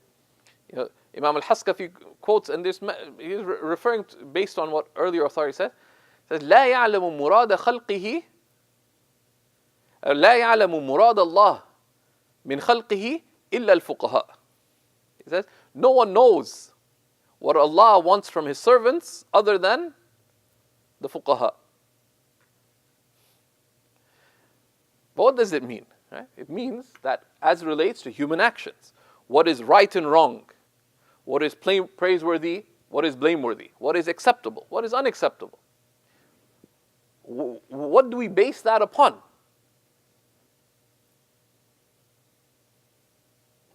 Imam al-Haskafi quotes, and this he's referring to, based on what earlier authority said, says, لا يعلم مراد خلقه لا يعلم مراد الله من خلقه إلا الفقهاء. He says, no one knows what Allah wants from His servants other than the fuqaha. But what does it mean? Right? It means that as it relates to human actions, what is right and wrong, what is praiseworthy, what is blameworthy, what is acceptable, what is unacceptable. What do we base that upon?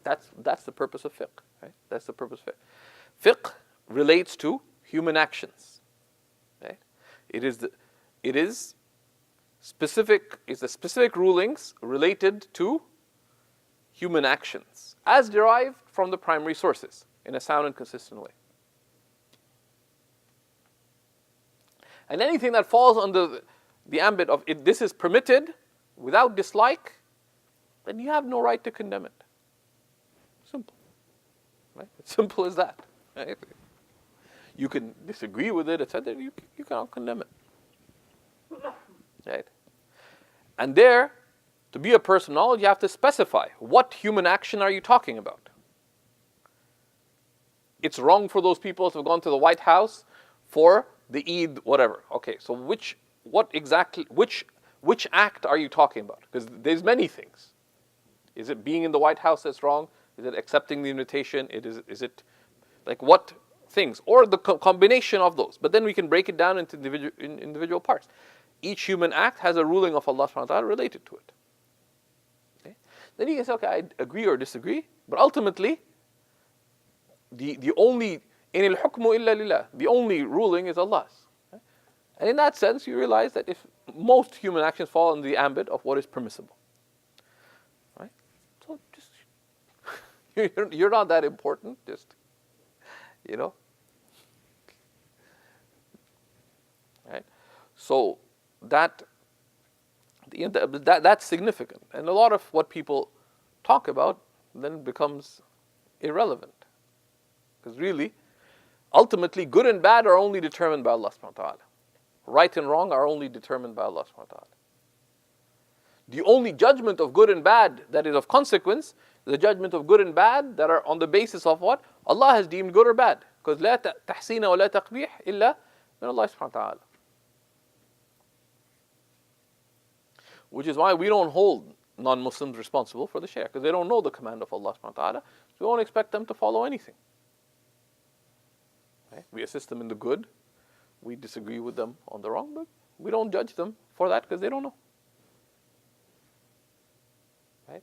That's the purpose of fiqh. Right? That's the purpose of fiqh. Fiqh relates to human actions. Right? It is the specific rulings related to human actions, as derived from the primary sources in a sound and consistent way. And anything that falls under the ambit of it, this is permitted without dislike, then you have no right to condemn it. Simple. Right? It's simple as that. Right? You can disagree with it, etc. You cannot condemn it. Right? And there, to be a person of knowledge, you have to specify what human action are you talking about. It's wrong for those people to have gone to the White House for the Eid, whatever. Okay, so which act are you talking about? Because there's many things. Is it being in the White House that's wrong? Is it accepting the invitation? Is it like what things? Or the combination of those. But then we can break it down into individual parts. Each human act has a ruling of Allah subhanahu wa ta'ala related to it. Okay? Then you can say, okay, I agree or disagree, but ultimately, the only in al-hukmu illa lillah, the only ruling is Allah's. Okay? And in that sense, you realize that if most human actions fall in the ambit of what is permissible. Right? So just you're not that important, just right? So that's significant. And a lot of what people talk about then becomes irrelevant. Because really, ultimately, good and bad are only determined by Allah subhanahu wa ta'ala. Right and wrong are only determined by Allah subhanahu wa ta'ala. The only judgment of good and bad that is of consequence, the judgment of good and bad that are on the basis of what Allah has deemed good or bad. Because لا تحسين ولا تقبيح إلا من الله سبحانه وتعالى. Which is why we don't hold non-Muslims responsible for the share, because they don't know the command of Allah subhanahu wa ta'ala. So we don't expect them to follow anything. Right? We assist them in the good, we disagree with them on the wrong, but we don't judge them for that because they don't know. Right?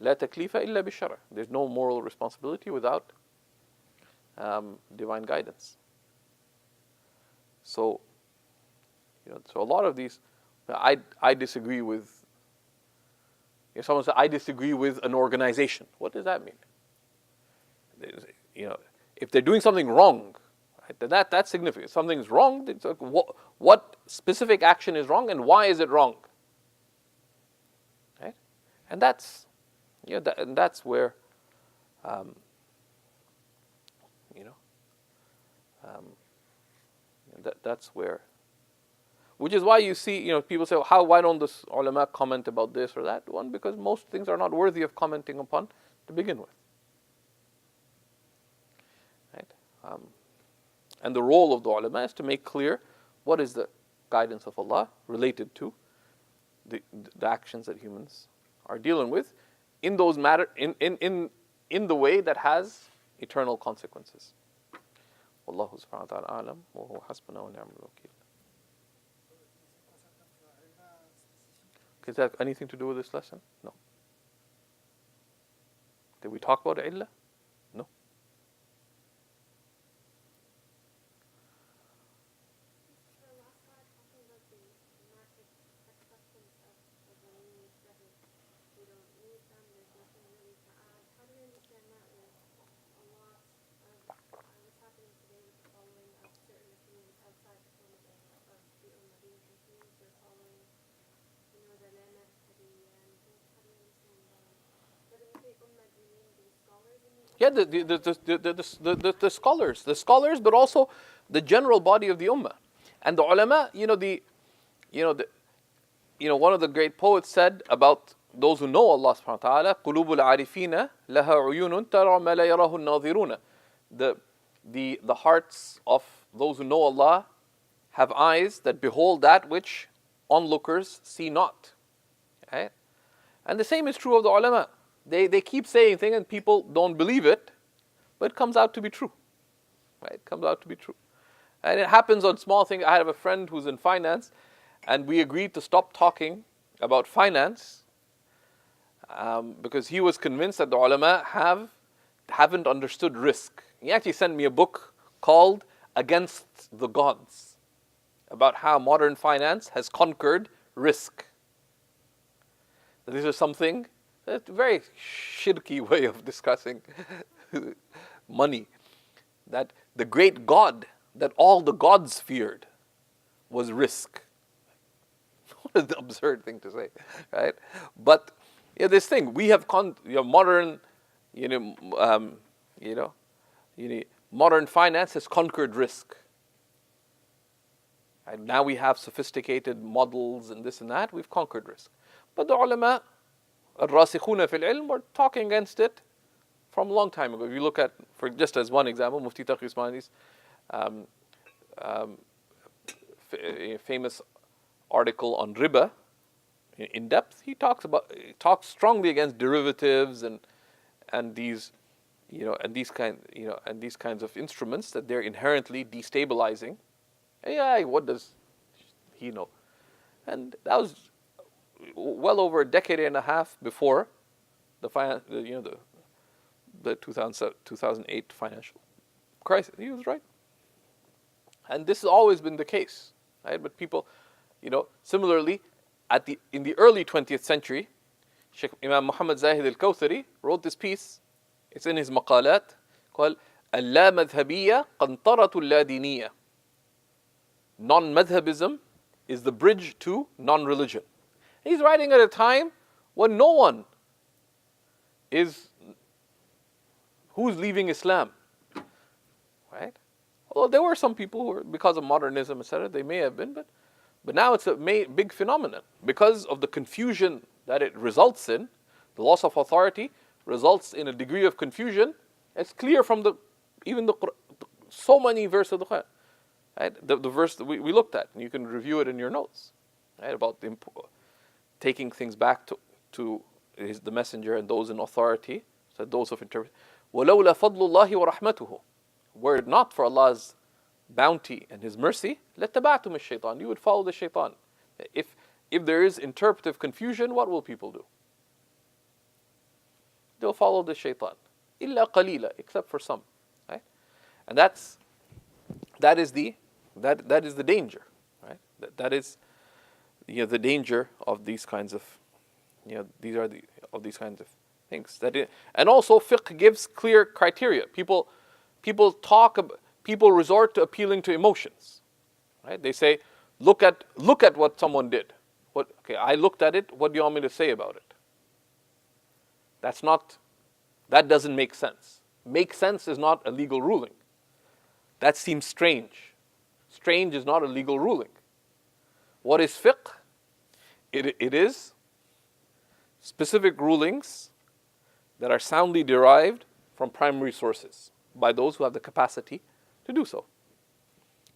لا تكليف إلا بالشرع. There's no moral responsibility without divine guidance. So, so a lot of these, I disagree with. If someone says I disagree with an organization, what does that mean? If they're doing something wrong, right, then that's significant. Something's wrong. It's like, what specific action is wrong, and why is it wrong? Right, and that's where that's where. Which is why you see, people say, why don't the ulama comment about this or that? One, because most things are not worthy of commenting upon to begin with. Right? And the role of the ulama is to make clear what is the guidance of Allah related to the actions that humans are dealing with in those in the way that has eternal consequences. Wallahu subhanahu wa ta'ala a'lam wa huwa hasbuna wa ni'mal wakeel. Does that have anything to do with this lesson? No. Did we talk about illah? No. Yeah, the scholars, but also the general body of the ummah, and the ulama. One of the great poets said about those who know Allah subhanahu wa taala, قلوب العارفين لها عيون ترى ما لا يراه الناظرون. The hearts of those who know Allah have eyes that behold that which onlookers see not. Right? And the same is true of the ulama. They keep saying things and people don't believe it, but it comes out to be true. Right? It comes out to be true. And it happens on small things. I have a friend who's in finance, and we agreed to stop talking about finance because he was convinced that the ulama haven't understood risk. He actually sent me a book called Against the Gods, about how modern finance has conquered risk. This is something, a very shirky way of discussing money. That the great god that all the gods feared was risk. an absurd thing to say, right? But yeah, this thing we have modern, you know, you know, modern finance has conquered risk. And now we have sophisticated models and this and that. We've conquered risk. But the ulama, al-rasikhuna fil ilm, were talking against it from a long time ago. If you look at, for just as one example, Mufti Taqi Usmani's famous article on riba, in depth, he talks strongly against derivatives and these, and these kinds of instruments, that they're inherently destabilizing. Yeah, what does he know? And that was well over a decade and a half before the 2008 financial crisis. He was right, and this has always been the case, right? But people, similarly, in the early 20th century, Shaykh Imam Muhammad Zahid al-Kawthari wrote this piece. It's in his maqalat called "Al-La Madhabiyya Qantaratu al-La Non-madhabism is the bridge to non-religion. He's writing at a time when no one who's leaving Islam, right? Although there were some people who were, because of modernism, etc., they may have been, but now it's a big phenomenon. Because of the confusion that it results in, the loss of authority results in a degree of confusion. It's clear from so many verses of the Quran. Right? The verse that we looked at, and you can review it in your notes, right? About taking things back to the messenger and those in authority, so those of interpretation. وَلَوْلَا فَضْلُ اللَّهِ وَرَحْمَتُهُ. Were it not for Allah's bounty and His mercy, لَاتَّبَعْتُمُ الشَّيْطَانِ. You would follow the shaitan. If there is interpretive confusion, what will people do? They'll follow the shaitan. إِلَّا قَلِيلًا, except for some. Right? And that is the danger, right? That is the danger of these kinds of these kinds of things. And also fiqh gives clear criteria. People resort to appealing to emotions, right? They say, look at what someone did. Okay, I looked at it. What do you want me to say about it? That doesn't make sense. Make sense is not a legal ruling. That seems strange. Strange is not a legal ruling. What is fiqh? It is specific rulings that are soundly derived from primary sources by those who have the capacity to do so.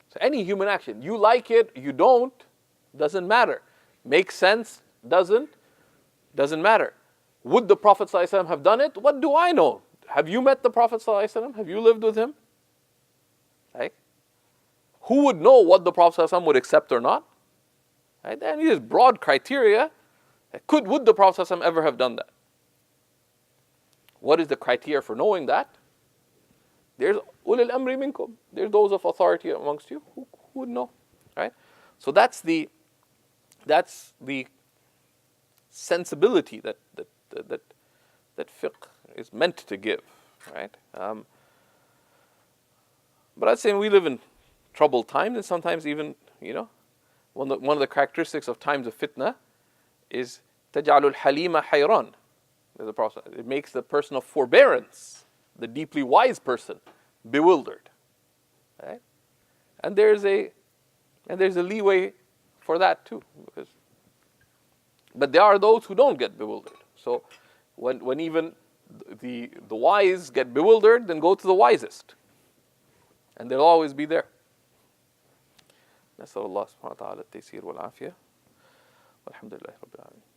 So any human action, you like it, you don't, doesn't matter. Makes sense, doesn't matter. Would the Prophet ﷺ have done it? What do I know? Have you met the Prophet ﷺ? Have you lived with him? Right? Who would know what the Prophet ﷺ would accept or not? Right? And these broad criteria. Would the Prophet ﷺ ever have done that? What is the criteria for knowing that? There's ulil amri minkum. There's those of authority amongst you who would know, right? So that's the sensibility that fiqh is meant to give, right? But I'd say we live in troubled times, and sometimes even one of the characteristics of times of fitna is تَجْعَلُ الْحَلِيمَ حَيْرًا. It makes the person of forbearance, the deeply wise person, bewildered. Right? And there's a leeway for that too. But there are those who don't get bewildered. So when even the wise get bewildered, then go to the wisest. And they'll always be there. نسأل الله سبحانه وتعالى التيسير والعافية والحمد لله رب العالمين.